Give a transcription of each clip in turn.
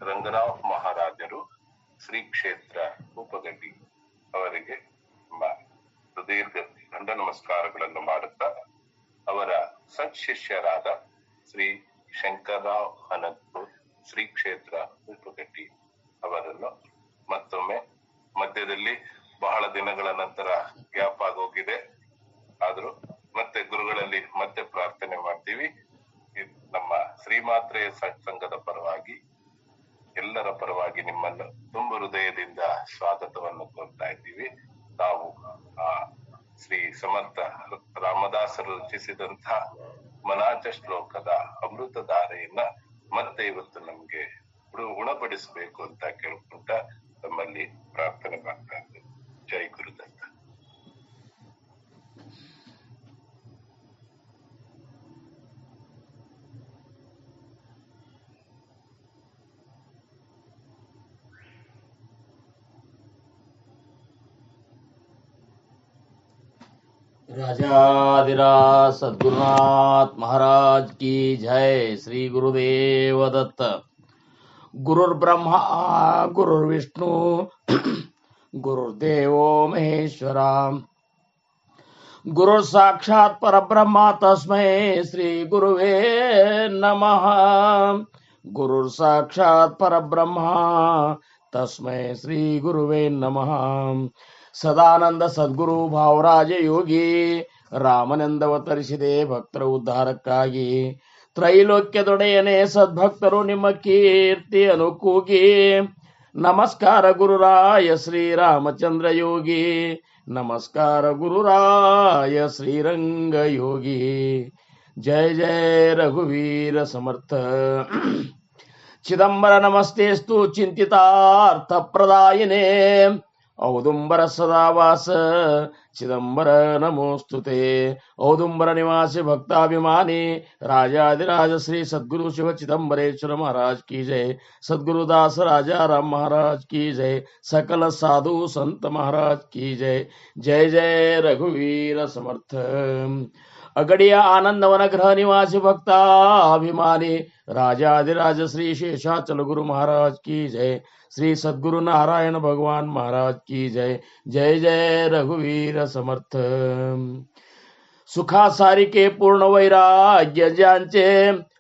ರಂಗರಾವ್ ಮಹಾರಾಜರು ಶ್ರೀ ಕ್ಷೇತ್ರ ಕೂಪಗಡ್ಡಿ ಅವರಿಗೆ ಸುದೀರ್ಘ ದಂಡ ನಮಸ್ಕಾರಗಳನ್ನು ಮಾಡುತ್ತಾ ಅವರ ಸತ್ಶಿಷ್ಯರಾದ ಶ್ರೀ ಶಂಕರರಾವ್ ಅನಂತಪುರ್ ಶ್ರೀ ಕ್ಷೇತ್ರ ಕೂಪಗಡ್ಡಿ ಅವರನ್ನು ಮತ್ತೊಮ್ಮೆ ಮಧ್ಯದಲ್ಲಿ ಬಹಳ ದಿನಗಳ ನಂತರ ಗ್ಯಾಪ್ ಆಗೋಗಿದೆ, ಆದ್ರೂ ಮತ್ತೆ ಗುರುಗಳಲ್ಲಿ ಮತ್ತೆ ಪ್ರಾರ್ಥನೆ ಮಾಡ್ತೀವಿ. ನಮ್ಮ ಶ್ರೀಮಾತ್ರೆಯ ಸತ್ಸಂಗದ ಪರವಾಗಿ ಎಲ್ಲರ ಪರವಾಗಿ ನಿಮ್ಮನ್ನು ತುಂಬ ಹೃದಯದಿಂದ ಸ್ವಾಗತವನ್ನು ಕೋರ್ತಾ ಇದ್ದೀವಿ. ತಾವು ಶ್ರೀ ಸಮರ್ಥ ರಾಮದಾಸರು ರಚಿಸಿದಂತಹ ಮನಾಚ ಶ್ಲೋಕದ ಅಮೃತಧಾರೆಯನ್ನ ಮತ್ತೆ ಇವತ್ತು ನಮ್ಗೆ ಉಣಪಡಿಸಬೇಕು ಅಂತ ಕೇಳ್ಕೊಂತ ತಮ್ಮಲ್ಲಿ ಪ್ರಾರ್ಥನೆ ಮಾಡ್ತಾ ಇದ್ದೇವೆ. ಜೈ ಗುರುದತ್ತ. राजाधिराज सद्गुरुनाथ महाराज की जय। श्री गुरुदेव दत्त। गुरुर्ब्रह्मा गुरुर्विष्णु गुरुर्देवो महेश्वरा गुरुर् साक्षात् परब्रह्म तस्मै श्री गुरुवे नमः। गुरुर् साक्षात् परब्रह्म तस्मै श्री गुरुवे नमः। ಸದಾನಂದ ಸದ್ಗುರು ಭಾವರಾಜ ಯೋಗಿ ರಾಮನೆಂದವತರಿಸಿದೆ ಭಕ್ತರ ಉದ್ಧಾರಕ್ಕಾಗಿ. ತ್ರೈಲೋಕ್ಯದೊಡೆಯನೇ ಸದ್ಭಕ್ತರು ನಿಮ್ಮ ಕೀರ್ತಿಯನ್ನು ಕೂಗಿ. ನಮಸ್ಕಾರ ಗುರುರಾಯ ಶ್ರೀರಾಮಚಂದ್ರ ಯೋಗಿ, ನಮಸ್ಕಾರ ಗುರುರಾಯ ಶ್ರೀರಂಗ ಯೋಗಿ. ಜಯ ಜಯ ರಘುವೀರ ಸಮರ್ಥ. ಚಿದಂಬರ ನಮಸ್ತೆಸ್ತು ಚಿಂತಿತಾರ್ಥ ಪ್ರದಾಯಿನೇ. ಔದುಂಬರ ಸದಾವಾಸ ಚಿದಂಬರ ನಮೋಸ್ತುತೆ. ಔದುಂಬರ ನಿವಾಸಿ ಭಕ್ತಾಭಿಮಾನಿ ರಾಜಾಧಿರಾಜ ಶ್ರೀ ಸದ್ಗುರು ಶಿವ ಚಿದಂಬರೇಶ್ವರ महाराज की जय। सद्गुरुदास राजा राम महाराज की जय। सकल साधु संत महाराज की जय। जय जय रघुवीर समर्थ। अगडिया आनंदवन गृह निवासी भक्ताभिमानी राजाधिराज श्री शेषाचल गुरु महाराज की जय। श्री सद्गुरु नारायण भगवान महाराज की जय। जय जय रघुवीर समर्थ। सुखा सारिके पूर्ण वैराग्य ज्यांचे,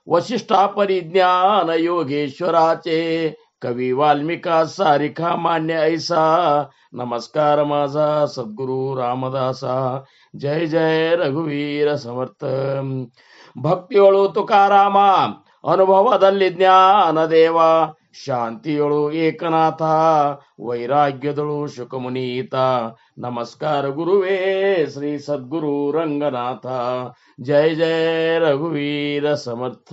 वशिष्ठा परिज्ञान योगेश्वराचे, कवी वाल्मिका सारिखा मान्य ऐसा, नमस्कार माझा सद्गुरु रामदासा। जय जय रघुवीर समर्थ। ಭಕ್ತಿಯೊಳು ತುಕಾರಾಮ, ಅನುಭವದಲ್ಲಿ ಜ್ಞಾನ ದೇವ, ಶಾಂತಿಯೊಳು ಏಕನಾಥ, ವೈರಾಗ್ಯದಳು ಶುಕಮುನೀತ, ನಮಸ್ಕಾರ ಗುರುವೇ ಶ್ರೀ ಸದ್ಗುರು ರಂಗನಾಥ। ಜಯ ಜಯ ರಘುವೀರ ಸಮರ್ಥ।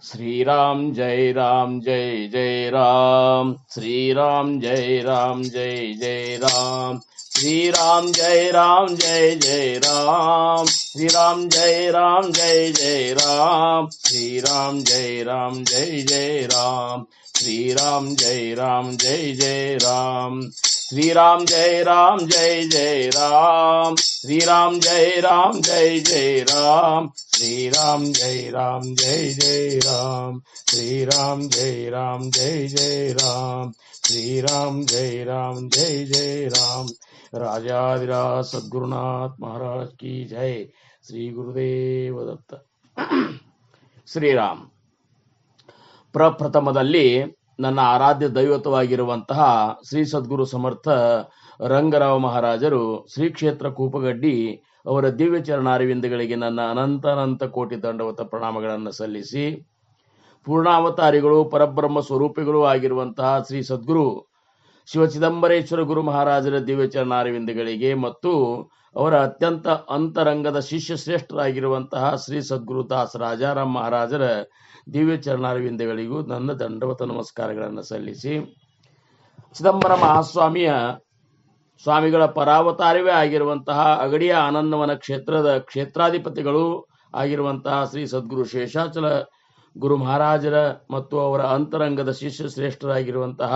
श्रीराम जय राम जय जय राम। श्रीराम जय राम जय जय राम। श्रीराम जय राम जय जय राम। श्रीराम जय राम जय जय राम। श्रीराम जय राम जय जय राम। श्रीराम जय राम जय जय राम। श्रीराम जय राम जय जय राम। श्रीराम जय राम जय जय राम। श्रीराम जय राम जय जय राम। श्रीराम जय राम जय जय राम। श्रीराम जय राम जय जय राम। राजाधिराज सद्गुरुनाथ महाराज की जय। श्री गुरुदेव दत्त। ಶ್ರೀರಾಮ್. ಪ್ರಪ್ರಥಮದಲ್ಲಿ ನನ್ನ ಆರಾಧ್ಯ ದೈವತವಾಗಿರುವಂತಹ ಶ್ರೀ ಸದ್ಗುರು ಸಮರ್ಥ ರಂಗರಾವ್ ಮಹಾರಾಜರು ಶ್ರೀ ಕ್ಷೇತ್ರ ಕೂಪಗಡ್ಡಿ ಅವರ ದಿವ್ಯ ಚರಣಾರವಿಂದಗಳಿಗೆ ನನ್ನ ಅನಂತ ಕೋಟಿ ದಂಡವತ ಪ್ರಣಾಮಗಳನ್ನು ಸಲ್ಲಿಸಿ, ಪೂರ್ಣಾವತಾರಿಗಳು ಪರಬ್ರಹ್ಮ ಸ್ವರೂಪಿಗಳು ಆಗಿರುವಂತಹ ಶ್ರೀ ಸದ್ಗುರು ಶಿವ ಚಿದಂಬರೇಶ್ವರ ಗುರು ಮಹಾರಾಜರ ದಿವ್ಯ ಚರಣಾರವಿಂದಗಳಿಗೆ ಮತ್ತು ಅವರ ಅತ್ಯಂತ ಅಂತರಂಗದ ಶಿಷ್ಯ ಶ್ರೇಷ್ಠರಾಗಿರುವಂತಹ ಶ್ರೀ ಸದ್ಗುರು ದಾಸ್ ರಾಜಾರಾಮ್ ಮಹಾರಾಜರ ದಿವ್ಯ ಚರಣಾರವಿಂದಗಳಿಗೂ ನನ್ನ ದಂಡವತ ನಮಸ್ಕಾರಗಳನ್ನು ಸಲ್ಲಿಸಿ, ಚಿದಂಬರ ಮಹಾಸ್ವಾಮಿಯ ಸ್ವಾಮಿಗಳ ಪರಾವತಾರವೇ ಆಗಿರುವಂತಹ ಅಗಡಿಯ ಆನಂದವನ ಕ್ಷೇತ್ರದ ಕ್ಷೇತ್ರಾಧಿಪತಿಗಳು ಆಗಿರುವಂತಹ ಶ್ರೀ ಸದ್ಗುರು ಶೇಷಾಚಲ ಗುರು ಮಹಾರಾಜರ ಮತ್ತು ಅವರ ಅಂತರಂಗದ ಶಿಷ್ಯ ಶ್ರೇಷ್ಠರಾಗಿರುವಂತಹ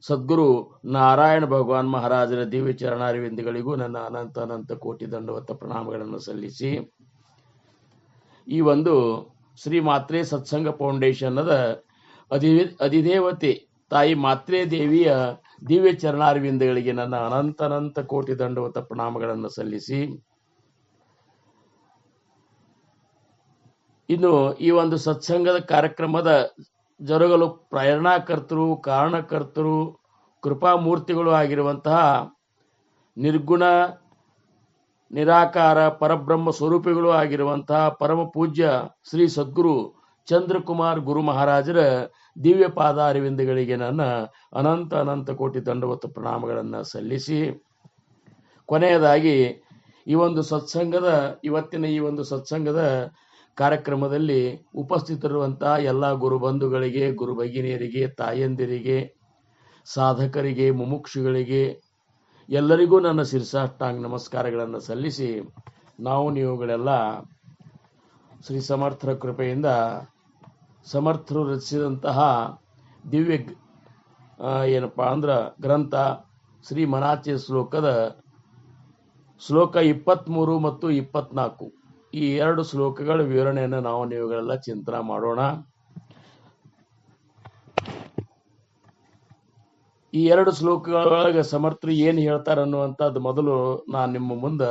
ಸದ್ಗುರು ನಾರಾಯಣ ಭಗವಾನ್ ಮಹಾರಾಜರ ದಿವ್ಯ ಚರಣಾರವಿಂದಗಳಿಗೂ ನನ್ನ ಅನಂತ ಕೋಟಿ ದಂಡವತ ಪ್ರಣಾಮಗಳನ್ನು ಸಲ್ಲಿಸಿ, ಈ ಒಂದು ಶ್ರೀ ಮಾತ್ರೆ ಸತ್ಸಂಗ ಫೌಂಡೇಶನ್ನದ ಅಧಿದೇವತೆ ತಾಯಿ ಮಾತ್ರೆ ದೇವಿಯ ದಿವ್ಯ ಚರಣಾರವಿಂದಗಳಿಗೆ ನನ್ನ ಅನಂತ ಕೋಟಿ ದಂಡವತ ಪ್ರಣಾಮಗಳನ್ನು ಸಲ್ಲಿಸಿ, ಇನ್ನು ಈ ಒಂದು ಸತ್ಸಂಗದ ಕಾರ್ಯಕ್ರಮದ ಜರುಗಲು ಪ್ರೇರಣಾಕರ್ತರು, ಕಾರಣಕರ್ತರು, ಕೃಪಾಮೂರ್ತಿಗಳು ಆಗಿರುವಂತಹ ನಿರ್ಗುಣ ನಿರಾಕಾರ ಪರಬ್ರಹ್ಮ ಸ್ವರೂಪಿಗಳು ಆಗಿರುವಂತಹ ಪರಮ ಪೂಜ್ಯ ಶ್ರೀ ಸದ್ಗುರು ಚಂದ್ರಕುಮಾರ್ ಗುರು ಮಹಾರಾಜರ ದಿವ್ಯ ಪಾದಾರವಿಂದಗಳಿಗೆ ನನ್ನ ಅನಂತ ಕೋಟಿ ದಂಡವತ ಪ್ರಣಾಮಗಳನ್ನು ಸಲ್ಲಿಸಿ, ಕೊನೆಯದಾಗಿ ಇವತ್ತಿನ ಈ ಒಂದು ಸತ್ಸಂಗದ ಕಾರ್ಯಕ್ರಮದಲ್ಲಿ ಉಪಸ್ಥಿತರಿರುವಂತಹ ಎಲ್ಲ ಗುರು ಬಂಧುಗಳಿಗೆ, ಗುರು ಭಗಿನಿಯರಿಗೆ, ತಾಯಂದಿರಿಗೆ, ಸಾಧಕರಿಗೆ, ಮುಮುಕ್ಷುಗಳಿಗೆ ಎಲ್ಲರಿಗೂ ನನ್ನ ಶಿರಸಾಷ್ಟಾಂಗ ನಮಸ್ಕಾರಗಳನ್ನು ಸಲ್ಲಿಸಿ, ನೀವುಗಳೆಲ್ಲ ಶ್ರೀ ಸಮರ್ಥರ ಕೃಪೆಯಿಂದ ಸಮರ್ಥರು ರಚಿಸಿದಂತಹ ದಿವ್ಯ ಏನಪ್ಪಾ ಅಂದ್ರೆ ಗ್ರಂಥ ಶ್ರೀ ಮನಾಚೆ ಶ್ಲೋಕ 23 ಮತ್ತು 24 ಈ 2 ಶ್ಲೋಕಗಳ ವಿವರಣೆಯನ್ನು ನೀವುಗಳೆಲ್ಲ ಚಿಂತನೆ ಮಾಡೋಣ. ಈ 2 ಶ್ಲೋಕಗಳೊಳಗೆ ಸಮರ್ಥರು ಏನು ಹೇಳ್ತಾರೆ ಅನ್ನುವಂಥದ್ದು ಮೊದಲು ನಾನು ನಿಮ್ಮ ಮುಂದೆ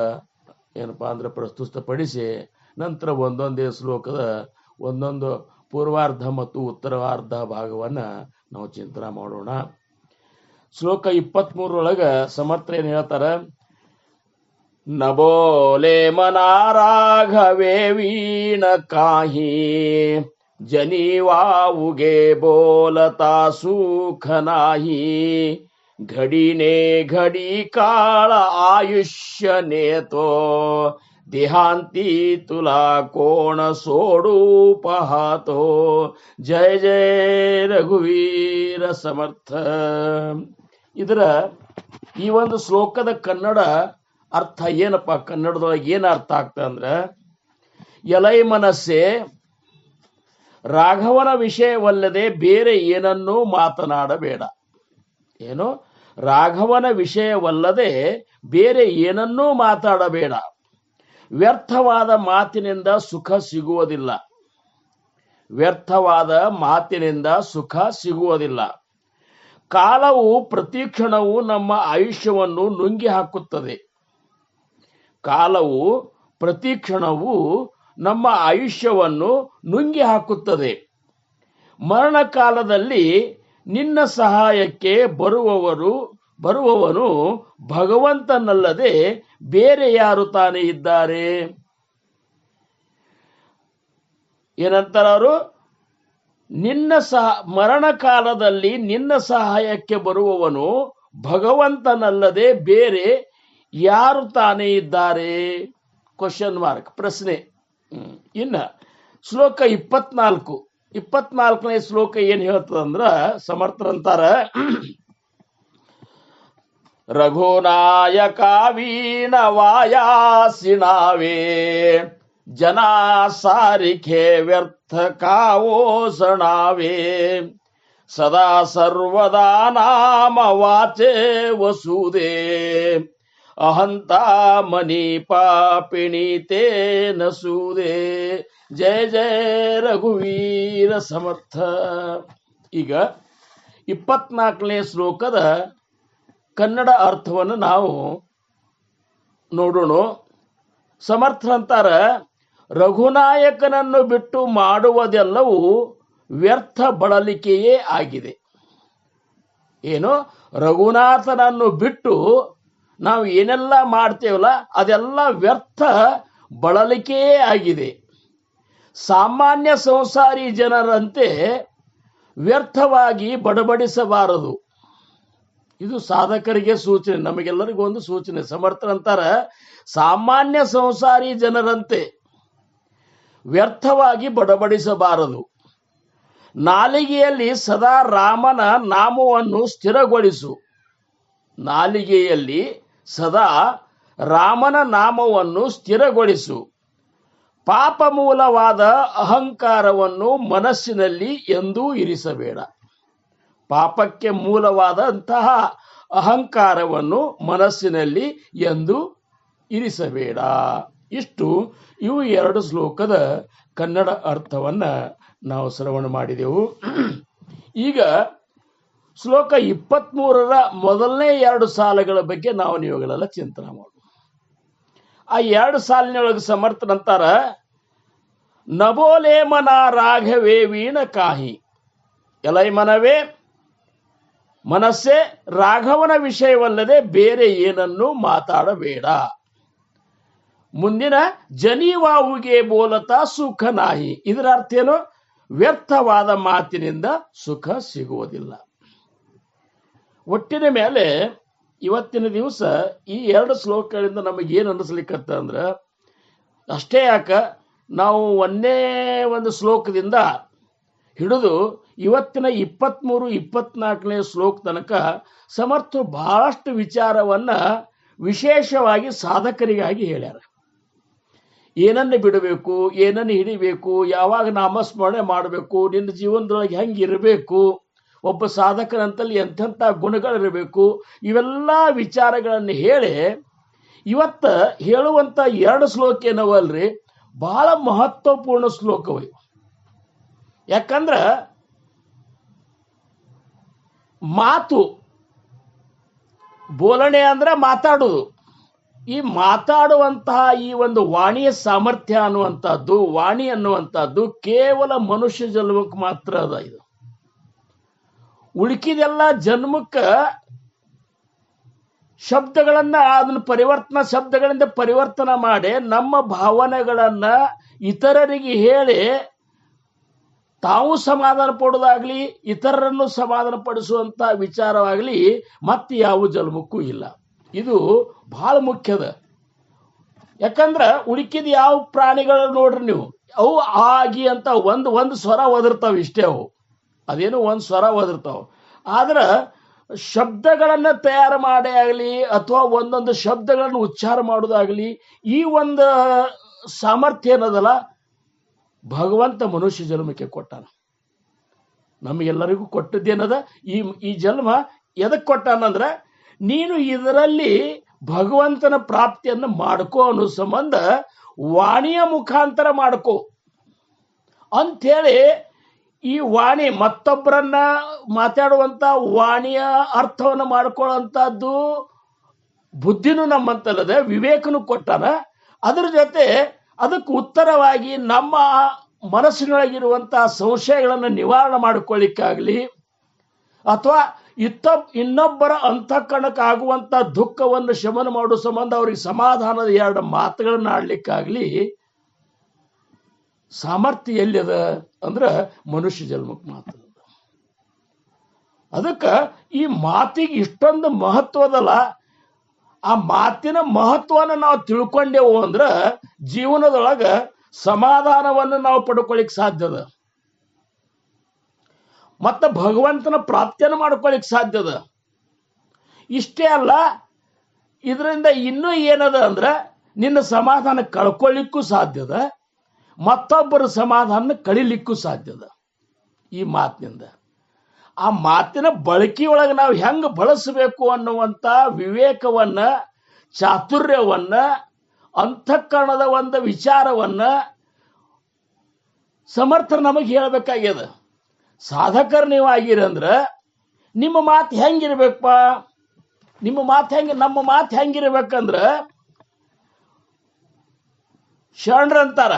ಏನಪ್ಪಾ ಅಂದ್ರೆ ಪ್ರಸ್ತುತಪಡಿಸಿ, ನಂತರ ಒಂದೊಂದೇ ಶ್ಲೋಕದ ಒಂದೊಂದು ಪೂರ್ವಾರ್ಧ ಮತ್ತು ಉತ್ತರಾರ್ಧ ಭಾಗವನ್ನು ನಾವು ಚಿಂತನೆ ಮಾಡೋಣ. ಶ್ಲೋಕ 23 ಸಮರ್ಥರು ಏನು ಹೇಳ್ತಾರೆ? ನಬೋಲೆ ಮನಾರಾಘವೇ ವೀಣ ಕಾಹಿ ಜನಿವಾವುಗೆ ಬೋಲತಾ ಸುಖ ನಾಹಿ घड़ी घड़ी काळ आयुष्य नेतो देहांती तुला कोण सोडू पाहतो. जय जय ರಘುವೀರ ಸಮರ್ಥ. ಇದರ ಈ ಒಂದು ಶ್ಲೋಕದ ಕನ್ನಡ ಅರ್ಥ ಏನಪ್ಪ, ಕನ್ನಡದೊಳಗೆ ಏನು ಅರ್ಥ ಆಗ್ತದೆ ಅಂದ್ರೆ, ಎಲೈ ಮನಸ್ಸೆ, ರಾಘವನ ವಿಷಯವಲ್ಲದೆ ಬೇರೆ ಏನನ್ನೂ ಮಾತನಾಡಬೇಡ. ಏನು? ರಾಘವನ ವಿಷಯವಲ್ಲದೆ ಬೇರೆ ಏನನ್ನೂ ಮಾತಾಡಬೇಡ. ವ್ಯರ್ಥವಾದ ಮಾತಿನಿಂದ ಸುಖ ಸಿಗುವುದಿಲ್ಲ. ವ್ಯರ್ಥವಾದ ಮಾತಿನಿಂದ ಸುಖ ಸಿಗುವುದಿಲ್ಲ. ಕಾಲವು ಪ್ರತಿಕ್ಷಣವು ನಮ್ಮ ಆಯುಷ್ಯವನ್ನು ನುಂಗಿ ಹಾಕುತ್ತದೆ. ಕಾಲವು ಪ್ರತಿಕ್ಷಣವು ನಮ್ಮ ಆಯುಷ್ಯವನ್ನು ನುಂಗಿ ಹಾಕುತ್ತದೆ. ಮರಣ ಕಾಲದಲ್ಲಿ ನಿನ್ನ ಸಹಾಯಕ್ಕೆ ಬರುವವನು ಭಗವಂತನಲ್ಲದೆ ಬೇರೆ ಯಾರು ತಾನೇ ಇದ್ದಾರೆ? ಏನಂತಾರವರು? ಮರಣ ಕಾಲದಲ್ಲಿ ನಿನ್ನ ಸಹಾಯಕ್ಕೆ ಬರುವವನು ಭಗವಂತನಲ್ಲದೆ ಬೇರೆ ಯಾರು ತಾನೇ ಇದ್ದಾರೆ? ಕ್ವಶನ್ ಮಾರ್ಕ್, ಪ್ರಶ್ನೆ. ಇನ್ನ ಶ್ಲೋಕ 24ನೇ ಶ್ಲೋಕ ಏನ್ ಹೇಳ್ತದಂದ್ರ, ಸಮರ್ಥರಂತಾರ, ರಘುನಾಯಕ ವೀಣ ವಾಯಾಸಿನಾವೇ ಜನ ಸಾರಿಖೆ ವ್ಯರ್ಥ ಕಾವೋಸಣಾವೇ ಸದಾ ಸರ್ವದಾ ನಾಮ ವಾಚೆ ವಸುದೇ ಅಹಂತ ಮನಿ ಪಾಪಿಣಿತೇ ನಸೂದೆ. ಜಯ ಜಯ ರಘುವೀರ ಸಮರ್ಥ. ಈಗ 24ನೇ ಶ್ಲೋಕದ ಕನ್ನಡ ಅರ್ಥವನ್ನು ನಾವು ನೋಡೋಣ. ಸಮರ್ಥರಂತಾರ, ರಘುನಾಯಕನನ್ನು ಬಿಟ್ಟು ಮಾಡುವುದೆಲ್ಲವೂ ವ್ಯರ್ಥ ಬಳಲಿಕೆಯೇ ಆಗಿದೆ. ಏನು? ರಘುನಾಥನನ್ನು ಬಿಟ್ಟು ನಾವು ಏನೆಲ್ಲ ಮಾಡ್ತೇವಲ್ಲ ಅದೆಲ್ಲ ವ್ಯರ್ಥ ಬಳಲಿಕೆಯೇ ಆಗಿದೆ. ಸಾಮಾನ್ಯ ಸಂಸಾರಿ ಜನರಂತೆ ವ್ಯರ್ಥವಾಗಿ ಬಡಬಡಿಸಬಾರದು. ಇದು ಸಾಧಕರಿಗೆ ಸೂಚನೆ, ನಮಗೆಲ್ಲರಿಗೂ ಒಂದು ಸೂಚನೆ. ಸಮರ್ಥರಂತಾರ, ಸಾಮಾನ್ಯ ಸಂಸಾರಿ ಜನರಂತೆ ವ್ಯರ್ಥವಾಗಿ ಬಡಬಡಿಸಬಾರದು. ನಾಲಿಗೆಯಲ್ಲಿ ಸದಾ ರಾಮನ ನಾಮವನ್ನು ಸ್ಥಿರಗೊಳಿಸು. ನಾಲಿಗೆಯಲ್ಲಿ ಸದಾ ರಾಮನ ನಾಮವನ್ನು ಸ್ಥಿರಗೊಳಿಸು. ಪಾಪ ಮೂಲವಾದ ಅಹಂಕಾರವನ್ನು ಮನಸ್ಸಿನಲ್ಲಿ ಎಂದೂ ಇರಿಸಬೇಡ. ಪಾಪಕ್ಕೆ ಮೂಲವಾದಂತಹ ಅಹಂಕಾರವನ್ನು ಮನಸ್ಸಿನಲ್ಲಿ ಎಂದೂ ಇರಿಸಬೇಡ. ಇವು 2 ಶ್ಲೋಕದ ಕನ್ನಡ ಅರ್ಥವನ್ನ ನಾವು ಶ್ರವಣ ಮಾಡಿದೆವು. ಈಗ ಶ್ಲೋಕ 23ರ ಮೊದಲನೇ 2 ಸಾಲುಗಳ ಬಗ್ಗೆ ನಾವು ನೀವುಗಳೆಲ್ಲ ಚಿಂತನೆ ಮಾಡೋಣ. ಆ 2 ಸಾಲಿನೊಳಗೆ ಸಮರ್ಥನಂತಾರ, ನಬೋಲೆ ಮನ ರಾಘವೇ ವೀಣ ಕಾಹಿ. ಎಲೈ ಮನವೇ, ಮನಸ್ಸೇ, ರಾಘವನ ವಿಷಯವಲ್ಲದೆ ಬೇರೆ ಏನನ್ನು ಮಾತಾಡಬೇಡ. ಮುಂದಿನ ಜನಿವಾವುಗೆ ಬೋಲತ ಸುಖ ನಾಹಿ. ಇದರ ಅರ್ಥ ಏನು? ವ್ಯರ್ಥವಾದ ಮಾತಿನಿಂದ ಸುಖ ಸಿಗುವುದಿಲ್ಲ. ಒಟ್ಟಿನ ಮೇಲೆ ಇವತ್ತಿನ ದಿವಸ ಈ 2 ಶ್ಲೋಕಗಳಿಂದ ನಮಗೇನು ಅನ್ನಿಸ್ಲಿಕ್ಕತ್ತ ಅಂದ್ರೆ, ಅಷ್ಟೇ ಯಾಕ ನಾವು ಒಂದೇ ಒಂದು ಶ್ಲೋಕದಿಂದ ಹಿಡಿದು ಇವತ್ತಿನ 23-24ನೇ ಶ್ಲೋಕ ತನಕ ಸಮರ್ಥರು ಬಹಳಷ್ಟು ವಿಚಾರವನ್ನ ವಿಶೇಷವಾಗಿ ಸಾಧಕರಿಗಾಗಿ ಹೇಳ್ಯಾರ. ಏನನ್ನು ಬಿಡಬೇಕು, ಏನನ್ನು ಹಿಡಿಬೇಕು, ಯಾವಾಗ ನಾಮಸ್ಮರಣೆ ಮಾಡಬೇಕು, ನಿನ್ನ ಜೀವನದೊಳಗೆ ಹೆಂಗಿರಬೇಕು, ಒಬ್ಬ ಸಾಧಕನಂತಲ್ಲಿ ಎಂಥೆಂಥ ಗುಣಗಳಿರಬೇಕು, ಇವೆಲ್ಲ ವಿಚಾರಗಳನ್ನು ಹೇಳಿ ಇವತ್ತ ಹೇಳುವಂಥ 2 ಶ್ಲೋಕ ಏನವಲ್ರಿ, ಬಹಳ ಮಹತ್ವಪೂರ್ಣ ಶ್ಲೋಕವು. ಯಾಕಂದ್ರ ಮಾತು ಬೋಲಣೆ ಅಂದ್ರೆ ಮಾತಾಡುವುದು. ಈ ಮಾತಾಡುವಂತಹ ಈ ಒಂದು ವಾಣಿಯ ಸಾಮರ್ಥ್ಯ ಅನ್ನುವಂಥದ್ದು, ವಾಣಿ ಅನ್ನುವಂಥದ್ದು ಕೇವಲ ಮನುಷ್ಯ ಜನ್ಮಕ್ಕೆ ಮಾತ್ರ ಅದ. ಇದು ಉಳುಕಿದೆಲ್ಲ ಜನ್ಮಕ್ಕೆ ಶಬ್ದಗಳನ್ನ ಅದನ್ನ ಶಬ್ದಗಳಿಂದ ಪರಿವರ್ತನೆ ಮಾಡಿ ನಮ್ಮ ಭಾವನೆಗಳನ್ನ ಇತರರಿಗೆ ಹೇಳಿ ತಾವು ಸಮಾಧಾನ ಪಡೋದಾಗ್ಲಿ, ಇತರರನ್ನು ಸಮಾಧಾನ ಪಡಿಸುವಂತ ವಿಚಾರವಾಗಲಿ ಮತ್ತೆ ಯಾವ ಜನ್ಮಕ್ಕೂ ಇಲ್ಲ. ಇದು ಬಹಳ ಮುಖ್ಯದ. ಯಾಕಂದ್ರ ಉಳಿಕಿದ ಯಾವ ಪ್ರಾಣಿಗಳು ನೋಡ್ರಿ ನೀವು, ಅವು ಆಗಿ ಅಂತ ಒಂದು ಸ್ವರ ಒದರ್ತಾವ, ಇಷ್ಟೇ. ಅವು ಅದೇನು ಒಂದು ಸ್ವರ ಒದರ್ತಾವ. ಆದ್ರ ಶಬ್ದಗಳನ್ನ ತಯಾರು ಮಾಡೇ ಆಗಲಿ ಅಥವಾ ಒಂದೊಂದು ಶಬ್ದಗಳನ್ನು ಉಚ್ಚಾರ ಮಾಡೋದಾಗಲಿ, ಈ ಒಂದು ಸಾಮರ್ಥ್ಯ ಏನದಲ್ಲ ಭಗವಂತ ಮನುಷ್ಯ ಜನ್ಮಕ್ಕೆ ಕೊಟ್ಟಾನ. ನಮಗೆಲ್ಲರಿಗೂ ಕೊಟ್ಟದ್ದೇನದ, ಈ ಜನ್ಮ ಎದಕ್ಕೆ ಕೊಟ್ಟಾನಂದ್ರ ನೀನು ಇದರಲ್ಲಿ ಭಗವಂತನ ಪ್ರಾಪ್ತಿಯನ್ನು ಮಾಡ್ಕೋ ಅನ್ನೋ ಸಂಬಂಧ ವಾಣಿಯ ಮುಖಾಂತರ ಮಾಡ್ಕೋ ಅಂಥೇಳಿ ಈ ವಾಣಿ ಮತ್ತೊಬ್ಬರನ್ನ ಮಾತಾಡುವಂತ ವಾಣಿಯ ಅರ್ಥವನ್ನು ಮಾಡ್ಕೊಳ್ಳುವಂಥದ್ದು ಬುದ್ಧಿನೂ ನಮ್ಮಂತಲ್ಲದೆ ವಿವೇಕನು ಕೊಟ್ಟಾನ. ಅದ್ರ ಜೊತೆ ಅದಕ್ಕೆ ಉತ್ತರವಾಗಿ ನಮ್ಮ ಮನಸ್ಸಿನೊಳಗಿರುವಂತಹ ಸಂಶಯಗಳನ್ನು ನಿವಾರಣೆ ಮಾಡಿಕೊಳ್ಳಿಕ್ಕಾಗಲಿ ಅಥವಾ ಇನ್ನೊಬ್ಬರ ಅಂತಃಕರಣಕ್ಕಾಗುವಂಥ ದುಃಖವನ್ನು ಶಮನ ಮಾಡುವ ಸಂಬಂಧ ಅವ್ರಿಗೆ ಸಮಾಧಾನದ 2 ಮಾತುಗಳನ್ನು ಆಡ್ಲಿಕ್ಕಾಗಲಿ ಸಾಮರ್ಥ್ಯ ಎಲ್ಲಿದ ಅಂದ್ರೆ ಮನುಷ್ಯ ಜನ್ಮಕ್ಕೆ ಮಾತ್ರ. ಅದಕ್ಕೆ ಈ ಮಾತಿಗೆ ಇಷ್ಟೊಂದು ಮಹತ್ವದಲ್ಲ. ಆ ಮಾತಿನ ಮಹತ್ವನ ನಾವು ತಿಳ್ಕೊಂಡೆವು ಅಂದ್ರೆ ಜೀವನದೊಳಗ ಸಮಾಧಾನವನ್ನು ನಾವು ಪಡ್ಕೊಳ್ಳಿಕ್ ಸಾಧ್ಯದ, ಮತ್ತೆ ಭಗವಂತನ ಪ್ರಾಪ್ತಿಯನ್ನು ಮಾಡ್ಕೊಳ್ಳಿಕ್ ಸಾಧ್ಯದ. ಇಷ್ಟೇ ಅಲ್ಲ, ಇದರಿಂದ ಇನ್ನೂ ಏನದ ಅಂದ್ರೆ ನಿನ್ನ ಸಮಾಧಾನ ಕಳ್ಕೊಳ್ಳಿಕ್ಕೂ ಸಾಧ್ಯದ, ಮತ್ತೊಬ್ಬರ ಸಮಾಧಾನ ಕಳಿಲಿಕ್ಕೂ ಸಾಧ್ಯದ ಈ ಮಾತಿನಿಂದ. ಆ ಮಾತಿನ ಬಳಕೆಯೊಳಗೆ ನಾವು ಹೆಂಗೆ ಬಳಸಬೇಕು ಅನ್ನುವಂಥ ವಿವೇಕವನ್ನ, ಚಾತುರ್ಯವನ್ನ, ಅಂತಃಕರಣದ ಒಂದು ವಿಚಾರವನ್ನ ಸಮರ್ಥರು ನಮಗೆ ಹೇಳಬೇಕಾಗ್ಯದ. ಸಾಧಕರು ನೀವು ಆಗಿರಂದ್ರೆ ನಿಮ್ಮ ಮಾತು ಹೆಂಗಿರ್ಬೇಕಪ್ಪ, ನಮ್ಮ ಮಾತು ಹೆಂಗಿರ್ಬೇಕಂದ್ರೆ ಶರಣರಂತಾರ,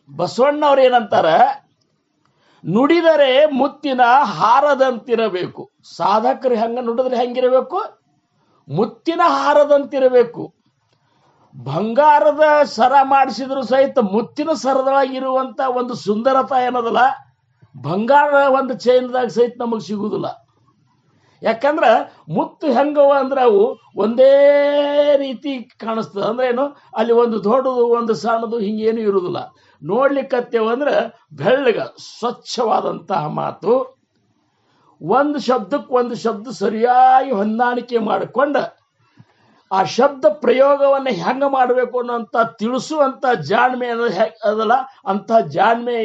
ಬಸವಣ್ಣವ್ರು ಏನಂತಾರ, ನುಡಿದರೆ ಮುತ್ತಿನ ಹಾರದಂತಿರಬೇಕು. ಸಾಧಕರು ನುಡಿದ್ರೆ ಹೆಂಗಿರಬೇಕು? ಮುತ್ತಿನ ಹಾರದಂತಿರಬೇಕು. ಬಂಗಾರದ ಸರ ಮಾಡಿಸಿದ್ರು ಸಹಿತ ಮುತ್ತಿನ ಸರದೊಳಗಿರುವಂತ ಒಂದು ಸುಂದರತ ಏನದಲ್ಲ, ಬಂಗಾರ ಒಂದು ಚೈನ್ದಾಗ ಸಹಿತ ನಮಗೆ ಸಿಗುದಿಲ್ಲ. ಯಾಕಂದ್ರ ಮುತ್ತು ಹೆಂಗವ ಅಂದ್ರೆ ಅವು ಒಂದೇ ರೀತಿ ಕಾಣಿಸ್ತದೆ. ಅಂದ್ರೆ ಏನು, ಅಲ್ಲಿ ಒಂದು ದೊಡ್ಡದು ಒಂದು ಸಣ್ಣದು ಹಿಂಗೇನು ಇರುವುದಿಲ್ಲ. ನೋಡ್ಲಿಕ್ಕತ್ತೇವಂದ್ರೆ ಬೆಳ್ಳಗ ಸ್ವಚ್ಛವಾದಂತಹ ಮಾತು, ಒಂದು ಶಬ್ದಕ್ಕೆ ಒಂದು ಶಬ್ದ ಸರಿಯಾಗಿ ಹೊಂದಾಣಿಕೆ ಮಾಡಿಕೊಂಡ ಆ ಶಬ್ದ ಪ್ರಯೋಗವನ್ನು ಹೆಂಗ ಮಾಡಬೇಕು ಅನ್ನೋಂಥ ತಿಳಿಸುವಂತ ಜಾಣ್ಮೆ ಅದಲ್ಲ, ಅಂತ ಜಾಣ್ಮೆ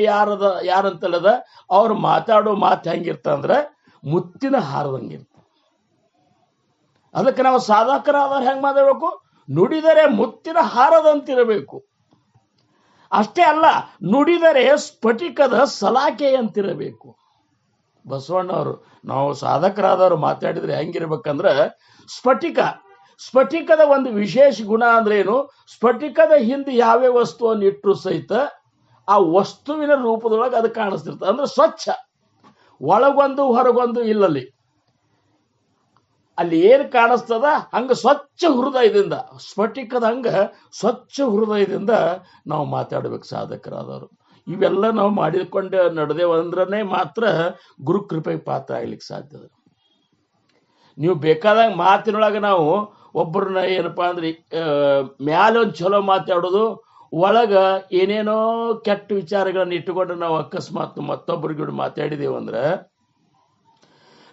ಯಾರಂತಲ್ಲದ ಅವ್ರು ಮಾತಾಡೋ ಮಾತು ಹೆಂಗಿರ್ತಂದ್ರೆ ಮುತ್ತಿನ ಹಾರದಂಗಿರ್ತ. ಅದಕ್ಕೆ ನಾವು ಸಾಧಕರಾದವ್ರು ಹೆಂಗ್ ಮಾತಾಡಬೇಕು? ನುಡಿದರೆ ಮುತ್ತಿನ ಹಾರದಂತಿರಬೇಕು. ಅಷ್ಟೇ ಅಲ್ಲ, ನುಡಿದರೆ ಸ್ಫಟಿಕದ ಸಲಾಕೆ ಅಂತಿರಬೇಕು. ಬಸವಣ್ಣವರು ನಾವು ಸಾಧಕರಾದವರು ಮಾತಾಡಿದ್ರೆ ಹೆಂಗಿರ್ಬೇಕಂದ್ರ ಸ್ಫಟಿಕದ ಒಂದು ವಿಶೇಷ ಗುಣ ಅಂದ್ರೇನು, ಸ್ಫಟಿಕದ ಹಿಂದೆ ಯಾವ್ಯಾವ ವಸ್ತುವನ್ನು ಇಟ್ಟರು ಸಹಿತ ಆ ವಸ್ತುವಿನ ರೂಪದೊಳಗೆ ಅದು ಕಾಣಿಸ್ತಿರ್ತದೆ. ಅಂದ್ರೆ ಸ್ವಚ್ಛ, ಒಳಗೊಂದು ಹೊರಗೊಂದು ಇಲ್ಲಲ್ಲಿ. ಅಲ್ಲಿ ಏನು ಕಾಣಿಸ್ತದ ಹಂಗ ಸ್ವಚ್ಛ ಹೃದಯದಿಂದ, ಸ್ಫಟಿಕದ ಹಂಗ ಸ್ವಚ್ಛ ಹೃದಯದಿಂದ ನಾವು ಮಾತಾಡ್ಬೇಕು ಸಾಧಕರಾದವರು. ಇವೆಲ್ಲ ನಾವು ಮಾಡಿಕೊಂಡು ನಡೆದೇವಂದ್ರೆ ಮಾತ್ರ ಗುರುಕೃಪೆಗೆ ಪಾತ್ರ ಆಗ್ಲಿಕ್ಕೆ ಸಾಧ್ಯದ. ನೀವು ಬೇಕಾದಾಗ ಮಾತಿನೊಳಗೆ ನಾವು ಒಬ್ಬರನ್ನ ಏನಪ್ಪಾ ಅಂದ್ರೆ ಮ್ಯಾಲೆ ಒಂದು ಚಲೋ ಮಾತಾಡೋದು, ಒಳಗ ಏನೇನೋ ಕೆಟ್ಟ ವಿಚಾರಗಳನ್ನ ಇಟ್ಟುಕೊಂಡು ನಾವು ಅಕಸ್ಮಾತ್ ಮತ್ತೊಬ್ಬರಿಗೆ ಮಾತಾಡಿದೇವಂದ್ರೆ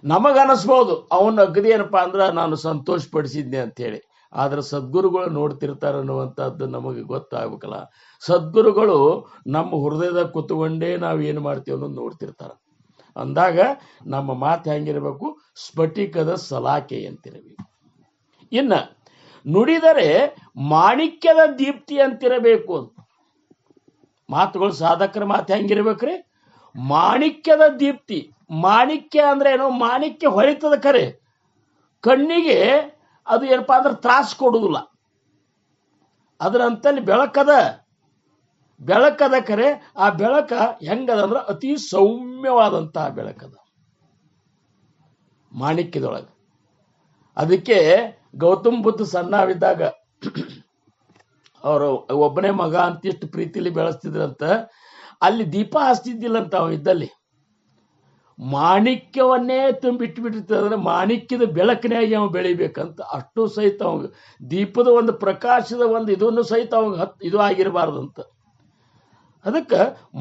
ನಮಗನಿಸ್ಬೋದು ಅವನ ಅಗದಿ ಏನಪ್ಪಾ ಅಂದ್ರೆ ನಾನು ಸಂತೋಷ ಪಡಿಸಿದ್ನೆ ಅಂತ ಹೇಳಿ. ಆದ್ರೆ ಸದ್ಗುರುಗಳು ನೋಡ್ತಿರ್ತಾರ ಅನ್ನುವಂಥದ್ದು ನಮಗೆ ಗೊತ್ತಾಗ್ಬೇಕಲ್ಲ. ಸದ್ಗುರುಗಳು ನಮ್ಮ ಹೃದಯದಾಗ ಕೂತ್ಕೊಂಡೇ ನಾವು ಏನು ಮಾಡ್ತೀವಿ ಅನ್ನೋದು ನೋಡ್ತಿರ್ತಾರ. ಅಂದಾಗ ನಮ್ಮ ಮಾತು ಹೆಂಗಿರ್ಬೇಕು, ಸ್ಫಟಿಕದ ಸಲಾಕೆ ಅಂತಿರಬೇಕು. ಇನ್ನ ನುಡಿದರೆ ಮಾಣಿಕ್ಯದ ದೀಪ್ತಿ ಅಂತಿರಬೇಕು. ಮಾತುಗಳು ಸಾಧಕರ ಮಾತು ಹೆಂಗಿರ್ಬೇಕ್ರಿ, ಮಾಣಿಕ್ಯದ ದೀಪ್ತಿ. ಮಾಣಿಕ್ಯ ಅಂದ್ರೆ ಏನು, ಮಾಣಿಕ್ಯ ಹೊಳಿತದ ಖರೆ, ಕಣ್ಣಿಗೆ ಅದು ಏನಪ್ಪಾ ಅಂದ್ರೆ ತ್ರಾಸ ಕೊಡುವುದಿಲ್ಲ. ಅದರಂತಲ್ಲಿ ಬೆಳಕದ ಖರೆ, ಆ ಬೆಳಕ ಹೆಂಗದಂದ್ರೆ ಅತಿ ಸೌಮ್ಯವಾದಂತಹ ಬೆಳಕದ ಮಾಣಿಕ್ಯದೊಳಗೆ. ಅದಕ್ಕೆ ಗೌತಮ್ ಬುದ್ಧ ಸಣ್ಣವಿದ್ದಾಗ ಅವರು ಒಬ್ಬನೇ ಮಗ ಅಂತಿಷ್ಟು ಪ್ರೀತಿಲಿ ಬೆಳೆಸ್ತಿದ್ರಂತ. ಅಲ್ಲಿ ದೀಪ ಹಚ್ತಿದ್ದಿಲ್ಲಂತ ಅವ ಇದ್ದಲ್ಲಿ. ಮಾಣಿಕ್ಯವನ್ನೇ ತುಂಬಿಟ್ಬಿಟ್ಟಿರ್ತದೆ. ಅಂದ್ರೆ ಮಾಣಿಕ್ಯದ ಬೆಳಕಿನಾಗಿ ಅವ ಬೆಳಿಬೇಕಂತ. ಅಷ್ಟು ಸಹಿತ ಅವಾಗ ದೀಪದ ಒಂದು ಪ್ರಕಾಶದ ಒಂದು ಇದನ್ನು ಸಹಿತ ಅವಾಗ ಇದು ಆಗಿರಬಾರ್ದಂತ. ಅದಕ್ಕೆ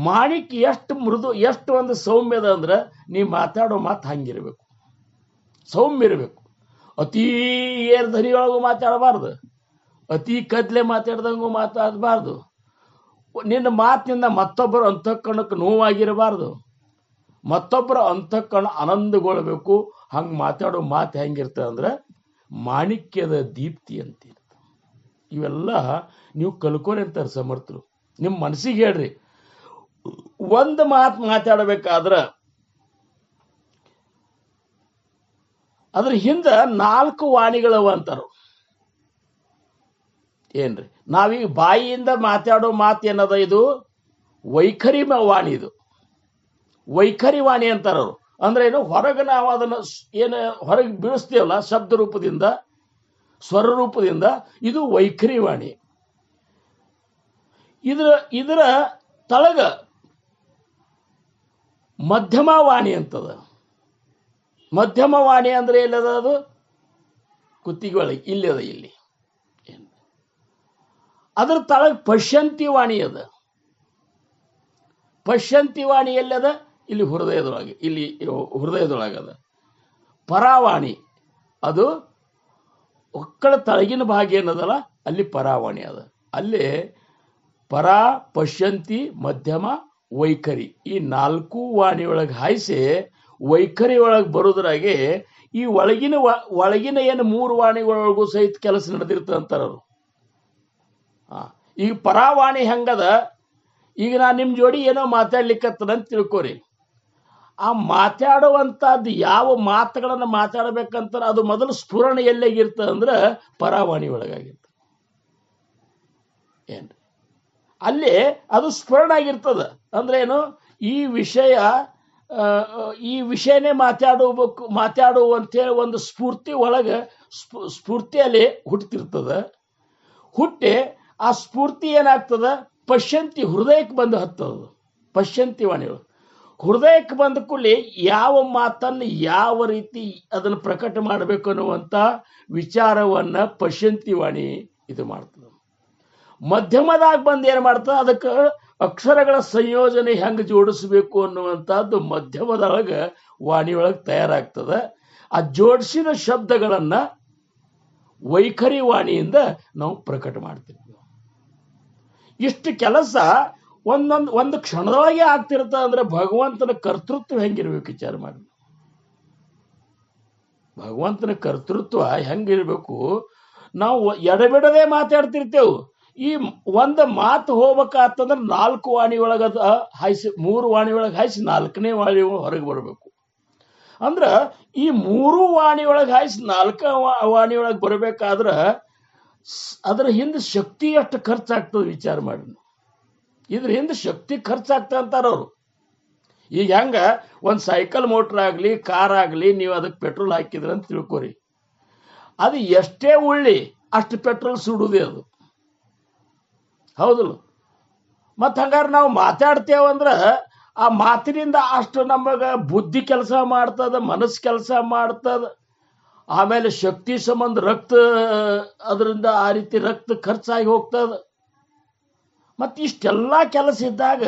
ಮಾಣಿಕ್ಯ ಎಷ್ಟು ಮೃದು, ಎಷ್ಟು ಒಂದು ಸೌಮ್ಯದ ಅಂದ್ರೆ ನೀ ಮಾತಾಡೋ ಮಾತು ಹಂಗಿರ್ಬೇಕು, ಸೌಮ್ಯ ಇರಬೇಕು. ಅತೀ ಏರ್ ಧ್ವನಿಯೊಳಗೂ ಮಾತಾಡಬಾರ್ದು, ಅತಿ ಕದ್ಲೆ ಮಾತಾಡ್ದಂಗೂ ಮಾತಾಡಬಾರ್ದು. ನಿನ್ನ ಮಾತಿನಿಂದ ಮತ್ತೊಬ್ಬರ ಅಂತಃಕರಣಕ್ಕೆ ನೋವಾಗಿರಬಾರ್ದು, ಮತ್ತೊಬ್ಬರ ಅಂತಃಕರಣ ಆನಂದಗೊಳ್ಬೇಕು. ಹಂಗೆ ಮಾತಾಡೋ ಮಾತು ಹೆಂಗಿರ್ತದೆ ಅಂದ್ರೆ ಮಾಣಿಕ್ಯದ ದೀಪ್ತಿ ಅಂತಿರ್ತದೆ. ಇವೆಲ್ಲ ನೀವು ಕಲ್ಕೋರಿ ಅಂತಾರೆ ಸಮರ್ಥರು. ನಿಮ್ಮ ಮನಸ್ಸಿಗೆ ಹೇಳ್ರಿ, ಒಂದು ಮಾತು ಮಾತಾಡಬೇಕಾದ್ರ ಅದ್ರ ಹಿಂದ 4 ವಾಣಿಗಳವ ಅಂತಾರ. ಏನ್ರಿ, ನಾವೀಗ ಬಾಯಿಯಿಂದ ಮಾತಾಡೋ ಮಾತು ಏನದ, ಇದು ವೈಖರಿ ವಾಣಿ. ಇದು ವೈಖರಿ ವಾಣಿ ಅಂತಾರವ್ರು. ಅಂದ್ರೆ ಏನು, ಹೊರಗೆ ನಾವು ಅದನ್ನು ಏನು ಹೊರಗೆ ಬೀಳಿಸ್ತೀವಲ್ಲ ಶಬ್ದ ರೂಪದಿಂದ, ಸ್ವರ ರೂಪದಿಂದ, ಇದು ವೈಖರಿ ವಾಣಿ. ಇದರ ತಳಗ ಮಧ್ಯಮ ವಾಣಿ ಅಂತದ. ಮಧ್ಯಮ ವಾಣಿ ಅಂದ್ರೆ ಎಲ್ಲದ, ಅದು ಕುತ್ತಿಗೆ ಒಳಗೆ ಇಲ್ಲಿ ಅದ. ಇಲ್ಲಿ ಅದ್ರ ತಳಗ ಪಶ್ಯಂತಿ ವಾಣಿ ಅದ. ಪಶ್ಯಂತಿ ವಾಣಿ ಎಲ್ಲದ, ಇಲ್ಲಿ ಹೃದಯದೊಳಗೆ, ಇಲ್ಲಿ ಹೃದಯದೊಳಗದ. ಪರಾವಾಣಿ ಅದು ಒಕ್ಕಳ ತಳಗಿನ ಭಾಗ ಏನದಲ್ಲ, ಅಲ್ಲಿ ಪರಾವಾಣಿ ಅದ. ಅಲ್ಲಿ ಪರಾ, ಪಶ್ಯಂತಿ, ಮಧ್ಯಮ, ವೈಖರಿ ಈ 4 ವಾಣಿಯೊಳಗೆ ಹಾಯಿಸಿ ವೈಖರಿ ಒಳಗೆ ಬರೋದ್ರಾಗೆ ಈ ಒಳಗಿನ ಏನು 3 ವಾಣಿಗಳೊಳಗೂ ಸಹಿತ ಕೆಲಸ ನಡೆದಿರ್ತದೆ ಅಂತಾರರು. ಈಗ ಪರಾವಾಣಿ ಹೆಂಗದ, ಈಗ ನಾನು ನಿಮ್ಮ ಜೋಡಿ ಏನೋ ಮಾತಾಡ್ಲಿಕ್ಕತ್ತದಂತ ತಿಳ್ಕೊರಿ. ಆ ಮಾತಾಡುವಂಥದ್ದು ಯಾವ ಮಾತುಗಳನ್ನು ಮಾತಾಡಬೇಕಂತ ಅದು ಮೊದಲು ಸ್ಫುರಣ ಎಲ್ಲಾಗಿರ್ತದೆ ಅಂದ್ರೆ ಪರಾವಾಣಿ ಒಳಗಾಗಿರ್ತದೆ. ಏನ್ರಿ, ಅಲ್ಲಿ ಅದು ಸ್ಫುರಣ ಆಗಿರ್ತದ. ಅಂದ್ರೆ ಏನು, ಈ ವಿಷಯನೇ ಮಾತಾಡುವಂತೇಳಿ ಒಂದು ಸ್ಫೂರ್ತಿ ಒಳಗೆ ಸ್ಫೂರ್ತಿಯಲ್ಲಿ ಹುಟ್ಟುತ್ತಿರ್ತದ. ಹುಟ್ಟಿ ಆ ಸ್ಫೂರ್ತಿ ಏನಾಗ್ತದ, ಪಶ್ಯಂತಿ ಹೃದಯಕ್ಕೆ ಬಂದು ಹತ್ತದ. ಪಶ್ಯಂತಿ ವಾಣಿಗಳು ಹೃದಯಕ್ಕೆ ಬಂದ ಕೂಡಲೇ ಯಾವ ಮಾತನ್ನು ಯಾವ ರೀತಿ ಅದನ್ನು ಪ್ರಕಟ ಮಾಡಬೇಕು ಅನ್ನುವಂಥ ವಿಚಾರವನ್ನ ಪಶ್ಯಂತಿ ವಾಣಿ ಇದು ಮಾಡ್ತದೆ. ಮಧ್ಯಮದಾಗ ಬಂದು ಏನು ಮಾಡ್ತದೆ, ಅದಕ್ಕೆ ಅಕ್ಷರಗಳ ಸಂಯೋಜನೆ ಹೆಂಗೆ ಜೋಡಿಸಬೇಕು ಅನ್ನುವಂಥದ್ದು ಮಧ್ಯಮದೊಳಗೆ ವಾಣಿಯೊಳಗೆ ತಯಾರಾಗ್ತದೆ. ಆ ಜೋಡಿಸಿದ ಶಬ್ದಗಳನ್ನ ವೈಖರಿ ವಾಣಿಯಿಂದ ನಾವು ಪ್ರಕಟ ಮಾಡ್ತೀವಿ. ಇಷ್ಟು ಕೆಲಸ ಒಂದು ಕ್ಷಣದೊಳಗೆ ಆಗ್ತಿರ್ತದೆ. ಅಂದ್ರೆ ಭಗವಂತನ ಕರ್ತೃತ್ವ ಹೆಂಗಿರ್ಬೇಕು ವಿಚಾರ ಮಾಡಿ. ಭಗವಂತನ ಕರ್ತೃತ್ವ ಹೆಂಗಿರ್ಬೇಕು, ನಾವು ಎಡಬಿಡದೆ ಮಾತಾಡ್ತಿರ್ತೇವೆ. ಈ ಒಂದು ಮಾತು ಹೋಗ್ಬೇಕಾತಂದ್ರೆ 4 ವಾಣಿ ಒಳಗೆ ಅದು ಹಾಯಿಸಿ 3 ವಾಣಿ ಒಳಗೆ ಹಾಯಿಸಿ 4ನೇ ವಾಣಿ ಹೊರಗೆ ಬರಬೇಕು. ಅಂದ್ರೆ ಈ 3 ವಾಣಿ ಒಳಗೆ ಹಾಯಿಸಿ 4 ವಾಣಿ ಒಳಗೆ ಬರಬೇಕಾದ್ರೆ ಅದ್ರ ಹಿಂದೆ ಶಕ್ತಿ ಎಷ್ಟು ಖರ್ಚಾಗ್ತದೆ ವಿಚಾರ ಮಾಡಿ. ಇದ್ರ ಹಿಂದೆ ಶಕ್ತಿ ಖರ್ಚಾಗ್ತದೆ ಅಂತಾರ ಅವರು. ಈಗ ಹೆಂಗ ಒಂದು ಸೈಕಲ್ ಮೋಟ್ರ್ ಆಗಲಿ ಕಾರ್ ಆಗಲಿ ನೀವು ಅದಕ್ಕೆ ಪೆಟ್ರೋಲ್ ಹಾಕಿದ್ರಿ ಅಂತ ತಿಳ್ಕೊರಿ, ಅದು ಎಷ್ಟೇ ಉಳ್ಳಿ ಅಷ್ಟು ಪೆಟ್ರೋಲ್ ಸುಡುದೇ ಅದು, ಹೌದಲ್ಲ? ಮತ್ತು ಹಂಗಾರೆ ನಾವು ಮಾತಾಡ್ತೇವಂದ್ರೆ ಆ ಮಾತಿನಿಂದ ಅಷ್ಟು ನಮಗೆ ಬುದ್ಧಿ ಕೆಲಸ ಮಾಡ್ತದ, ಮನಸ್ಸು ಕೆಲಸ ಮಾಡ್ತದ, ಆಮೇಲೆ ಶಕ್ತಿ ಸಂಬಂಧ ರಕ್ತ ಅದರಿಂದ ಆ ರೀತಿ ರಕ್ತ ಖರ್ಚಾಗಿ ಹೋಗ್ತದ. ಮತ್ತು ಇಷ್ಟೆಲ್ಲ ಕೆಲಸ ಇದ್ದಾಗ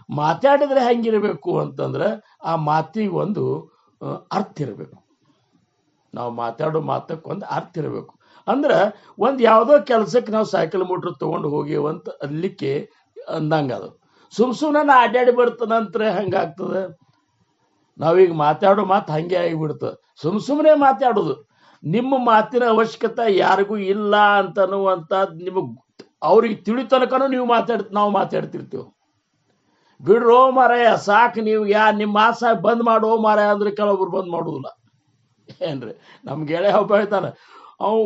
ಮಾತಾಡಿದ್ರೆ ಹೆಂಗಿರಬೇಕು ಅಂತಂದ್ರೆ ಆ ಮಾತಿಗೆ ಒಂದು ಅರ್ಥ ಇರಬೇಕು. ನಾವು ಮಾತಾಡೋ ಮಾತಕ್ಕೊಂದು ಅರ್ಥ ಇರಬೇಕು. ಅಂದ್ರೆ ಒಂದು ಯಾವುದೋ ಕೆಲಸಕ್ಕೆ ನಾವು ಸೈಕಲ್ ಮೋಟ್ರ್ ತೊಗೊಂಡು ಹೋಗಿವಂತ ಅಲ್ಲಿಕ್ಕೆ ಅಂದಂಗೆ ಅದು. ಸುಮ್ಮನೆ ಅಡ್ಡಾಡಿ ಬರ್ತಾನಂದ್ರೆ ಹಂಗಾಗ್ತದೆ. ನಾವೀಗ ಮಾತಾಡೋ ಮಾತು ಹಂಗೆ ಆಗಿಬಿಡ್ತದೆ. ಸುಮ್ಮನೆ ಮಾತಾಡೋದು. ನಿಮ್ಮ ಮಾತಿನ ಅವಶ್ಯಕತೆ ಯಾರಿಗೂ ಇಲ್ಲ ಅಂತನ್ನುವಂಥ ನಿಮಗೆ ಅವ್ರಿಗೆ ತಿಳಿ ತನಕನೂ ನಾವು ಮಾತಾಡ್ತಿರ್ತೀವಿ. ಬಿಡ್ರೋ ಮಾರಾಯ ಸಾಕು, ನೀವು ನಿಮ್ಮ ಮಾತು ಸಾಕು ಬಂದ್ ಮಾಡೋ ಮಾರಾಯ ಅಂದ್ರೆ ಕೆಲವೊಬ್ರು ಬಂದ್ ಮಾಡೋದಿಲ್ಲ. ಏನ್ರಿ, ನಮ್ಮ ಗೆಳೆಯ ಒಬ್ಬ ಹೇಳ್ತಾನೆ, ಅವು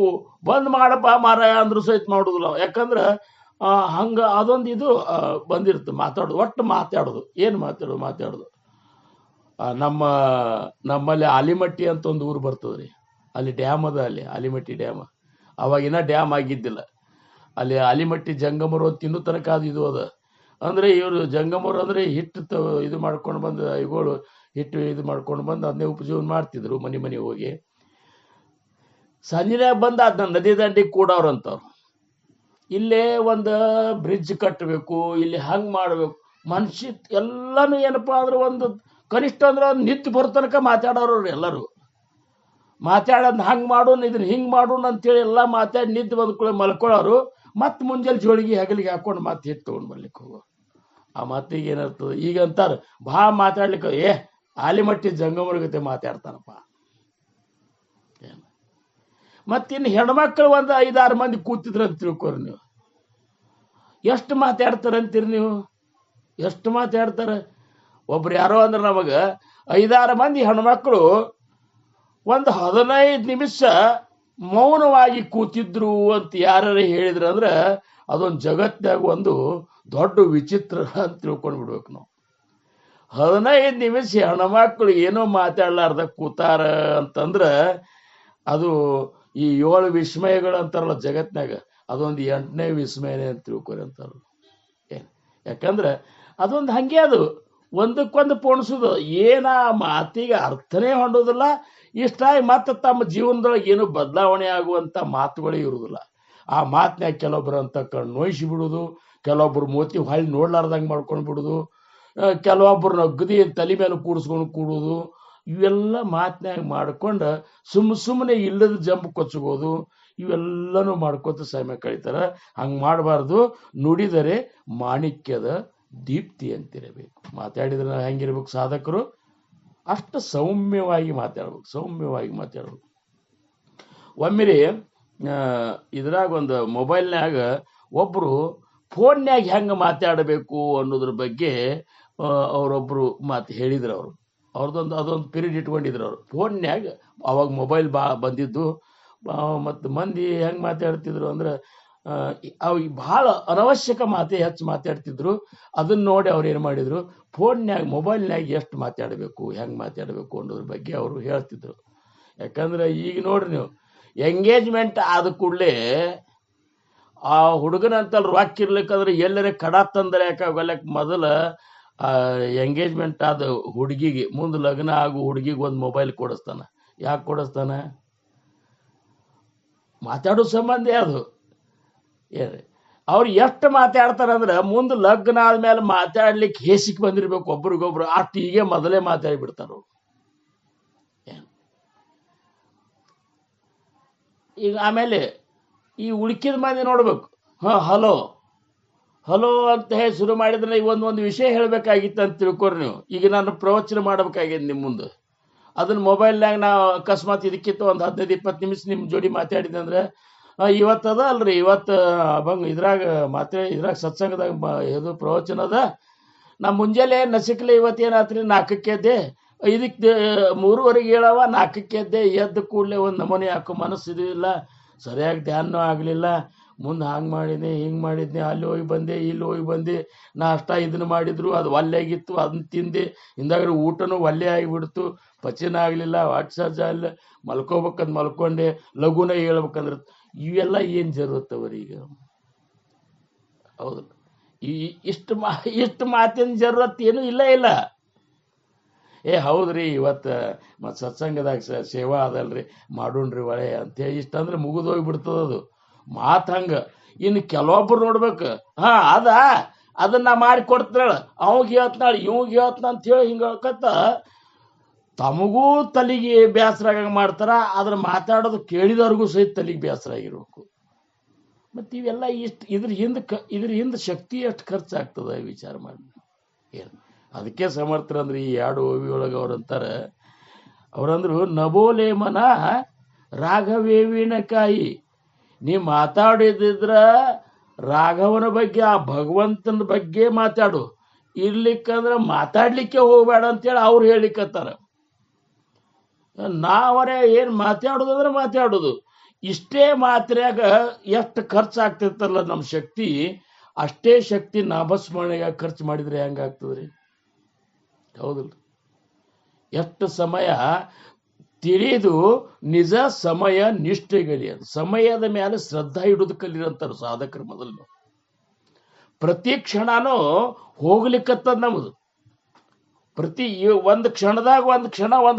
ಬಂದ್ ಮಾಡಪ್ಪ ಮಾರಾಯ ಅಂದ್ರೂ ಸಹಿತ ಮಾಡೋದಿಲ್ಲ. ಯಾಕಂದ್ರೆ ಹಂಗೆ ಅದೊಂದು ಇದು ಬಂದಿರುತ್ತೆ ಮಾತಾಡೋದು, ಒಟ್ಟು ಮಾತಾಡೋದು. ಏನು ಮಾತಾಡೋದು ನಮ್ಮಲ್ಲಿ ಆಲಿಮಟ್ಟಿ ಅಂತ ಒಂದು ಊರು ಬರ್ತದ್ರಿ. ಅಲ್ಲಿ ಡ್ಯಾಮ್ ಅದ, ಅಲ್ಲಿ ಆಲಿಮಟ್ಟಿ ಡ್ಯಾಮ್. ಅವಾಗಿನ ಡ್ಯಾಮ್ ಆಗಿದ್ದಿಲ್ಲ. ಅಲ್ಲಿ ಆಲಿಮಟ್ಟಿ ಜಂಗಮರು ಅಂತ ಇನ್ನೂ ತನಕ ಅದು ಇದು ಅದ. ಅಂದರೆ ಇವರು ಜಂಗಮರು ಅಂದರೆ ಹಿಟ್ಟು ಇದು ಮಾಡ್ಕೊಂಡು ಬಂದು ಇವುಗಳು ಹಿಟ್ಟು ಇದು ಮಾಡ್ಕೊಂಡು ಬಂದು ಅದನ್ನೇ ಉಪಜೀವನ ಮಾಡ್ತಿದ್ರು. ಮನೆ ಹೋಗಿ ಸಂಜೆನಾಗ ಬಂದು ಅದನ್ನ ನದಿ ದಂಡಿಗೆ ಕೂಡವ್ರಂತವ್ರು. ಇಲ್ಲೇ ಒಂದು ಬ್ರಿಡ್ಜ್ ಕಟ್ಟಬೇಕು, ಇಲ್ಲಿ ಹಂಗೆ ಮಾಡಬೇಕು. ಮನುಷ್ಯ ಎಲ್ಲನೂ ಏನಪ್ಪ ಅಂದ್ರೆ ಒಂದು ಕನಿಷ್ಠ ಅಂದ್ರೆ ಒಂದು ನಿತ್ಯ ಬರೋ ತನಕ ಮಾತಾಡೋರು ಎಲ್ಲರೂ. ಮಾತಾಡೋದು ಹಂಗೆ ಮಾಡೋಣ, ಇದನ್ನ ಹಿಂಗೆ ಮಾಡೋಣ ಅಂತೇಳಿ ಎಲ್ಲ ಮಾತಾಡಿ ನಿದ್ದೆ ಬಂದ್ಕೊಳ್ಳಿ ಮಲ್ಕೊಳ್ಳೋರು. ಮತ್ತು ಮುಂಜಾನೆ ಜೋಳಿಗೆ ಹಗಲಿಗೆ ಹಾಕೊಂಡು ಮತ್ತೆ ಹಿಟ್ಟು ತೊಗೊಂಡು ಬರ್ಲಿಕ್ಕೆ ಹೋಗೋ. ಆ ಮಾತಿಗೆ ಏನಿರ್ತದೆ ಈಗ ಅಂತಾರೆ, ಭಾಳ ಮಾತಾಡ್ಲಿಕ್ಕೆ ಆಲಿಮಟ್ಟಿ ಜಂಗಮರ ಜೊತೆ ಮಾತಾಡ್ತಾನಪ್ಪ. ಮತ್ತಿನ್ನು ಹೆಣ್ಮಕ್ಳು ಒಂದು 5-6 ಮಂದಿ ಕೂತಿದ್ರು ಅಂತ ತಿಳ್ಕೊರಿ ನೀವು. ಎಷ್ಟು ಮಾತಾಡ್ತಾರಂತೀರಿ ನೀವು? ಎಷ್ಟು ಮಾತಾಡ್ತಾರೆ? ಒಬ್ರು ಯಾರೋ ಅಂದ್ರೆ ನಮಗೆ 5-6 ಮಂದಿ ಹೆಣ್ಮಕ್ಳು ಒಂದು 15 ನಿಮಿಷ ಮೌನವಾಗಿ ಕೂತಿದ್ರು ಅಂತ ಯಾರು ಹೇಳಿದ್ರು ಅಂದ್ರೆ ಅದೊಂದು ಜಗತ್ನಾಗ ಒಂದು ದೊಡ್ಡ ವಿಚಿತ್ರ ಅಂತ ತಿಳ್ಕೊಂಡು ಬಿಡ್ಬೇಕು ನಾವು. 15 ನಿಮಿಷ ಹೆಣ್ಮಕ್ಳು ಏನೋ ಮಾತಾಡ್ಲಾರ್ದ ಕೂತಾರ ಅಂತಂದ್ರೆ ಅದು ಈ 7 ವಿಸ್ಮಯಗಳು ಅಂತಾರಲ್ಲ ಜಗತ್ನಾಗ, ಅದೊಂದು 8ನೇ ವಿಸ್ಮಯನೇ ಅಂತ ತಿಳ್ಕೊರಿ ಅಂತಾರ. ಯಾಕಂದ್ರೆ ಅದೊಂದು ಹಂಗೆ, ಅದು ಒಂದಕ್ಕೊಂದು ಪೋಣಿಸೋದು. ಏನ ಮಾತಿಗೆ ಅರ್ಥನೇ ಹೊಂದೋದಿಲ್ಲ. ಇಷ್ಟಾಗಿ ಮತ್ತೆ ತಮ್ಮ ಜೀವನದೊಳಗೆ ಏನು ಬದಲಾವಣೆ ಆಗುವಂಥ ಮಾತುಗಳೇ ಇರುವುದಿಲ್ಲ. ಆ ಮಾತಿನಾಗ ಕೆಲವೊಬ್ಬರು ಅಂತ ನೋಯಿಸಿ ಬಿಡೋದು, ಕೆಲವೊಬ್ರು ಮೋತಿ ಹೊಳ್ಳಿ ನೋಡ್ಲಾರ್ದಂಗೆ ಮಾಡ್ಕೊಂಡು ಬಿಡೋದು, ಕೆಲವೊಬ್ಬರು ನಗ್ಗದಿ ತಲೆ ಮೇಲೆ ಕೂಡೋದು, ಇವೆಲ್ಲ ಮಾತಿನಾಗ ಮಾಡ್ಕೊಂಡು ಸುಮ್ಮನೆ ಇಲ್ಲದ ಜಂಪ್ ಕೊಚ್ಚಬೋದು. ಇವೆಲ್ಲನೂ ಮಾಡ್ಕೊತ ಸಮಯ ಕಳೀತಾರೆ. ಹಂಗೆ ಮಾಡಬಾರ್ದು. ನುಡಿದರೆ ಮಾಣಿಕ್ಯದ ದೀಪ್ತಿ ಅಂತಿರಬೇಕು. ಮಾತಾಡಿದ್ರೆ ಹೆಂಗಿರ್ಬೇಕು ಸಾಧಕರು? ಅಷ್ಟು ಸೌಮ್ಯವಾಗಿ ಮಾತಾಡ್ಬೇಕು. ಒಮ್ಮೆರಿ ಇದ್ರಾಗ ಒಂದು ಮೊಬೈಲ್ನಾಗ ಒಬ್ಬರು ಫೋನ್ಯಾಗ ಹೆಂಗೆ ಮಾತಾಡಬೇಕು ಅನ್ನೋದ್ರ ಬಗ್ಗೆ ಅವರೊಬ್ಬರು ಮಾತು ಹೇಳಿದ್ರು. ಅದೊಂದು ಪೀರಿಯಡ್ ಇಟ್ಕೊಂಡಿದ್ರು ಅವರು ಫೋನ್ಯಾಗ. ಅವಾಗ ಮೊಬೈಲ್ ಬಂದಿದ್ದು. ಮತ್ತು ಮಂದಿ ಹೆಂಗೆ ಮಾತಾಡ್ತಿದ್ರು ಅಂದ್ರೆ ಅವು ಭಾಳ ಅನವಶ್ಯಕ ಮಾತೇ ಹೆಚ್ಚು ಮಾತಾಡ್ತಿದ್ರು. ಅದನ್ನ ನೋಡಿ ಅವ್ರು ಏನು ಮಾಡಿದ್ರು, ಮೊಬೈಲ್ನಾಗ ಎಷ್ಟು ಮಾತಾಡಬೇಕು, ಹೆಂಗೆ ಮಾತಾಡಬೇಕು ಅನ್ನೋದ್ರ ಬಗ್ಗೆ ಅವರು ಹೇಳ್ತಿದ್ರು. ಯಾಕಂದ್ರೆ ಈಗ ನೋಡ್ರಿ ನೀವು, ಎಂಗೇಜ್ಮೆಂಟ್ ಆದ ಕೂಡಲೇ ಆ ಹುಡುಗನಂತಲ್ಲಿ ರೊಕ್ಕ ಇರ್ಲಿಕ್ಕಂದ್ರೆ ಎಲ್ಲರೇ ಕಡ ತಂದರೆ ಯಾಕಾಗಲ್ಲಕ್ಕೆ ಮೊದಲ ಎಂಗೇಜ್ಮೆಂಟ್ ಆದ ಹುಡುಗಿಗೆ ಮುಂದೆ ಲಗ್ನ ಆಗು ಹುಡುಗಿಗೆ ಒಂದು ಮೊಬೈಲ್ ಕೊಡಿಸ್ತಾನೆ. ಯಾಕೆ ಕೊಡಿಸ್ತಾನೆ? ಮಾತಾಡೋ ಸಂಬಂಧ ಅದು. ಏನ್ರಿ, ಅವ್ರು ಎಷ್ಟು ಮಾತಾಡ್ತಾರಂದ್ರೆ ಮುಂದೆ ಲಗ್ನ ಆದ್ಮೇಲೆ ಮಾತಾಡ್ಲಿಕ್ಕೆ ಹೇಸಿಗೆ ಬಂದಿರ್ಬೇಕು ಒಬ್ರಿಗೊಬ್ರು. ಅಷ್ಟು ಹೀಗೆ ಮೊದಲೇ ಮಾತಾಡಿಬಿಡ್ತಾರ. ಈಗ ಆಮೇಲೆ ಈ ಉಳ್ಕಿದ ಮಂದಿ ನೋಡ್ಬೇಕು, ಹಲೋ ಅಂತ ಹೇಳಿ ಶುರು ಮಾಡಿದ್ರೆ ಒಂದು ವಿಷಯ ಹೇಳಬೇಕಾಗಿತ್ತು ಅಂತ ತಿಳ್ಕೊರಿ ನೀವು. ಈಗ ನಾನು ಪ್ರವಚನ ಮಾಡ್ಬೇಕಾಗಿದೆ ನಿಮ್ಮ ಮುಂದೆ. ಅದನ್ನ ಮೊಬೈಲ್ನಾಗ ನಾವು ಅಕಸ್ಮಾತ್ ಇದಕ್ಕಿಂತ ಒಂದು 15-20 ನಿಮಿಷ ನಿಮ್ಮ ಜೋಡಿ ಮಾತಾಡಿದೆ ಅಂದ್ರೆ ಇವತ್ತದ ಅಲ್ರಿ, ಇವತ್ತು ಅಭಂಗ ಇದ್ರಾಗ ಇದ್ರಾಗ ಸತ್ಸಂಗದಾಗ ಇದು ಪ್ರವಚನ ಅದ. ನಾ ಮುಂಜಾನೆ ನಸಿಕ್ಲೆ ಇವತ್ತೇನಾತ್ರಿ 4ಕ್ಕೆ ಎದ್ದೆ, 5ಕ್ಕೆ 3:15 ಹೇಳವ, 4ಕ್ಕೆ ಎದ್ದೆ. ಎದ್ದು ಕೂಡಲೇ ಒಂದು ನಮೂನೆ ಯಾಕೋ ಮನಸ್ಸು ಇಲ್ಲ, ಸರಿಯಾಗಿ ಧ್ಯಾನನೂ ಆಗಲಿಲ್ಲ. ಮುಂದೆ ಹಂಗೆ ಮಾಡಿದ್ನಿ, ಹಿಂಗೆ ಮಾಡಿದ್ನಿ, ಅಲ್ಲಿ ಹೋಗಿ ಬಂದೆ, ಇಲ್ಲಿ ಹೋಗಿ ಬಂದೆ, ನಾಷ್ಟ ಇದನ್ನು ಮಾಡಿದ್ರು, ಅದು ಒಲ್ಲೆ ಆಗಿತ್ತು, ಅದನ್ನ ತಿಂದೆ. ಹಿಂದಾಗ್ರೆ ಊಟನೂ ಒಲ್ಲೆ ಆಗಿಬಿಡ್ತು, ಪಚನ ಆಗಲಿಲ್ಲ, ವಾಟ್ಸಪ್ ಅಲ್ಲ, ಮಲ್ಕೋಬೇಕಂದ್ ಮಲ್ಕೊಂಡೆ, ಲಘುನ ಹೇಳ್ಬೇಕಂದ್ರೆ ಇವೆಲ್ಲ ಏನು ಜರುತ್ತವ್ರಿ ಈಗ? ಹೌದು, ಇಷ್ಟು ಮಾತಿನ ಜರುರತ್ ಏನೂ ಇಲ್ಲ. ಹೌದ್ರಿ, ಇವತ್ತು ಮತ್ತು ಸತ್ಸಂಗದಾಗ ಸೇವಾ ಅದಲ್ರಿ, ಮಾಡೋಣ್ರಿ ಒಳ್ಳೆ ಅಂತೇಳಿ ಇಷ್ಟಂದ್ರೆ ಮುಗಿದು ಹೋಗ್ಬಿಡ್ತದ ಅದು ಮಾತು. ಹಂಗೆ ಇನ್ನು ಕೆಲವೊಬ್ರು ನೋಡ್ಬೇಕು, ಅದನ್ನ ಮಾಡಿ ಕೊಡ್ತಾಳ, ಅವಾಗ ಹೇಳ್ತಾಳೆ, ಇವಾಗ ಹೇಳ್ತಾನ ಅಂತೇಳಿ ಹಿಂಗೆ ಹೇಳ್ಕತ್ತ ತಮಗೂ ತಲೆಗೆ ಬೇಸರ ಆಗಂಗೆ ಮಾಡ್ತಾರ. ಅದ್ರ ಮಾತಾಡೋದು ಕೇಳಿದವ್ರಿಗೂ ಸಹಿತ ತಲೆಗೆ ಬೇಸರ ಆಗಿರ್ಬೇಕು. ಮತ್ತು ಇವೆಲ್ಲ ಇದ್ರ ಹಿಂದೆ ಶಕ್ತಿ ಎಷ್ಟು ಖರ್ಚಾಗ್ತದೆ ವಿಚಾರ ಮಾಡಿ. ಏನು ಅದಕ್ಕೆ ಸಮರ್ಥರಂದ್ರೆ ಈ 2 ಓವಿ ಒಳಗೆ ಅವ್ರಂತಾರೆ, ಅವ್ರಂದ್ರು ನಬೋಲೇಮನ ರಾಘವೇವಿನಕಾಯಿ. ನೀ ಮಾತಾಡಿದ್ರ ರಾಘವನ ಬಗ್ಗೆ, ಆ ಭಗವಂತನ ಬಗ್ಗೆ ಮಾತಾಡು, ಇರ್ಲಿಕ್ಕಂದ್ರೆ ಮಾತಾಡ್ಲಿಕ್ಕೆ ಹೋಗ್ಬೇಡ ಅಂತೇಳಿ ಅವ್ರು ಹೇಳಿಕತ್ತಾರ. ನಾವರೇ ಏನು ಮಾತಾಡೋದಂದ್ರೆ ಮಾತಾಡೋದು. ಇಷ್ಟೇ ಮಾತ್ರ್ಯಾಗ ಎಷ್ಟು ಖರ್ಚು ಆಗ್ತಿರ್ತಲ್ಲ ನಮ್ಮ ಶಕ್ತಿ, ಅಷ್ಟೇ ಶಕ್ತಿ ನಾಭಸ್ಮರಣೆಗೆ ಖರ್ಚು ಮಾಡಿದ್ರೆ ಹೆಂಗಾಗ್ತದ್ರಿ? ಹೌದಲ್ರಿ? ಎಷ್ಟು ಸಮಯ ತಿಳಿದು ನಿಜ ಸಮಯ ನಿಷ್ಠೆಗಲಿ, ಅದು ಸಮಯದ ಮೇಲೆ ಶ್ರದ್ಧಾ ಇಡೋದು ಕಲಿರಂತಾರ ಸಾಧಕರ ಮೊದಲು. ಪ್ರತಿ ಕ್ಷಣನೂ ಹೋಗ್ಲಿಕ್ಕತ್ತದ ನಮ್ಮದು. ಪ್ರತಿ ಒಂದು ಕ್ಷಣದಾಗ ಒಂದು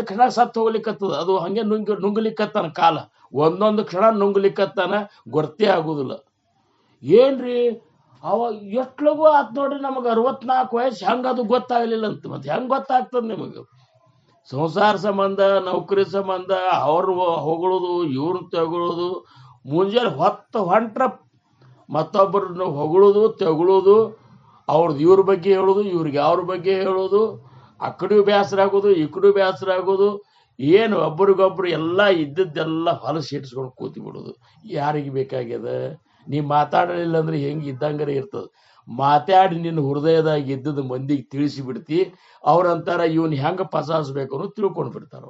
ಕ್ಷಣ ಸತ್ತು ಹೋಗ್ಲಿಕ್ಕತ್ತದ. ಅದು ಹಂಗೆ ನುಂಗ್ಲಿಕ್ಕತ್ತಾನ ಕಾಲ, ಒಂದೊಂದು ಕ್ಷಣ ನುಂಗ್ಲಿಕ್ಕತ್ತಾನ, ಗೊತ್ತೇ ಆಗುದಿಲ್ಲ. ಏನ್ರಿ ಅವ ಎಷ್ಟು ಲಘು ಆತ್ ನೋಡ್ರಿ, ನಮಗೆ 64 ವಯಸ್ಸು, ಹೆಂಗೆ ಅದು ಗೊತ್ತಾಗಲಿಲ್ಲ ಅಂತ. ಮತ್ತೆ ಹೆಂಗೆ ಗೊತ್ತಾಗ್ತದೆ ನಿಮಗೆ? ಸಂಸಾರ ಸಂಬಂಧ, ನೌಕರಿ ಸಂಬಂಧ, ಅವ್ರು ಹೊಗಳೋದು, ಇವ್ರನ್ನ ತಗೊಳ್ಳೋದು, ಮುಂಜಾನೆ ಹೊಂಟ್ರ ಮತ್ತೊಬ್ಬರನ್ನ ಹೊಗಳೋದು ತೆಗೊಳ್ಳೋದು, ಅವ್ರದ್ದು ಇವ್ರ ಬಗ್ಗೆ ಹೇಳೋದು, ಇವ್ರಿಗೆ ಅವ್ರ ಬಗ್ಗೆ ಹೇಳೋದು, ಆ ಕಡೆಯೂ ಬೇಸರ ಆಗೋದು, ಈ ಕಡೆಯೂ ಬೇಸರ ಆಗೋದು. ಏನು ಒಬ್ರಿಗೊಬ್ರು ಎಲ್ಲ ಇದ್ದದ್ದೆಲ್ಲ ಹೊಲಸು ಇಟ್ಸ್ಕೊಂಡು ಕೂತಿ ಬಿಡೋದು. ಯಾರಿಗೆ ಬೇಕಾಗ್ಯದ? ನೀ ಮಾತಾಡಲಿಲ್ಲ ಅಂದ್ರೆ ಹೆಂಗೆ ಇದ್ದಂಗಾರೆ ಇರ್ತದೆ. ಮಾತಾಡಿ ನಿನ್ನ ಹೃದಯದಾಗ ಇದ್ದದ್ದು ಮಂದಿಗೆ ತಿಳಿಸಿ ಬಿಡ್ತಿ. ಅವ್ರಂತಾರ ಇವನ್ ಹೆಂಗೆ ಪಸಾಸ್ಬೇಕು ಅನ್ನೋ ತಿಳ್ಕೊಂಡು ಬಿಡ್ತಾರ.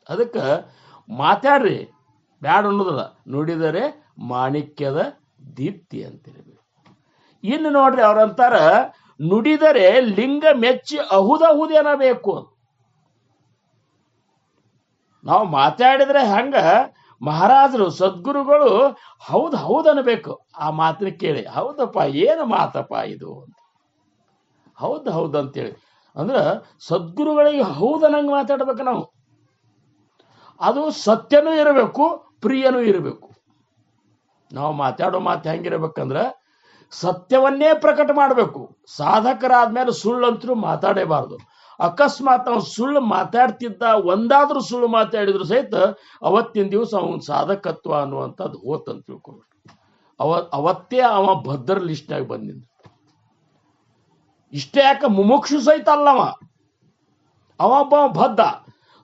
ಅದಕ್ಕೆ ಮಾತಾಡ್ರಿ, ಬ್ಯಾಡ ಅನ್ನೋದಲ್ಲ, ನುಡಿದರೆ ಮಾಣಿಕ್ಯದ ದೀಪ್ತಿ ಅಂತಿರಬೇಕು. ಇನ್ನು ನೋಡ್ರಿ, ಅವ್ರಂತಾರ ನುಡಿದರೆ ಲಿಂಗ ಮೆಚ್ಚಿ ಅಹುದಹುದೇನಬೇಕು. ನಾವು ಮಾತಾಡಿದ್ರೆ ಹಂಗ ಮಹಾರಾಜರು ಸದ್ಗುರುಗಳು ಹೌದು ಅನ್ಬೇಕು. ಆ ಮಾತಿನ ಕೇಳಿ, ಹೌದಪ್ಪ ಏನು ಮಾತಪ್ಪ ಇದು ಅಂತ, ಹೌದು ಅಂತೇಳಿ ಅಂದ್ರೆ ಸದ್ಗುರುಗಳಿಗೆ ಹೌದನಂಗೆ ಮಾತಾಡ್ಬೇಕು ನಾವು. ಅದು ಸತ್ಯನೂ ಇರಬೇಕು, ಪ್ರಿಯನೂ ಇರಬೇಕು. ನಾವು ಮಾತಾಡೋ ಮಾತು ಹೆಂಗಿರ್ಬೇಕಂದ್ರೆ ಸತ್ಯವನ್ನೇ ಪ್ರಕಟ ಮಾಡಬೇಕು. ಸಾಧಕರಾದ್ಮೇಲೆ ಸುಳ್ಳಂತರೂ ಮಾತಾಡೇಬಾರ್ದು. ಅಕಸ್ಮಾತ್ ಅವ್ನು ಸುಳ್ಳು ಮಾತಾಡ್ತಿದ್ದ, ಒಂದಾದ್ರೂ ಸುಳ್ಳು ಮಾತಾಡಿದ್ರು ಸಹಿತ ಅವತ್ತಿನ ದಿವಸ ಅವನ ಸಾಧಕತ್ವ ಅನ್ನುವಂಥದ್ದು ಹೋತಂತ ತಿಳ್ಕೊಬೇಕು. ಅವತ್ತೇ ಅವ ಭದ್ರ ಲಿಸ್ಟ್ನಾಗ ಬಂದಿದ್ದ. ಇಷ್ಟೇ ಯಾಕೆ ಮುಮುಕ್ಷು ಸಹಿತ ಅಲ್ಲವ, ಅವೊಬ್ಬ ಬದ್ಧ.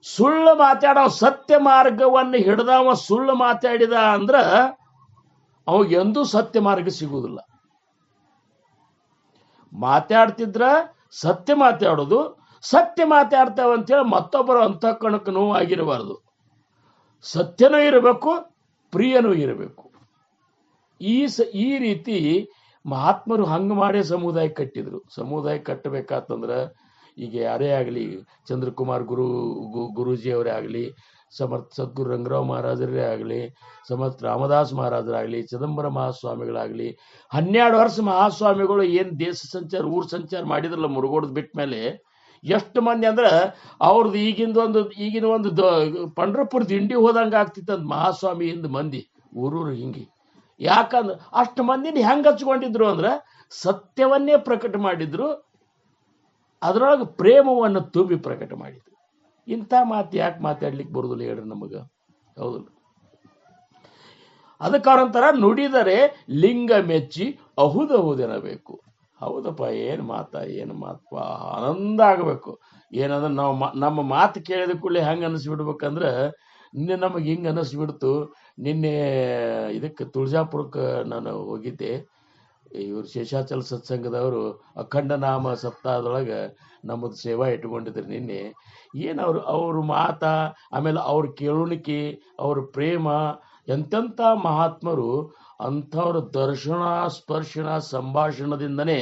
ಸುಳ್ಳು ಮಾತಾಡ, ಸತ್ಯ ಮಾರ್ಗವನ್ನು ಹಿಡ್ದವ ಸುಳ್ಳು ಮಾತಾಡಿದ ಅಂದ್ರ ಅವಾಗ ಎಂದೂ ಸತ್ಯ ಮಾರ್ಗ ಸಿಗುವುದಿಲ್ಲ. ಮಾತಾಡ್ತಿದ್ರ ಸತ್ಯ ಮಾತಾಡೋದು, ಸತ್ಯ ಮಾತಾಡ್ತೇವೆ ಅಂತೇಳಿ ಮತ್ತೊಬ್ಬರ ಅಂತಃಕರಣಕ್ಕೆ ನೋವು ಆಗಿರಬಾರ್ದು. ಸತ್ಯನೂ ಇರಬೇಕು, ಪ್ರಿಯನೂ ಇರಬೇಕು. ಈ ರೀತಿ ಮಹಾತ್ಮರು ಹಂಗೆ ಮಾಡೇ ಸಮುದಾಯ ಕಟ್ಟಿದ್ರು. ಸಮುದಾಯ ಕಟ್ಟಬೇಕಾತಂದ್ರೆ ಈಗ ಯಾರೇ ಆಗಲಿ, ಚಂದ್ರಕುಮಾರ್ ಗುರೂಜಿಯವರೇ ಆಗಲಿ, ಸಮರ್ಥ ಸದ್ಗುರು ರಂಗರಾವ್ ಮಹಾರಾಜರೇ ಆಗಲಿ, ಸಮರ್ಥ ರಾಮದಾಸ್ ಮಹಾರಾಜರಾಗಲಿ, ಚಿದಂಬರ ಮಹಾಸ್ವಾಮಿಗಳಾಗಲಿ, 12 ವರ್ಷ ಮಹಾಸ್ವಾಮಿಗಳು ಏನು ದೇಶ ಸಂಚಾರ, ಊರು ಸಂಚಾರ ಮಾಡಿದ್ರಲ್ಲ ಮುರುಗೋಡದ ಬಿಟ್ಟ ಮೇಲೆ, ಎಷ್ಟು ಮಂದಿ ಅಂದ್ರೆ ಅವ್ರದ್ದು ಈಗಿನ ಒಂದು ಪಂಡ್ರಪುರ ದಿಂಡಿ ಹೋದಂಗೆ ಆಗ್ತಿತ್ತಂತ ಮಹಾಸ್ವಾಮಿಯಿಂದ ಮಂದಿ ಊರೂರು ಹಿಂಗೆ. ಯಾಕಂದ್ರೆ ಅಷ್ಟು ಮಂದಿನ ಹೆಂಗೆ ಹಚ್ಕೊಂಡಿದ್ರು ಅಂದ್ರೆ ಸತ್ಯವನ್ನೇ ಪ್ರಕಟ ಮಾಡಿದ್ರು, ಅದರೊಳಗೆ ಪ್ರೇಮವನ್ನು ತುಂಬಿ ಪ್ರಕಟ ಮಾಡಿದ್ರು. ಇಂಥ ಮಾತು ಯಾಕೆ ಮಾತಾಡ್ಲಿಕ್ಕೆ ಬರುದಿಲ್ಲ ಹೇಳ್ರಿ ನಮಗೆ? ಹೌದಲ್ಲ? ಅದಕ್ಕೆ ಅವ್ರಂತರ ನುಡಿದರೆ ಲಿಂಗ ಮೆಚ್ಚಿ ಅಹುದಹುದೆನಬೇಕು. ಹೌದಪ್ಪ, ಏನು ಮಾತಪ್ಪ, ಆನಂದ ಆಗಬೇಕು. ಏನಂದ್ರೆ ನಾವು ನಮ್ಮ ಮಾತು ಕೇಳಿದ ಕೂಡಲೇ ಹೆಂಗೆ ಅನಿಸ್ಬಿಡ್ಬೇಕಂದ್ರೆ ನಿನ್ನೆ ನಮಗೆ ಹಿಂಗೆ ಅನ್ನಿಸ್ಬಿಡ್ತು. ನಿನ್ನೆ ಇದಕ್ಕೆ ತುಳಜಾಪುರಕ್ಕೆ ನಾನು ಹೋಗಿದ್ದೆ. ಇವರು ಶೇಷಾಚಲ ಸತ್ಸಂಗದವರು ಅಖಂಡ ನಾಮ ಸಪ್ತಾಹದೊಳಗೆ ನಮ್ಮದು ಸೇವಾ ಇಟ್ಕೊಂಡಿದ್ರು ನಿನ್ನೆ. ಏನು ಅವ್ರ ಮಾತ, ಆಮೇಲೆ ಅವ್ರ ಕೇಳುಣಿಕೆ, ಅವ್ರ ಪ್ರೇಮ, ಎಂತೆಂಥ ಮಹಾತ್ಮರು ಅಂಥವ್ರ ದರ್ಶನ ಸ್ಪರ್ಶನ ಸಂಭಾಷಣದಿಂದನೇ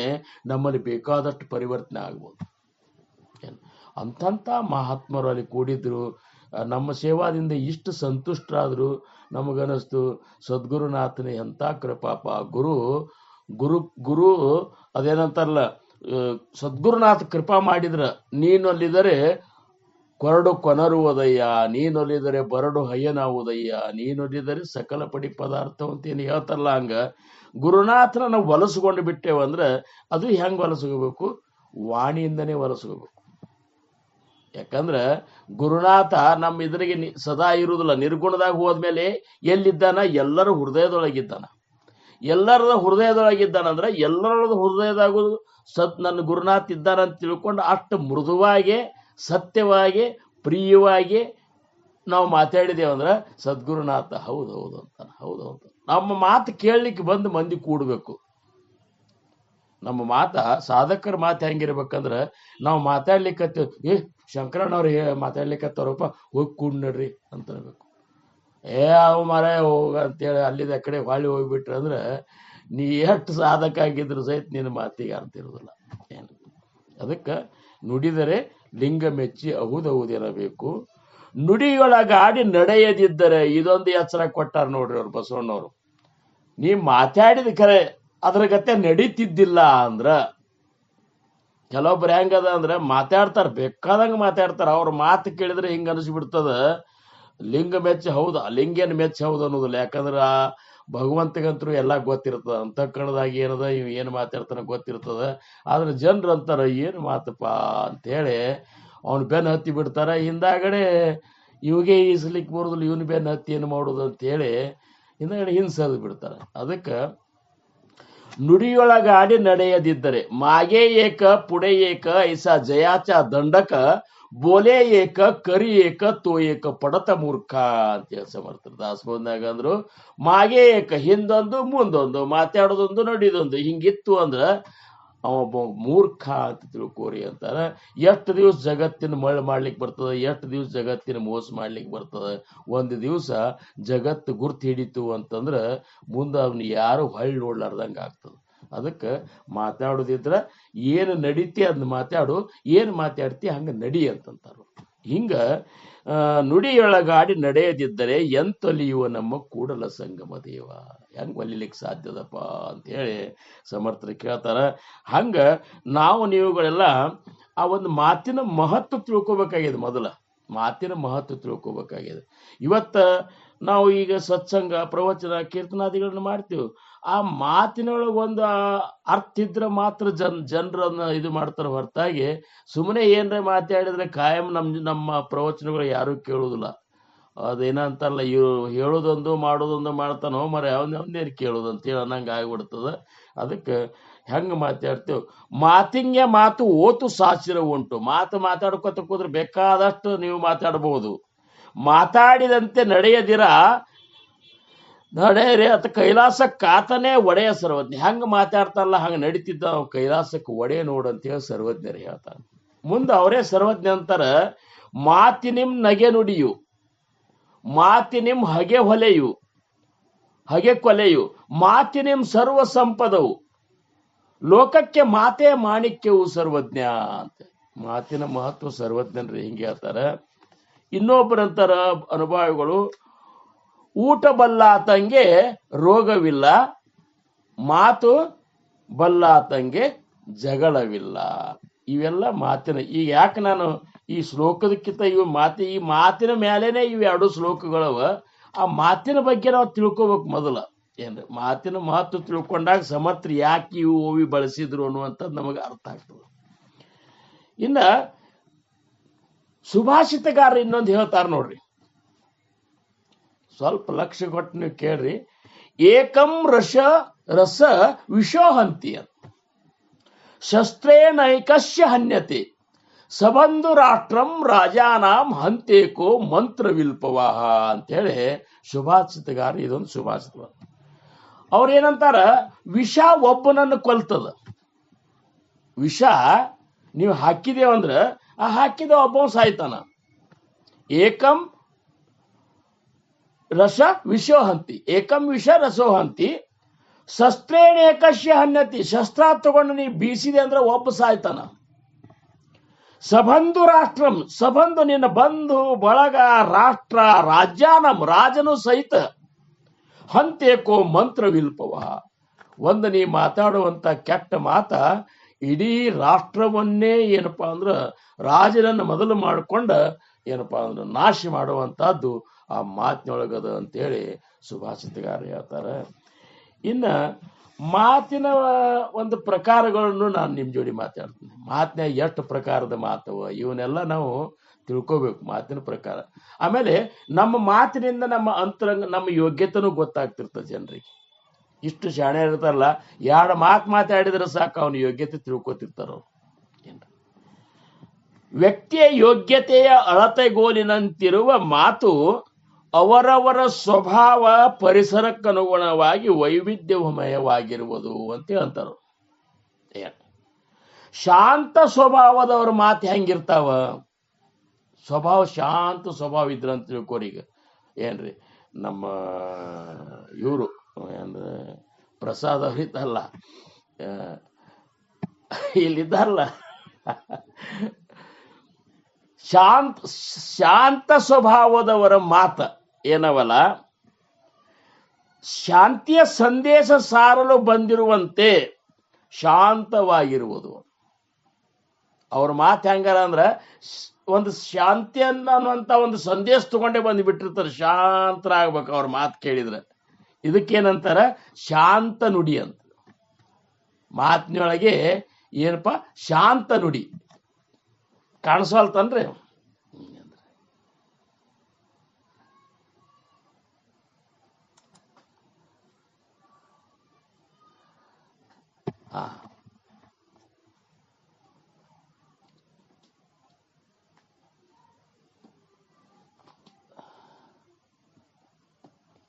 ನಮ್ಮಲ್ಲಿ ಬೇಕಾದಷ್ಟು ಪರಿವರ್ತನೆ ಆಗ್ಬೋದು. ಅಂತಂಥ ಮಹಾತ್ಮರು ಅಲ್ಲಿ ಕೂಡಿದ್ರು. ನಮ್ಮ ಸೇವಾದಿಂದ ಇಷ್ಟು ಸಂತುಷ್ಟರಾದ್ರು. ನಮಗನಿಸ್ತು ಸದ್ಗುರುನಾಥನ ಎಂಥ ಕೃಪಾಪ. ಗುರು ಗುರು ಗುರು ಅದೇನಂತಾರಲ್ಲ, ಸದ್ಗುರುನಾಥ ಕೃಪಾ ಮಾಡಿದ್ರ ನೀನೊಲ್ಲಿದರೆ ಕೊರಡು ಕೊನರುವುದಯ್ಯ, ನೀನೊಲಿದರೆ ಬರಡು ಹಯ್ಯನಾವುದಯ್ಯ, ನೀನೊಲಿದರೆ ಸಕಲ ಪಡಿ ಪದಾರ್ಥ ಅಂತೇನು ಹೇಳ್ತಾರಲ್ಲ, ಹಂಗ ಗುರುನಾಥನ ನಾವು ಹೊಲಸ್ಕೊಂಡು ಬಿಟ್ಟೇವಂದ್ರೆ ಅದು ಹೆಂಗೆ ಹೊಲಸ್ಕೋಬೇಕು? ವಾಣಿಯಿಂದನೇ ಹೊಲಸ್ಕೋಬೇಕು. ಯಾಕಂದ್ರೆ ಗುರುನಾಥ ನಮ್ಮ ಇದ್ರಿಗೆ ಸದಾ ಇರುವುದಿಲ್ಲ. ನಿರ್ಗುಣದಾಗ ಹೋದ್ಮೇಲೆ ಎಲ್ಲಿದ್ದಾನ? ಎಲ್ಲರ ಹೃದಯದೊಳಗಿದ್ದಾನ. ಎಲ್ಲರದ ಹೃದಯದೊಳಗಿದ್ದಾನಂದ್ರೆ ಎಲ್ಲರ ಹೃದಯದಾಗೂ ನನ್ನ ಗುರುನಾಥ್ ಇದ್ದಾನಂತ ತಿಳ್ಕೊಂಡು ಅಷ್ಟು ಮೃದುವಾಗಿ, ಸತ್ಯವಾಗಿ, ಪ್ರಿಯವಾಗಿ ನಾವು ಮಾತಾಡಿದೇವಂದ್ರೆ ಸದ್ಗುರುನಾಥ ಹೌದು ಹೌದು ಅಂತಾನೆ. ಹೌದು ಹೌದು. ನಮ್ಮ ಮಾತು ಕೇಳಲಿಕ್ಕೆ ಬಂದು ಮಂದಿ ಕೂಡಬೇಕು. ನಮ್ಮ ಮಾತ ಸಾಧಕರ ಮಾತು ಹೆಂಗಿರ್ಬೇಕಂದ್ರೆ, ನಾವು ಮಾತಾಡ್ಲಿಕ್ಕತ್ತೀವಿ, ಶಂಕರಣ್ಣವ್ರು ಮಾತಾಡ್ಲಿಕ್ಕತ್ತಾರಪ್ಪ, ಹೋಗಿ ಕೂಡ್ ನಡ್ರಿ ಅಂತನ್ಬೇಕು. ಅವು ಮರ ಹೋಗ ಅಂತೇಳಿ ಅಲ್ಲಿದ ಕಡೆ ಹೊಳ್ಳಿ ಹೋಗ್ಬಿಟ್ರೆ ಅಂದ್ರೆ ನೀ ಎಷ್ಟು ಸಾಧಕ ಆಗಿದ್ರು ಸಹಿತ ನಿನ್ನ ಮಾತಿಗೆ ಅರ್ಥ ಇರೋದಿಲ್ಲ. ಏನು ಅದಕ್ಕೆ ನುಡಿದರೆ ಲಿಂಗ ಮೆಚ್ಚಿ ಅಹುದಹುದಿರಬೇಕು, ನುಡಿಯೊಳಗಾಡಿ ನಡೆಯದಿದ್ದರೆ ಇದೊಂದು ಎಚ್ಚರ ಕೊಟ್ಟಾರ ನೋಡ್ರಿ ಅವ್ರು ಬಸವಣ್ಣವ್ರು. ನೀ ಮಾತಾಡಿದ ಖರೆ ಅದ್ರ ಗತೆ ನಡೀತಿದ್ದಿಲ್ಲ ಅಂದ್ರ, ಕೆಲವೊಬ್ರು ಹೆಂಗದ ಅಂದ್ರೆ ಮಾತಾಡ್ತಾರ, ಬೇಕಾದಂಗ ಮಾತಾಡ್ತಾರ. ಅವ್ರ ಮಾತು ಕೇಳಿದ್ರೆ ಹಿಂಗ ಅನಿಸ್ಬಿಡ್ತದ ಲಿಂಗ ಮೆಚ್ಚ ಹೌದು, ಲಿಂಗೇನು ಮೆಚ್ಚ ಹೌದು ಅನ್ನೋದಿಲ್ಲ. ಯಾಕಂದ್ರೆ ಆ ಭಗವಂತಗಂತರೂ ಎಲ್ಲ ಗೊತ್ತಿರ್ತದ, ಅಂತಃಕರಣದಾಗ ಏನದ ಇವ್ ಏನು ಮಾತಾಡ್ತಾನ ಗೊತ್ತಿರ್ತದ. ಆದ್ರೆ ಜನರು ಅಂತಾರ ಏನು ಮಾತಪ್ಪ ಅಂತೇಳಿ ಅವ್ನು ಬೆನ್ನು ಹತ್ತಿ ಬಿಡ್ತಾರ. ಹಿಂದಾಗಡೆ ಇವಾಗೆ ಈಸಲಿಕ್ಕೆ ಬರೋದಿಲ್ಲ, ಇವನು ಬೆನ್ನು ಹತ್ತಿ ಏನು ಮಾಡೋದು ಅಂತೇಳಿ ಹಿಂದಾಗಡೆ ಹಿಂಸದು ಬಿಡ್ತಾರೆ. ಅದಕ್ಕೆ ನುಡಿಯೊಳಗಾಡಿ ನಡೆಯದಿದ್ದರೆ ಮಾಗೆ ಏಕ ಪುಡೆ ಏಕ ಐಸಾ ಜಯಾಚ ದಂಡಕ ಬೋಲೆ ಏಕ ಕರಿ ಏಕ ತೋ ಏಕ ಪಡತ ಮೂರ್ಖ ಅಂತೇಳಿ ಸಮರ್ಥರು ದಾಸಬೋಧನಾಗ ಅಂದ್ರು. ಮಾಗೆ ಏಕ, ಹಿಂದೊಂದು ಮುಂದೊಂದು, ಮಾತಾಡೋದೊಂದು ನಡಿದೊಂದು, ಹಿಂಗಿತ್ತು ಅಂದ್ರ ಅವ ಮೂರ್ಖ ಅಂತ ತಿಳ್ಕೋರಿ ಅಂತಾರ. ಎಷ್ಟು ದಿವಸ ಜಗತ್ತಿನ ಮಳ್ಳು ಮಾಡ್ಲಿಕ್ಕೆ ಬರ್ತದ, ಎಷ್ಟು ದಿವಸ ಜಗತ್ತಿನ ಮೋಸ ಮಾಡ್ಲಿಕ್ಕೆ ಬರ್ತದ. ಒಂದು ದಿವಸ ಜಗತ್ತು ಗುರ್ತು ಹಿಡಿತು ಅಂತಂದ್ರೆ ಮುಂದೆ ಅವ್ನ ಯಾರು ಹೊಳ್ಳಿ ನೋಡ್ಲಾರ್ದಂಗೆ ಆಗ್ತದೆ. ಅದಕ್ಕೆ ಮಾತಾಡೋದಿದ್ರ ಏನು ನಡೀತಿ ಅದನ್ನ ಮಾತಾಡು, ಏನು ಮಾತಾಡ್ತಿ ಹಂಗೆ ನಡಿ ಅಂತಂತಾರು. ಹಿಂಗ ನುಡಿಯೊಳಗಾಡಿ ನಡೆಯದಿದ್ದರೆ ಎಂತೊಲಿಯುವ ನಮ್ಮ ಕೂಡಲ ಸಂಗಮ ದೇವ. ಹೆಂಗೆ ಒಲಿಲಿಕ್ಕೆ ಸಾಧ್ಯದಪ್ಪ ಅಂತೇಳಿ ಸಮರ್ಥರು ಕೇಳ್ತಾರ. ಹಂಗ ನಾವು ನೀವುಗಳೆಲ್ಲ ಆ ಒಂದು ಮಾತಿನ ಮಹತ್ವ ತಿಳ್ಕೊಬೇಕಾಗಿದೆ. ಮೊದಲ ಮಾತಿನ ಮಹತ್ವ ತಿಳ್ಕೊಬೇಕಾಗಿದೆ. ಇವತ್ತ ನಾವು ಈಗ ಸತ್ಸಂಗ, ಪ್ರವಚನ, ಕೀರ್ತನಾದಿಗಳನ್ನ ಮಾಡ್ತೀವಿ. ಆ ಮಾತಿನೊಳಗೆ ಒಂದು ಅರ್ಥ ಇದ್ರೆ ಮಾತ್ರ ಜನರನ್ನ ಇದು ಮಾಡ್ತಾರೆ ಹೊರತಾಗಿ ಸುಮ್ಮನೆ ಏನ್ರ ಮಾತಾಡಿದ್ರೆ ಕಾಯಂ ನಮ್ಮ ಪ್ರವಚನಗಳು ಯಾರು ಕೇಳುವುದಿಲ್ಲ. ಅದೇನಂತಾರಲ್ಲ, ಇವ್ರು ಹೇಳೋದೊಂದು ಮಾಡೋದೊಂದು ಮಾಡ್ತಾನೋ ಮರ ಅವನೇನು ಕೇಳೋದು ಅಂತೇಳಿ ಅನ್ನಂಗೆ ಆಗಿಬಿಡ್ತದ. ಅದಕ್ಕೆ ಹೆಂಗೆ ಮಾತಾಡ್ತೇವೆ? ಮಾತಿಂಗೆ ಮಾತು ಓತು ಶಾಸ್ತ್ರ ಉಂಟು. ಮಾತಾಡ್ಕೊತ ಕೂದ್ರೆ ಬೇಕಾದಷ್ಟು ನೀವು ಮಾತಾಡಬಹುದು. ಮಾತಾಡಿದಂತೆ ನಡೆಯದಿರ ನಡೆಯರಿ ಅತ ಕೈಲಾಸಕ್ಕೆ ಕಾತನೇ ಒಡೆಯ ಸರ್ವಜ್ಞ. ಹೆಂಗೆ ಮಾತಾಡ್ತಾರಲ್ಲ ಹಂಗೆ ನಡೀತಿದ್ದ ನಾವು ಕೈಲಾಸಕ್ಕೆ ಒಡೆಯ ನೋಡಂತೇಳಿ ಸರ್ವಜ್ಞರು ಹೇಳ್ತಾರೆ. ಮುಂದೆ ಅವರೇ ಸರ್ವಜ್ಞ ಅಂತಾರ. ಮಾತಿನಿಂ ನಗೆ ನುಡಿಯು, ಮಾತಿನಿಂ ಹಗೆ ಹೊಲೆಯು, ಹಗೆ ಕೊಲೆಯು, ಮಾತಿನಿಂ ಸರ್ವ ಸಂಪದವು, ಲೋಕಕ್ಕೆ ಮಾತೇ ಮಾಣಿಕ್ಯವು ಸರ್ವಜ್ಞ ಅಂತ. ಮಾತಿನ ಮಹತ್ವ ಸರ್ವಜ್ಞನ್ರಿ ಹಿಂಗೆ ಹೇಳ್ತಾರ. ಇನ್ನೊಬ್ಬರಂತಾರ ಅನುಭವಿಗಳು, ಊಟ ಬಲ್ಲಾತಂಗೆ ರೋಗವಿಲ್ಲ, ಮಾತು ಬಲ್ಲಾತಂಗೆ ಜಗಳವಿಲ್ಲ. ಇವೆಲ್ಲ ಮಾತಿನ. ಈಗ ಯಾಕೆ ನಾನು ಈ ಶ್ಲೋಕದಕ್ಕಿಂತ ಈ ಮಾತಿನ ಮೇಲೇನೆ ಇವು ಎರಡು ಶ್ಲೋಕಗಳವ. ಆ ಮಾತಿನ ಬಗ್ಗೆ ನಾವು ತಿಳ್ಕೊಬೇಕು ಮೊದಲ. ಏನ್ರಿ ಮಾತಿನ ಮಹತ್ವ ತಿಳ್ಕೊಂಡಾಗ ಸಮರ್ಥರು ಯಾಕೆ ಇವು ಓವಿ ಬಳಸಿದ್ರು ಅನ್ನುವಂಥದ್ದು ನಮಗೆ ಅರ್ಥ ಆಗ್ತದೆ. ಇನ್ನ ಸುಭಾಷಿತಗಾರ ಇನ್ನೊಂದು ಹೇಳ್ತಾರ ನೋಡ್ರಿ, ಸ್ವಲ್ಪ ಲಕ್ಷ್ಯ ಕೊಟ್ಟು ನೀವು ಕೇಳ್ರಿ. ಏಕಂ ರಸ ವಿಷೋಹಂತಿ ಅಂತ, ಶಸ್ತ್ರೇನೈಕಸ್ಯ ಹನ್ಯತೆ, ಸಬಂಧು ರಾಷ್ಟ್ರಂ ರಾಜಾನಾಂ ಹಂತೇಕೋ ಮಂತ್ರವಿಲ್ಪವಾಹ ಅಂತೇಳಿ ಸುಭಾಷಿತಗಾರ ಇದೊಂದು ಸುಭಾಷಿತ. ಅವ್ರೇನಂತಾರ, ವಿಷ ಒಬ್ಬನನ್ನು ಕೊಲ್ತದ. ವಿಷ ನೀವು ಹಾಕಿದೇವಂದ್ರ ಆ ಹಾಕಿದ ಒಬ್ಬ ಸಾಯ್ತಾನ. ಏಕಂ ರಸ ವಿಷೋಹಂತಿ, ಏಕಂ ವಿಷ ರಸೋಹಂತಿ, ಶಸ್ತ್ರೇಣ ಏಕಶ್ಯ ಹನ್ಯತಿ, ಶಸ್ತ್ರ ತಗೊಂಡು ನೀವು ಬೀಸಿದೆ ಅಂದ್ರೆ ಒಬ್ಬ ಸಾಯ್ತಾನ. ಸಬಂಧು ರಾಷ್ಟ್ರಂ, ಸಬಂಧು ನಿನ್ನ ಬಂಧು ಬಳಗ, ರಾಷ್ಟ್ರ ರಾಜ್ಯಾನಂ ರಾಜನು ಸಹಿತ, ಹಂತೇಕೋ ಮಂತ್ರವಿಲ್ಪವ, ಒಂದು ನೀ ಮಾತಾಡುವಂತ ಕೆಟ್ಟ ಮಾತ ಇಡೀ ರಾಷ್ಟ್ರವನ್ನೇ ಏನಪ್ಪಾ ಅಂದ್ರ ರಾಜನನ್ನು ಮೊದಲು ಮಾಡಿಕೊಂಡ ಏನಪ್ಪಾ ಅಂದ್ರೆ ನಾಶ ಮಾಡುವಂತಹದ್ದು ಆ ಮಾತಿನೊಳಗದ ಅಂತೇಳಿ ಸುಭಾಷಿತಗಾರ ಹೇಳ್ತಾರ. ಇನ್ನ ಮಾತಿನ ಒಂದು ಪ್ರಕಾರಗಳನ್ನು ನಾನು ನಿಮ್ಮ ಜೋಡಿ ಮಾತಾಡ್ತೀನಿ. ಮಾತಿನ ಎಷ್ಟು ಪ್ರಕಾರದ ಮಾತವ ಇವನ್ನೆಲ್ಲ ನಾವು ತಿಳ್ಕೋಬೇಕು, ಮಾತಿನ ಪ್ರಕಾರ. ಆಮೇಲೆ ನಮ್ಮ ಮಾತಿನಿಂದ ನಮ್ಮ ಅಂತರಂಗ, ನಮ್ಮ ಯೋಗ್ಯತೆನೂ ಗೊತ್ತಾಗ್ತಿರ್ತದೆ ಜನರಿಗೆ. ಇಷ್ಟು ಶಾಣೆ ಇರ್ತಾರಲ್ಲ, ಎರಡು ಮಾತಾಡಿದ್ರೆ ಸಾಕು ಅವನ ಯೋಗ್ಯತೆ ತಿಳ್ಕೊತಿರ್ತಾರ. ವ್ಯಕ್ತಿಯ ಯೋಗ್ಯತೆಯ ಅಳತೆಗೋಲಿನಂತಿರುವ ಮಾತು ಅವರವರ ಸ್ವಭಾವ ಪರಿಸರಕ್ಕನುಗುಣವಾಗಿ ವೈವಿಧ್ಯಮಯವಾಗಿರುವುದು ಅಂತ ಹೇಳ್ತಾರ. ಶಾಂತ ಸ್ವಭಾವದವ್ರ ಮಾತು ಹೆಂಗಿರ್ತಾವ? ಸ್ವಭಾವ ಶಾಂತ ಸ್ವಭಾವ ಇದ್ರಂತ ತಿಳ್ಕೋರಿ. ಈಗ ಏನ್ರಿ ನಮ್ಮ ಇವರು ಏನ್ರ ಪ್ರಸಾದ್ ಅವ್ರಿದ್ದಲ್ಲ, ಇಲ್ಲಿದ್ದಾರಲ್ಲ, ಶಾಂತ ಸ್ವಭಾವದವರ ಮಾತ ಏನವಲ್ಲ, ಶಾಂತಿಯ ಸಂದೇಶ ಸಾರಲು ಬಂದಿರುವಂತೆ ಶಾಂತವಾಗಿರುವುದು. ಅವ್ರ ಮಾತು ಹೆಂಗಾರ ಅಂದ್ರ ಒಂದು ಶಾಂತಿ ಅನ್ನುವಂತ ಒಂದು ಸಂದೇಶ ತಗೊಂಡೇ ಬಂದ್ಬಿಟ್ಟಿರ್ತಾರೆ. ಶಾಂತರಾಗ್ಬೇಕು ಅವ್ರ ಮಾತು ಕೇಳಿದ್ರೆ. ಇದಕ್ಕೇನಂತಾರ? ಶಾಂತ ನುಡಿ ಅಂತ. ಮಾತಿನೊಳಗೆ ಏನಪ್ಪ ಶಾಂತ ನುಡಿ ಕಾಣಿಸಲ್ತನ್ರಿ.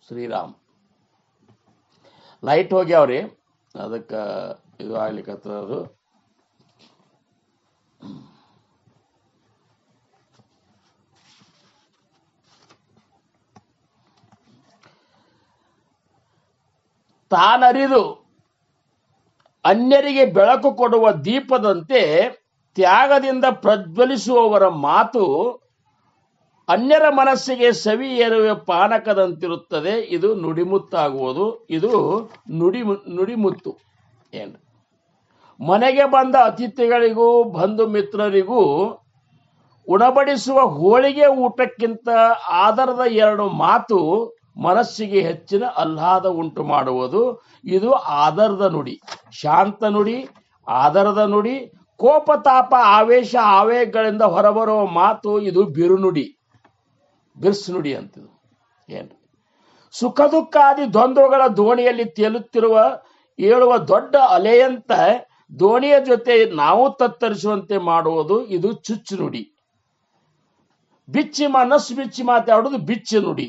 ಶ್ರೀರಾಮ್ ಲೈಟ್ ಹೋಗ್ಯಾವ್ರಿ, ಅದಕ್ಕೆ ಇದು ಆಗ್ಲಿಕ್ಕತ್ತದು. ತಾನರಿದು ಅನ್ಯರಿಗೆ ಬೆಳಕು ಕೊಡುವ ದೀಪದಂತೆ ತ್ಯಾಗದಿಂದ ಪ್ರಜ್ವಲಿಸುವವರ ಮಾತು ಅನ್ಯರ ಮನಸ್ಸಿಗೆ ಸವಿ ಏರುವ ಪಾನಕದಂತಿರುತ್ತದೆ. ಇದು ನುಡಿಮುತ್ತಾಗುವುದು. ಇದು ನುಡಿಮುತ್ತು. ಏನು ಮನೆಗೆ ಬಂದ ಅತಿಥಿಗಳಿಗೂ ಬಂಧು ಮಿತ್ರರಿಗೂ ಉಣಬಡಿಸುವ ಹೋಳಿಗೆ ಊಟಕ್ಕಿಂತ ಆದರದ ಎರಡು ಮಾತು ಮನಸ್ಸಿಗೆ ಹೆಚ್ಚಿನ ಆಹ್ಲಾದ ಉಂಟು ಮಾಡುವುದು. ಇದು ಆದರದ ನುಡಿ, ಶಾಂತ ನುಡಿ, ಆದರದ ನುಡಿ. ಕೋಪ, ತಾಪ, ಆವೇಶ, ಆವೇಗಗಳಿಂದ ಹೊರಬರುವ ಮಾತು ಇದು ಬಿರುನುಡಿ, ಬಿರ್ಸು ನುಡಿ ಅಂತಿದು. ಏನು ಸುಖ ದುಃಖಾದಿ ದ್ವಂದ್ವಗಳ ದೋಣಿಯಲ್ಲಿ ತೇಲುತ್ತಿರುವ ಏಳುವ ದೊಡ್ಡ ಅಲೆಯಂತ ದೋಣಿಯ ಜೊತೆ ನಾವು ತತ್ತರಿಸುವಂತೆ ಮಾಡುವುದು ಇದು ಚುಚ್ಚು ನುಡಿ. ಬಿಚ್ಚಿ ಮನಸ್ಸು ಬಿಚ್ಚಿ ಮಾತಾಡುವುದು ಬಿಚ್ಚು ನುಡಿ.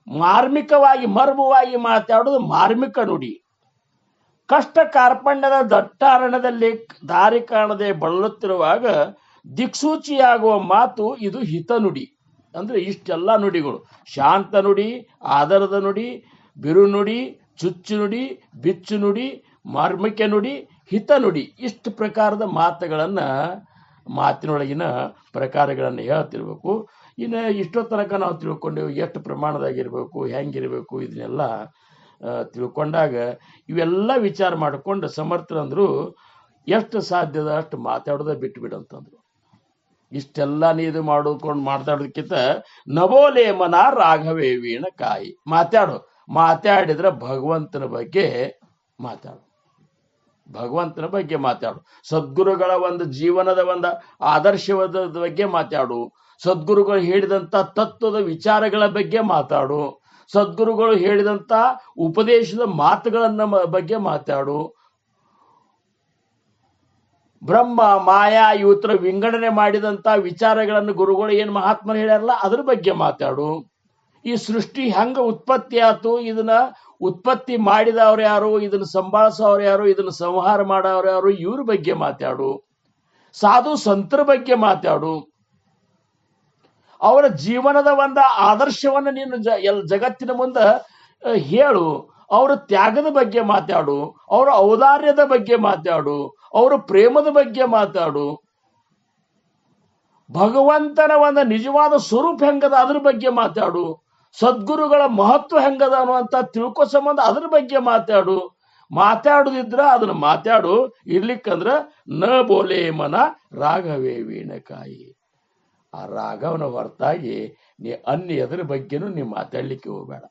ಮಾರ್ಮಿಕವಾಗಿ ಮರ್ಮವಾಗಿ ಮಾತಾಡುವುದು ಮಾರ್ಮಿಕ ನುಡಿ. ಕಷ್ಟ ಕಾರ್ಪಣ್ಯದ ದಟ್ಟಾರಣ್ಯದಲ್ಲಿ ದಾರಿ ಕಾಣದೆ ಬಳಲುತ್ತಿರುವಾಗ ದಿಕ್ಸೂಚಿಯಾಗುವ ಮಾತು ಇದು ಹಿತ ನುಡಿ. ಅಂದ್ರೆ ಇಷ್ಟೆಲ್ಲ ನುಡಿಗಳು: ಶಾಂತ ನುಡಿ, ಆದರದ ನುಡಿ, ಬಿರು ನುಡಿ, ಚುಚ್ಚು ನುಡಿ, ಬಿಚ್ಚು ನುಡಿ, ಮಾರ್ಮಿಕ ನುಡಿ, ಹಿತ ನುಡಿ. ಇಷ್ಟು ಪ್ರಕಾರದ ಮಾತಿನೊಳಗಿನ ಪ್ರಕಾರಗಳನ್ನು ಹೇಳ್ತಿರ್ಬೇಕು. ಇನ್ನು ಇಷ್ಟೋ ತನಕ ನಾವು ತಿಳ್ಕೊಂಡೇವು ಎಷ್ಟು ಪ್ರಮಾಣದಾಗಿರ್ಬೇಕು, ಹೆಂಗಿರ್ಬೇಕು, ಇದನ್ನೆಲ್ಲ ತಿಳ್ಕೊಂಡಾಗ ಇವೆಲ್ಲ ವಿಚಾರ ಮಾಡಿಕೊಂಡು ಸಮರ್ಥರಂದ್ರು ಎಷ್ಟು ಸಾಧ್ಯದ ಅಷ್ಟು ಮಾತಾಡೋದ ಬಿಟ್ಟು ಬಿಡಂತಂದ್ರು. ಇಷ್ಟೆಲ್ಲ ನೀದು ಮಾಡ್ಕೊಂಡು ಮಾತಾಡೋದಕ್ಕಿಂತ ನವೋಲೆ ಮನ ರಾಘವೇ ವೀಣ ಕಾಯಿ ಮಾತಾಡಿದ್ರೆ ಭಗವಂತನ ಬಗ್ಗೆ ಮಾತಾಡು, ಭಗವಂತನ ಬಗ್ಗೆ ಮಾತಾಡು. ಸದ್ಗುರುಗಳ ಒಂದು ಜೀವನದ ಒಂದು ಆದರ್ಶವಾದ ಬಗ್ಗೆ ಮಾತಾಡು. ಸದ್ಗುರುಗಳು ಹೇಳಿದಂತ ತತ್ವದ ವಿಚಾರಗಳ ಬಗ್ಗೆ ಮಾತಾಡು. ಸದ್ಗುರುಗಳು ಹೇಳಿದಂತ ಉಪದೇಶದ ಮಾತುಗಳನ್ನ ಬಗ್ಗೆ ಮಾತಾಡು. ಬ್ರಹ್ಮ ಮಾಯಾ ಇವತ್ತರ ವಿಂಗಡಣೆ ಮಾಡಿದಂತ ವಿಚಾರಗಳನ್ನು ಗುರುಗಳು ಏನ್ ಮಹಾತ್ಮರು ಹೇಳ್ಯಾರಲ್ಲ ಅದ್ರ ಬಗ್ಗೆ ಮಾತಾಡು. ಈ ಸೃಷ್ಟಿ ಹೆಂಗ ಉತ್ಪತ್ತಿ ಆತು, ಇದನ್ನ ಉತ್ಪತ್ತಿ ಮಾಡಿದವ್ರು ಯಾರು, ಇದನ್ನ ಸಂಭಾಳಿಸೋರು ಯಾರು, ಇದನ್ನ ಸಂಹಾರ ಮಾಡೋರು ಯಾರು, ಇವ್ರ ಬಗ್ಗೆ ಮಾತಾಡು. ಸಾಧು ಸಂತರ ಬಗ್ಗೆ ಮಾತಾಡು. ಅವರ ಜೀವನದ ಒಂದು ಆದರ್ಶವನ್ನು ನೀನು ಜಗತ್ತಿನ ಮುಂದೆ ಹೇಳು. ಅವರ ತ್ಯಾಗದ ಬಗ್ಗೆ ಮಾತಾಡು, ಅವರ ಔದಾರ್ಯದ ಬಗ್ಗೆ ಮಾತಾಡು, ಅವರ ಪ್ರೇಮದ ಬಗ್ಗೆ ಮಾತಾಡು. ಭಗವಂತನ ಒಂದು ನಿಜವಾದ ಸ್ವರೂಪ ಹೆಂಗದ ಅದ್ರ ಬಗ್ಗೆ ಮಾತಾಡು. ಸದ್ಗುರುಗಳ ಮಹತ್ವ ಹೆಂಗದ ಅನ್ನುವಂತ ತಿಳ್ಕೊ ಸಂಬಂಧ ಅದ್ರ ಬಗ್ಗೆ ಮಾತಾಡು. ಮಾತಾಡುದಿದ್ರ ಅದನ್ನ ಮಾತಾಡು. ಇರ್ಲಿಕ್ಕಂದ್ರ ನ ಬೋಲೆ ಮನ ರಾಘವೇ ವೀಣಕಾಯಿ. ಆ ರಾಘವನ ಹೊರತಾಗಿ ನೀ ಎದ್ರ ಬಗ್ಗೆನೂ ನೀ ಮಾತಾಡ್ಲಿಕ್ಕೆ ಹೋಗ್ಬೇಡ.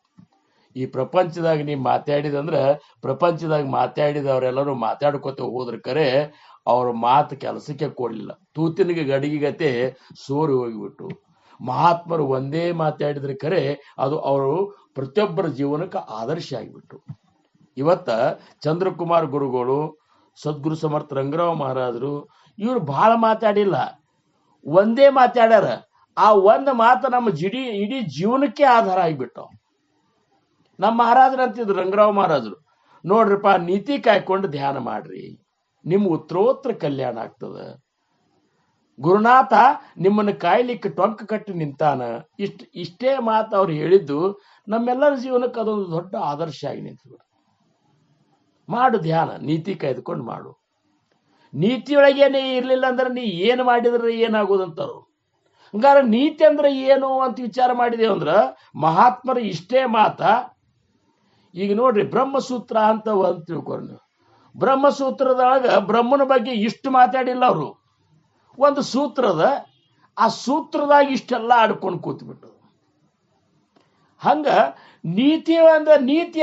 ಈ ಪ್ರಪಂಚದಾಗ ನೀ ಮಾತಾಡಿದಂದ್ರ ಪ್ರಪಂಚದಾಗ ಮಾತಾಡಿದವರೆಲ್ಲರೂ ಮಾತಾಡ್ಕೊತ ಹೋದ್ರ ಕರೆ ಅವ್ರ ಮಾತು ಕೆಲಸಕ್ಕೆ ಕೊಡ್ಲಿಲ್ಲ. ತೂತಿನಿಗೆ ಗಡಿಗೆಗತೆ ಸೋರಿ ಹೋಗಿಬಿಟ್ಟು. ಮಹಾತ್ಮರು ಒಂದೇ ಮಾತಾಡಿದ್ರೆ ಕರೆ ಅದು ಅವರು ಪ್ರತಿಯೊಬ್ಬರ ಜೀವನಕ್ಕೆ ಆದರ್ಶ ಆಗಿಬಿಟ್ಟು. ಇವತ್ತ ಚಂದ್ರಕುಮಾರ್ ಗುರುಗಳು, ಸದ್ಗುರು ಸಮರ್ಥ ರಂಗರಾವ್ ಮಹಾರಾಜರು ಇವ್ರು ಬಹಳ ಮಾತಾಡಿಲ್ಲ, ಒಂದೇ ಮಾತಾಡ್ಯಾರ. ಆ ಒಂದು ಮಾತು ನಮ್ಮ ಇಡೀ ಜೀವನಕ್ಕೆ ಆಧಾರ ಆಗಿಬಿಟ್ಟು. ನಮ್ಮ ಮಹಾರಾಜರು ಅಂತಿದ್ರು, ರಂಗರಾವ್ ಮಹಾರಾಜರು, ನೋಡ್ರಿಪ್ಪ ನೀತಿ ಕಾಯ್ಕೊಂಡು ಧ್ಯಾನ ಮಾಡ್ರಿ, ನಿಮ್ ಉತ್ತರೋತ್ತರ ಕಲ್ಯಾಣ ಆಗ್ತದ. ಗುರುನಾಥ ನಿಮ್ಮನ್ನು ಕಾಯ್ಲಿಕ್ಕೆ ಟೊಂಕ ಕಟ್ಟಿ ನಿಂತಾನ. ಇಷ್ಟೇ ಮಾತು ಅವ್ರು ಹೇಳಿದ್ದು ನಮ್ಮೆಲ್ಲರ ಜೀವನಕ್ಕೆ ಅದೊಂದು ದೊಡ್ಡ ಆದರ್ಶ ಆಗಿ ನಿಂತು. ಮಾಡು ಧ್ಯಾನ, ನೀತಿ ಕಾಯ್ದುಕೊಂಡು ಮಾಡು. ನೀತಿಯೊಳಗೇನೆ ಇರ್ಲಿಲ್ಲ ಅಂದ್ರೆ ನೀ ಏನು ಮಾಡಿದ್ರೆ ಏನಾಗೋದಂತಾರು. ಹಂಗಾರ ನೀತಿ ಅಂದ್ರೆ ಏನು ಅಂತ ವಿಚಾರ ಮಾಡಿದೇವ ಅಂದ್ರ ಮಹಾತ್ಮರ ಇಷ್ಟೇ ಮಾತ. ಈಗ ನೋಡ್ರಿ, ಬ್ರಹ್ಮಸೂತ್ರ ಅಂತ ಒಂದು ತಿಳ್ಕೊರಿ ನೀವು. ಬ್ರಹ್ಮಸೂತ್ರದೊಳಗ ಬ್ರಹ್ಮನ ಬಗ್ಗೆ ಇಷ್ಟು ಮಾತಾಡಿಲ್ಲ ಅವರು. ಒಂದು ಸೂತ್ರದ, ಆ ಸೂತ್ರದಾಗ ಇಷ್ಟೆಲ್ಲ ಆಡ್ಕೊಂಡು ಕೂತ್ಬಿಟ್ಟು. ಹಂಗ ನೀತಿ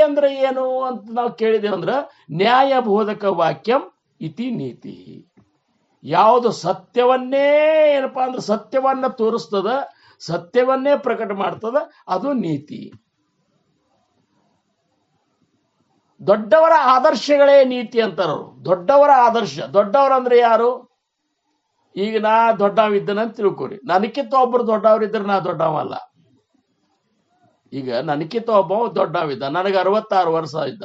ಅಂದ್ರೆ ಏನು ಅಂತ ನಾವು ಕೇಳಿದೇವ ಅಂದ್ರ ನ್ಯಾಯ ಬೋಧಕ ವಾಕ್ಯಂ ಇತಿ ನೀತಿ. ಯಾವುದು ಸತ್ಯವನ್ನೇ ಏನಪ್ಪಾ ಅಂದ್ರೆ ಸತ್ಯವನ್ನ ತೋರಿಸ್ತದ, ಸತ್ಯವನ್ನೇ ಪ್ರಕಟ ಮಾಡ್ತದ, ಅದು ನೀತಿ. ದೊಡ್ಡವರ ಆದರ್ಶಗಳೇ ನೀತಿ ಅಂತಾರವ್ರು. ದೊಡ್ಡವರ ಆದರ್ಶ. ದೊಡ್ಡವರಂದ್ರೆ ಯಾರು? ಈಗ ನಾ ದೊಡ್ಡವಿದ್ದನಂತ ತಿಳ್ಕೊರಿ. ನನಕ್ಕಿಂತ ಒಬ್ಬರು ದೊಡ್ಡವರಿದ್ರೆ ನಾ ದೊಡ್ಡವಲ್ಲ. ಈಗ ನನಕ್ಕಿಂತ ಒಬ್ಬ ದೊಡ್ಡವಿದ್ದ, ನನಗೆ 66 ವರ್ಷ ಇದ್ದ.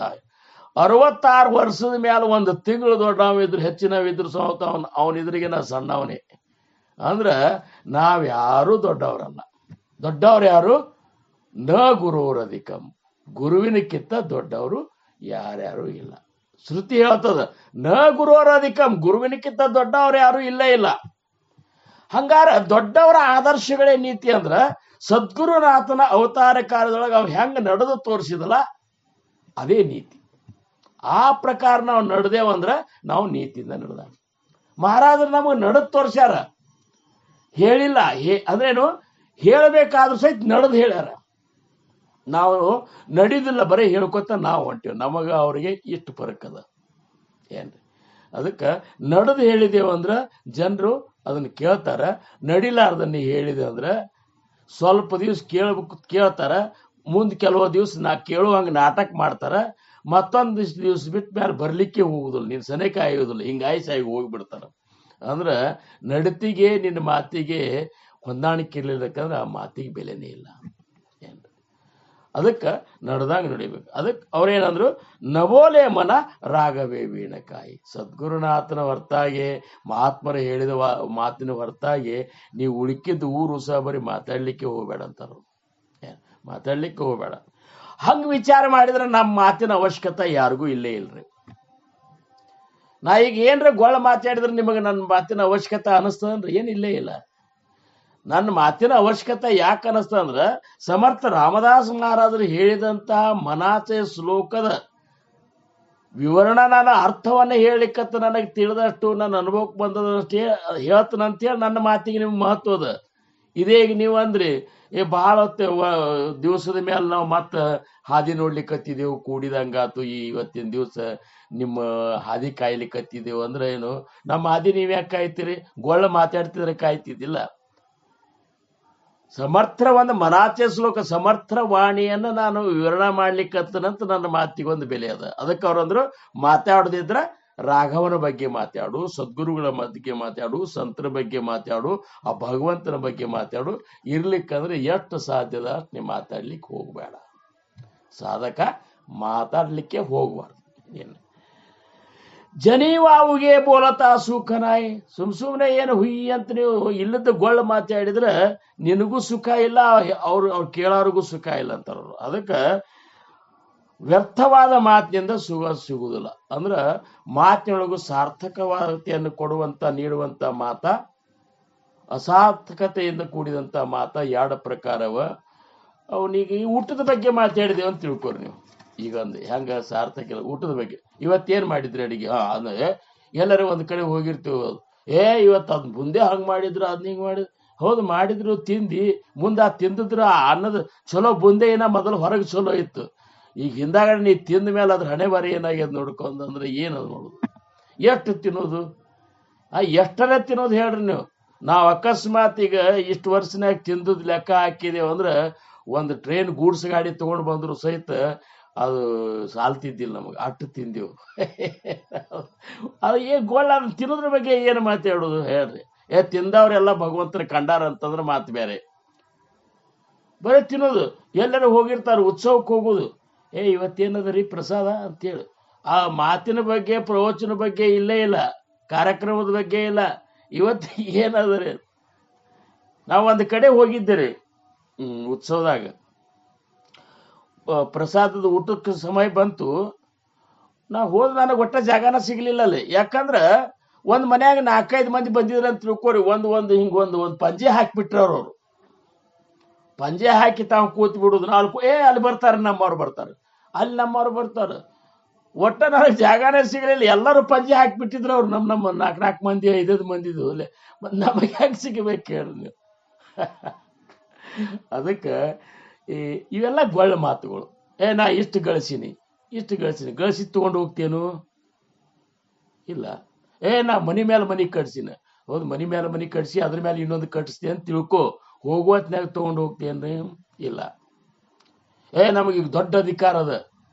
66 ವರ್ಷದ ಮೇಲೆ ಒಂದು ತಿಂಗಳು ದೊಡ್ಡವಿದ್ರು, ಹೆಚ್ಚಿನವಿದ್ರು ಸೌತ ಅವನಿದ್ರಿಗೆ ನಾ ಸಣ್ಣವನೇ. ಅಂದ್ರ ನಾವ್ಯಾರು ದೊಡ್ಡವರಲ್ಲ. ದೊಡ್ಡವ್ರು ಯಾರು? ನ ಗುರುರಧಿಕಂ. ಗುರುವಿನಕ್ಕಿಂತ ದೊಡ್ಡವರು ಯಾರ್ಯಾರು ಇಲ್ಲ. ಶ್ರುತಿ ಹೇಳ್ತದ, ನ ಗುರುವರಧಿಕಂ. ಗುರುವಿನಕ್ಕಿಂತ ದೊಡ್ಡವ್ರು ಯಾರು ಇಲ್ಲೇ ಇಲ್ಲ. ಹಂಗಾರ ದೊಡ್ಡವರ ಆದರ್ಶಗಳೇ ನೀತಿ ಅಂದ್ರ ಸದ್ಗುರುನಾಥನ ಅವತಾರ ಕಾಲದೊಳಗೆ ಅವ್ ಹೆಂಗ ನಡೆದು ತೋರಿಸಿದಲ್ಲ ಅದೇ ನೀತಿ. ಆ ಪ್ರಕಾರ ನಾವು ನಡೆದೇವಂದ್ರ ನಾವು ನೀತಿಯಿಂದ ನಡೆದ. ಮಹಾರಾಜರು ನಮಗೆ ನಡೆದು ತೋರ್ಸ್ಯಾರ, ಹೇಳಿಲ್ಲ. ಅಂದ್ರೇನು, ಹೇಳಬೇಕಾದ್ರೂ ಸಹಿತ ನಡೆದು ಹೇಳ್ಯಾರ. ನಾವು ನಡೀದಿಲ್ಲ, ಬರೀ ಹೇಳ್ಕೊತ ನಾವು ಹೊಂಟೇವ್. ನಮಗ ಅವ್ರಿಗೆ ಇಷ್ಟು ಫರಕ್ ಅದ ಏನ್ರಿ. ಅದಕ್ಕೆ ನಡೆದು ಹೇಳಿದೇವಂದ್ರ ಜನರು ಅದನ್ನ ಕೇಳ್ತಾರ. ನಡಿಲಾರ್ದನ್ನ ಹೇಳಿದೆ ಅಂದ್ರೆ ಸ್ವಲ್ಪ ದಿವ್ಸ ಕೇಳ್ತಾರ, ಮುಂದೆ ಕೆಲವು ದಿವ್ಸ ಕೇಳುವಂಗ ನಾಟಕ ಮಾಡ್ತಾರ, ಮತ್ತೊಂದು ದಿವ್ಸ ಬಿಟ್ಟ ಮೇಲೆ ಬರ್ಲಿಕ್ಕೆ ಹೋಗುದಿಲ್ಲ, ನೀನ್ ಸನೇಕ ಆಗೋದಿಲ್ಲ, ಹಿಂಗಾಯ್ಸಾಗಿ ಹೋಗ್ಬಿಡ್ತಾರ. ಅಂದ್ರ ನಡತಿಗೆ ನಿನ್ನ ಮಾತಿಗೆ ಹೊಂದಾಣಿಕೆ ಇರ್ಲಿಲ್ಲಕಂದ್ರೆ ಆ ಮಾತಿಗೆ ಬೆಲೆನೇ ಇಲ್ಲ ಏನ್ರಿ. ಅದಕ್ಕೆ ನಡೆದಂಗ ನಡಿಬೇಕು. ಅದಕ್ಕೆ ಅವ್ರೇನಂದ್ರು, ನವೋಲೆ ಮನ ರಾಘವೇ ವೀಣಕಾಯಿ. ಸದ್ಗುರುನಾಥನ ಹೊರತಾಗಿ, ಮಹಾತ್ಮರ ಹೇಳಿದ ಮಾತಿನ ಹೊರತಾಗಿ ನೀವು ಉಳುಕಿದ್ದು ಊರು ಸಹ ಬರೀ ಮಾತಾಡ್ಲಿಕ್ಕೆ ಹೋಗ್ಬೇಡ ಅಂತಾರ. ಮಾತಾಡ್ಲಿಕ್ಕೆ ಹೋಗ್ಬೇಡ. ಹಂಗ ವಿಚಾರ ಮಾಡಿದ್ರೆ ನಮ್ಮ ಮಾತಿನ ಅವಶ್ಯಕತೆ ಯಾರಿಗೂ ಇಲ್ಲೇ ಇಲ್ರಿ. ನಾ ಈಗ ಏನ್ರ ಗೊಳ ಮಾತಾಡಿದ್ರೆ ನಿಮಗೆ ನನ್ನ ಮಾತಿನ ಅವಶ್ಯಕತೆ ಅನಿಸ್ತದಂದ್ರೆ ಏನಿಲ್ಲೇ ಇಲ್ಲ. ನನ್ನ ಮಾತಿನ ಅವಶ್ಯಕತೆ ಯಾಕೆ ಅನಿಸ್ತಂದ್ರ ಸಮರ್ಥ ರಾಮದಾಸ್ ಮಹಾರಾಜರು ಹೇಳಿದಂತಹ ಮನಾಚೆ ಶ್ಲೋಕದ ವಿವರಣ, ನಾನು ಅರ್ಥವನ್ನ ಹೇಳಿಕತ್ತ ನನಗೆ ತಿಳಿದಷ್ಟು ನನ್ನ ಅನುಭವಕ್ಕೆ ಬಂದದಷ್ಟೇ ಹೇಳ್ತನಂತೇಳಿ ನನ್ನ ಮಾತಿಗೆ ನಿಮ್ಗೆ ಮಹತ್ವದ. ಇದೇ ಈಗ ನೀವು ಅಂದ್ರಿ, ಬಹಳ ದಿವಸದ ಮೇಲೆ ನಾವು ಮತ್ತೆ ಹಾದಿ ನೋಡ್ಲಿಕ್ಕತ್ತಿದ್ದೆವು, ಕೂಡಿದಂಗಾತು, ಇವತ್ತಿನ ದಿವಸ ನಿಮ್ಮ ಹಾದಿ ಕಾಯ್ಲಿಕ್ಕತ್ತಿದ್ದೆವು ಅಂದ್ರೆ ಏನು, ನಮ್ಮ ಹಾದಿ ನೀವ್ ಯಾಕೆ ಕಾಯ್ತೀರಿ? ಗೊಳ್ಳ ಮಾತಾಡ್ತಿದ್ರೆ ಕಾಯ್ತಿದ್ದಿಲ್ಲ. ಸಮರ್ಥ ಒಂದು ಮನಾಚೆ ಶ್ಲೋಕ, ಸಮರ್ಥ ವಾಣಿಯನ್ನು ನಾನು ವಿವರಣೆ ಮಾಡ್ಲಿಕ್ಕತ್ತನಂತ ನನ್ನ ಮಾತಿಗೆ ಒಂದು ಬೆಲೆ ಅದ. ಅದಕ್ಕೆ ಅವ್ರಂದ್ರು, ಮಾತಾಡದಿದ್ರ ರಾಘವನ ಬಗ್ಗೆ ಮಾತಾಡು, ಸದ್ಗುರುಗಳ ಬಗ್ಗೆ ಮಾತಾಡು, ಸಂತರ ಬಗ್ಗೆ ಮಾತಾಡು, ಆ ಭಗವಂತನ ಬಗ್ಗೆ ಮಾತಾಡು. ಇರ್ಲಿಕ್ಕಂದ್ರೆ ಎಷ್ಟು ಸಾಧ್ಯದ ಅಷ್ಟು ನೀವು ಮಾತಾಡ್ಲಿಕ್ಕೆ ಹೋಗ್ಬೇಡ. ಸಾಧಕ ಮಾತಾಡ್ಲಿಕ್ಕೆ ಹೋಗ್ಬಾರ್ದು. ಏನು ಜನಿವಾವುಗೆ ಬೋಲತಾ ಸುಖನಾಯಿ, ಸುಮ್ನೆ ಏನು ಹುಯಿ ಅಂತ ನೀವು ಇಲ್ಲದ ಗೊಳ್ಳ ಮಾತಾಡಿದ್ರೆ ನಿನಗೂ ಸುಖ ಇಲ್ಲ, ಅವ್ರು ಕೇಳೋರಿಗೂ ಸುಖ ಇಲ್ಲ ಅಂತಾರವ್ರು. ಅದಕ್ಕೆ ವ್ಯರ್ಥವಾದ ಮಾತಿನಿಂದ ಸುಖ ಸಿಗುವುದಿಲ್ಲ. ಅಂದ್ರ ಮಾತಿನೊಳಗೂ ಸಾರ್ಥಕತೆಯನ್ನು ಕೊಡುವಂತ ನೀಡುವಂತ ಮಾತ, ಅಸಾರ್ಥಕತೆಯಿಂದ ಕೂಡಿದಂತ ಮಾತ ಎರಡು ಪ್ರಕಾರವ. ಅವನಿಗೆ ಈ ಊಟದ ಬಗ್ಗೆ ಮಾತಾಡಿದೇವೆ ಅಂತ ತಿಳ್ಕೊರಿ ನೀವು. ಈಗ ಅಂದೆ ಹೆಂಗ ಸಾರ್ಥಕ ಇಲ್ಲ ಊಟದ ಬಗ್ಗೆ. ಇವತ್ತೇನ್ ಮಾಡಿದ್ರಿ ಅಡಿಗೆ? ಅಂದ್ರೆ ಎಲ್ಲರೂ ಒಂದ್ ಕಡೆ ಹೋಗಿರ್ತೀವಿ, ಇವತ್ತು ಅದ್ ಮುಂದೆ ಹಂಗ್ ಮಾಡಿದ್ರು, ಅದ್ ಹಿಂಗ್ ಮಾಡಿದ್ರು. ಹೌದು ಮಾಡಿದ್ರು, ತಿಂದಿ ಮುಂದೆ ಆ ತಿಂದಿದ್ರ ಅನ್ನದ ಚಲೋ ಬುಂದೆ ಏನ ಮೊದಲು ಹೊರಗೆ ಚಲೋ ಇತ್ತು. ಈಗ ಹಿಂದಾಗಡೆ ನೀ ತಿಂದ ಮೇಲೆ ಅದ್ರ ಹಣೆ ಬಾರಿ ಏನಾಗ್ಯದ ನೋಡ್ಕೊಂಡ್ರೆ ಏನದು ನೋಡುದು? ಎಷ್ಟು ತಿನ್ನೋದು? ಎಷ್ಟರೇ ತಿನ್ನೋದು ಹೇಳ್ರಿ ನೀವು. ನಾವು ಅಕಸ್ಮಾತ್ ಈಗ ಇಷ್ಟು ವರ್ಷನಾಗ ತಿಂದದ್ ಲೆಕ್ಕ ಹಾಕಿದೇವು ಅಂದ್ರೆ ಒಂದು ಟ್ರೈನ್ ಗೂಡ್ಸ್ ಗಾಡಿ ತಗೊಂಡು ಬಂದ್ರು ಸಹಿತ ಅದು ಸಾಲ್ತಿದ್ದಿಲ್ಲ ನಮಗೆ, ಅಟ್ಟು ತಿಂದೆವು. ಅದು ಏನ್ ಗೋಳ ತಿನ್ನೋದ್ರ ಬಗ್ಗೆ ಏನು ಮಾತಾಡೋದು ಹೇಳ್ರಿ? ತಿಂದವ್ರೆಲ್ಲ ಭಗವಂತನ ಕಂಡಾರ ಅಂತಂದ್ರೆ ಮಾತು ಬೇರೆ. ಬರೀ ತಿನ್ನೋದು. ಎಲ್ಲರೂ ಹೋಗಿರ್ತಾರೆ ಉತ್ಸವಕ್ಕೆ ಹೋಗೋದು, ಇವತ್ತೇನದ ರೀ ಪ್ರಸಾದ ಅಂತೇಳಿ. ಆ ಮಾತಿನ ಬಗ್ಗೆ ಪ್ರವಚನ ಬಗ್ಗೆ ಇಲ್ಲೇ ಇಲ್ಲ, ಕಾರ್ಯಕ್ರಮದ ಬಗ್ಗೆ ಇಲ್ಲ. ಇವತ್ತು ಏನದ ರೀ? ನಾವು ಒಂದು ಕಡೆ ಹೋಗಿದ್ದೇರಿ ಉತ್ಸವದಾಗ, ಪ್ರಸಾದದ ಊಟಕ್ಕೆ ಸಮಯ ಬಂತು. ನಾ ಹೋದ್ ನನಗೆ ಒಟ್ಟ ಜಾಗನ ಸಿಗ್ಲಿಲ್ಲ ಅಲ್ಲಿ. ಯಾಕಂದ್ರ ಒಂದ್ ಮನ್ಯಾಗ 4-5 ಮಂದಿ ಬಂದಿದ್ರ ಅಂತ ತಿಳ್ಕೊರಿ, ಒಂದು ಪಂಜೆ ಹಾಕಿಬಿಟ್ರ ಅವ್ರು. ಪಂಜೆ ಹಾಕಿ ತಾವು ಕೂತ್ ಬಿಡುದು. ನಾಲ್ಕು ಅಲ್ಲಿ ಬರ್ತಾರೆ ನಮ್ಮವ್ರು ಬರ್ತಾರೆ, ಅಲ್ಲಿ ನಮ್ಮವ್ರು ಬರ್ತಾರ. ಒಟ್ಟ ನನಗೆ ಜಾಗನೇ ಸಿಗಲಿಲ್ಲ. ಎಲ್ಲರೂ ಪಂಜೆ ಹಾಕಿಬಿಟ್ಟಿದ್ರು ಅವ್ರು. ನಮ್ಮ 4 ಮಂದಿ 5 ಮಂದಿದು ಅಲ್ಲೇ ನಮಗೆ ಹೆಂಗೆ ಸಿಗಬೇಕು ಹೇಳಿ ನೀವು? ಅದಕ್ಕೆ ಇವೆಲ್ಲ ಗೊಳ್ಳ ಮಾತುಗಳು. ನಾ ಇಷ್ಟು ಗಳಿಸೀನಿ ಗಳಿಸಿ ತಗೊಂಡು ಹೋಗ್ತೇನು? ಇಲ್ಲ. ನಾ ಮನಿ ಮೇಲೆ ಮನಿ ಕಟ್ಸಿನ. ಹೌದು, ಮನಿ ಮೇಲೆ ಮನಿ ಕಟ್ಸಿ ಅದ್ರ ಮೇಲೆ ಇನ್ನೊಂದು ಕಟ್ಟಿಸ್ತೀನಿ ಅಂತ ತಿಳ್ಕೊ. ಹೋಗುವತ್ನಾಗ ತಗೊಂಡು ಹೋಗ್ತೇನ್ರಿ? ಇಲ್ಲ. ನಮಗೀಗ ದೊಡ್ಡ ಅಧಿಕಾರ ಅದ.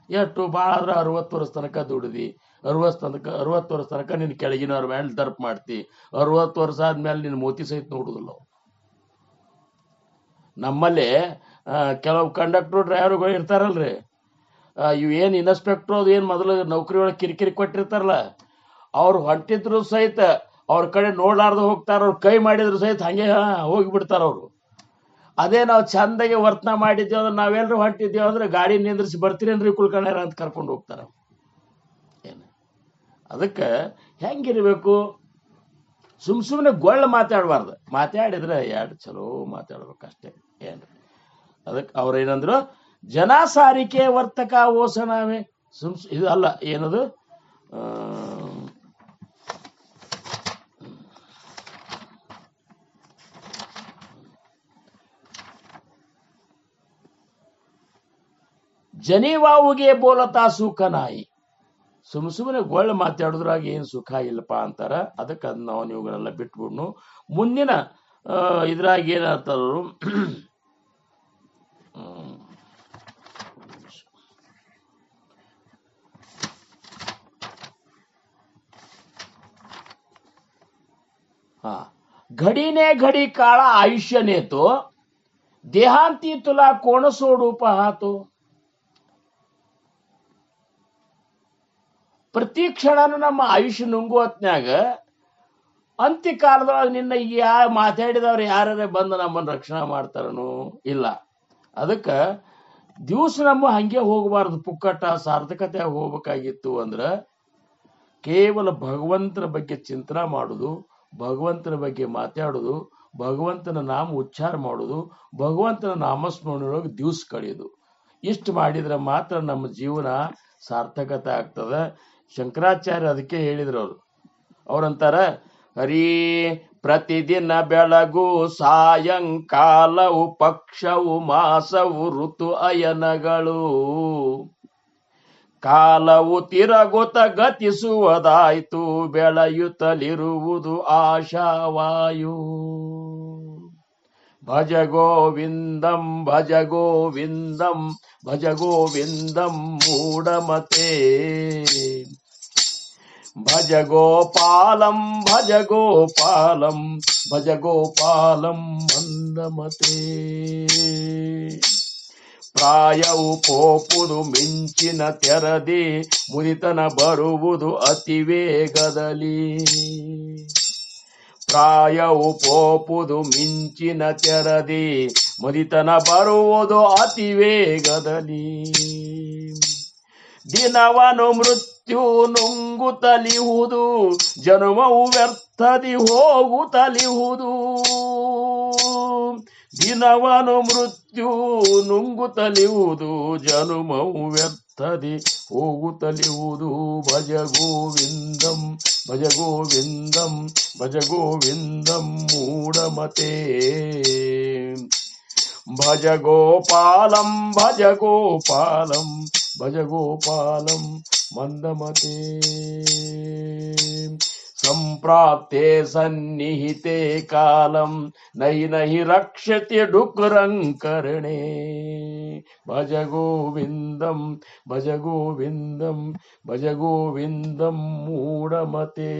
ಎಷ್ಟು ಭಾಳ ಆದ್ರೆ 60 ವರ್ಷ ತನಕ ದುಡಿದಿ, 60 ವರ್ಷ ತನಕ ನಿನ್ನ ಕೆಳಗಿನವ್ರ ಮೇಲೆ ದರ್ಪ್ ಮಾಡ್ತಿ. 60 ವರ್ಷ ಆದ್ಮೇಲೆ ನಿನ್ನ ಮೋತಿ ಸಹಿತ ನೋಡುದಿಲ್ಲ. ನಮ್ಮಲ್ಲಿ ಕೆಲವು ಕಂಡಕ್ಟರ್ ಡ್ರೈವರ್ಗಳು ಇರ್ತಾರಲ್ರಿ, ಇವು ಏನು ಇನ್ಸ್ಪೆಕ್ಟರ್ ಅದು ಏನು ಮೊದಲು ನೌಕರಿ ಒಳಗೆ ಕಿರಿಕಿರಿ ಕೊಟ್ಟಿರ್ತಾರಲ್ಲ, ಅವ್ರು ಹೊಂಟಿದ್ರು ಸಹಿತ ಅವ್ರ ಕಡೆ ನೋಡ್ಲಾರ್ದು ಹೋಗ್ತಾರ. ಅವ್ರು ಕೈ ಮಾಡಿದ್ರು ಸಹಿತ ಹಂಗೆ ಹೋಗಿಬಿಡ್ತಾರ ಅವರು. ಅದೇ ನಾವು ಚಂದಾಗೆ ವರ್ತನ ಮಾಡಿದ್ದೇವೆ ಅಂದ್ರೆ, ನಾವೆಲ್ಲರೂ ಹೊಂಟಿದ್ದೇವೆ ಅಂದ್ರೆ ಗಾಡಿ ನಿಂದ್ರಿಸಿ ಬರ್ತೀರೇನ್ರಿ ಕುಳ್ಕಣ್ಯಾರ ಅಂತ ಕರ್ಕೊಂಡು ಹೋಗ್ತಾರ. ಏನು ಅದಕ್ಕೆ ಹೆಂಗಿರ್ಬೇಕು? ಸುಮ್ಮನೆ ಗೊಳ್ಳ ಮಾತಾಡಬಾರ್ದು. ಮಾತಾಡಿದ್ರೆ ಎರಡು ಚಲೋ ಮಾತಾಡ್ಬೇಕಷ್ಟೇ. ಏನ್ರಿ ಅದಕ್ಕೆ ಅವ್ರೇನಂದ್ರು, ಜನ ಸಾರಿಕೆ ವರ್ತಕ ಓಸನಾವೆ. ಇದು ಅಲ್ಲ, ಏನದು ಜನಿವಾವುಗೆ ಬೋಲತಾ ಸುಖನಾಯಿ. ಸುಮ್ಮನೆ ಗೊಳ್ಳ ಮಾತಾಡಿದ್ರಾಗ ಏನು ಸುಖ ಇಲ್ಲಪ್ಪ ಅಂತಾರ. ಅದಕ್ಕೆ ಅದ್ ನಾವು ನೀವುಗಳೆಲ್ಲ ಬಿಟ್ಬಿಡ್ನು. ಮುಂದಿನ ಇದ್ರಾಗ ಏನಂತಾರು, घडीने घडी काळा आयुष्य नेतो, देहांती तुला कोण सोडू पाहतो. ಪ್ರತಿ ಕ್ಷಣನೂ ನಮ್ಮ ಆಯುಷ್ಯ ನುಂಗು ಹೊತ್ನ್ಯಾಗ ಅಂತ್ಯಕಾಲದೊಳಗೆ ನಿನ್ನ ಮಾತಾಡಿದವ್ರು ಯಾರೇ ಬಂದು ನಮ್ಮನ್ನು ರಕ್ಷಣೆ ಮಾಡ್ತಾರನು? ಇಲ್ಲ. ಅದಕ್ಕೆ ದಿವಸ ನಮ್ಮ ಹಂಗೆ ಹೋಗಬಾರ್ದು. ಪುಕ್ಕಟ ಸಾರ್ಥಕತೆ ಹೋಗ್ಬೇಕಾಗಿತ್ತು ಅಂದ್ರೆ ಕೇವಲ ಭಗವಂತನ ಬಗ್ಗೆ ಚಿಂತನೆ ಮಾಡುದು, ಭಗವಂತನ ಬಗ್ಗೆ ಮಾತಾಡುದು, ಭಗವಂತನ ನಾಮ ಉಚ್ಚಾರ ಮಾಡುದು, ಭಗವಂತನ ನಾಮಸ್ಮರಣೆಯೊಳಗೆ ದಿವಸ ಕಳೆಯುದು. ಇಷ್ಟು ಮಾಡಿದ್ರೆ ಮಾತ್ರ ನಮ್ಮ ಜೀವನ ಸಾರ್ಥಕತೆ ಆಗ್ತದೆ. ಶಂಕರಾಚಾರ್ಯ ಅದಕ್ಕೆ ಹೇಳಿದ್ರು. ಅವ್ರಂತಾರ, ಹರಿ ಪ್ರತಿದಿನ ಬೆಳಗು ಸಾಯಂಕಾಲವು ಪಕ್ಷವು ಮಾಸವು ಋತು ಅಯನಗಳು, ಕಾಲವು ತಿರಗುತ್ತ ಗತಿಸುವುದಾಯ್ತು, ಬೆಳೆಯುತ್ತಲಿರುವುದು ಆಶಾವಾಯು. ಭಜ ಗೋವಿಂದಂ ಭಜ ಗೋವಿಂದಂ ಭಜ ಗೋವಿಂದಂ ಮೂಢಮತೆ. ಭಜ ಗೋಪಾಲಂ ಭಜ ಗೋಪಾಲಂ ಭಜ ಗೋಪಾಲಂ ಮಂದಮತೆ. ಪ್ರಾಯವು ಪೋಪುದು ಮಿಂಚಿನ ತೆರದಿ ಮುದಿತನ ಬರುವುದು ಅತಿ ವೇಗದಲ್ಲಿ. ಪ್ರಾಯವು ಪೋಪುದು ಮಿಂಚಿನ ತೆರದಿ ಮುದಿತನ ಬರುವುದು ಅತಿ ವೇಗದಲ್ಲಿ. ದಿನವನು ಮೃತ್ಯು ನುಂಗುತ್ತಲಿಹುದು ಜನ್ಮವು ವ್ಯರ್ಥದಿ ಹೋಗುತ್ತಲಿಹುದು. ದಿನವನು ಮೃತ್ಯು ನುಂಗುತ್ತಲಿಹುದು ಜನ್ಮವು ವ್ಯರ್ಥದಿ ಹೋಗುತ್ತಲಿಹುದು. ಭಜ ಗೋವಿಂದಂ ಭಜ ಗೋವಿಂದಂ ಭಜ ಗೋವಿಂದಂ ಮೂಢಮತೆ. ಭಜ ಗೋಪಾಲಂ ಭಜ ಗೋಪಾಲಂ ಭಜ ಗೋಪಾಲಂ ಮಂದಮತೆ. ಸಂಪ್ರಾಪ್ತೆ ಸನ್ನಿಹಿತೆ ಕಾಲಂ ನಹಿ ನಹಿ ರಕ್ಷತೆ ಡುಕ್ರಂಕರಣೆ. ಭಜ ಗೋವಿಂದಂ ಭಜ ಗೋವಿಂದಂ ಭಜ ಗೋವಿಂದಂ ಮೂಢಮತೆ.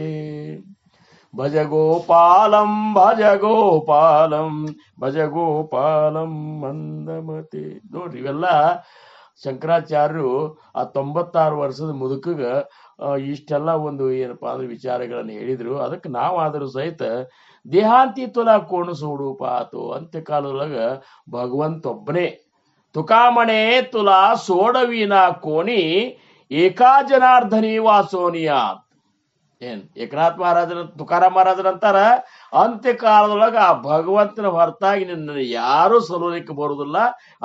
ಭಜ ಗೋಪಾಲಂ ಭಜ ಗೋಪಾಲಂ ಭಜ ಗೋಪಾಲಂ ಮಂದಮತೆ. ನೋಡ್ರಿ, ಇವೆಲ್ಲ ಶಂಕರಾಚಾರ್ಯರು ಆ 96 ವರ್ಷದ ಮುದುಕಗ ಇಷ್ಟೆಲ್ಲ ಒಂದು ಏನಪ್ಪಾ ಅಂದ್ರೆ ವಿಚಾರಗಳನ್ನು ಹೇಳಿದ್ರು. ಅದಕ್ಕೆ ನಾವಾದರೂ ಸಹಿತ ದೇಹಾಂತಿ ತುಲಾ ಕೋಣಸೋಡು ಪಾತು ಅಂತ್ಯಕಾಲದೊಳಗ ಭಗವಂತೊಬ್ಬನೇ ತುಕಾಮಣೆ ತುಲಾ ಸೋಡವಿನ ಕೋಣಿ ಏಕಾ ಜನಾರ್ಧನಿ ವಾಸೋನಿಯಾ. ಏನ್ ಏಕನಾಥ್ ಮಹಾರಾಜರ ತುಕಾರಾಮ್ ಮಹಾರಾಜರಂತಾರ, ಅಂತ್ಯಕಾಲದೊಳಗ ಆ ಭಗವಂತನ ಹೊರತಾಗಿ ನಿನ್ನ ಯಾರು ಸಲೋಲಿಕ್ಕೆ ಬರುವುದಿಲ್ಲ.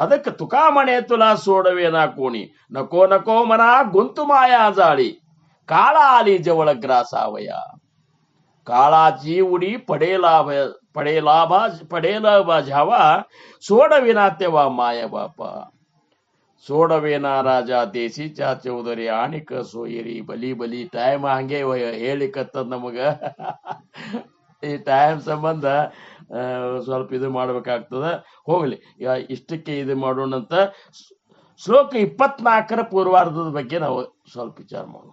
ಅದಕ್ಕೆ ತುಕಾಮಣೆ ತುಲಾ ಸೋಡವೇನ ಕೋಣಿ ನಕೋ ನಕೋ ಮನ ಗುಂತು ಮಾಯಾ ಜಾಳಿ ಕಾಳಾಲಿ ಜವಳ ಗ್ರಾಸಾವಯ. ಕಾಳಾಚಿ ಉಡಿ ಪಡೇಲಾಭ ಜಾವ ಸೋಡವಿನಾತ್ಯವ ಮಾಯ ಬಾಪ. ಸೋಡವೇನ ರಾಜ ದೇಸಿ ಚಾ ಚೌಧರಿ ಆಣಿಕ ಸೋಯಿರಿ ಬಲಿ ಬಲಿ. ಟೈಮ್ ಹಂಗೆ ಹೇಳಿಕತ್ತದ ನಮಗ. ಈ ಟೈಮ್ ಸಂಬಂಧ ಸ್ವಲ್ಪ ಇದು ಮಾಡ್ಬೇಕಾಗ್ತದ. ಹೋಗ್ಲಿ, ಇಷ್ಟಕ್ಕೆ ಇದು ಮಾಡೋಣಂತ. ಶ್ಲೋಕ 24 ಪೂರ್ವಾರ್ಧದ ಬಗ್ಗೆ ನಾವು ಸ್ವಲ್ಪ ವಿಚಾರ ಮಾಡೋಣ.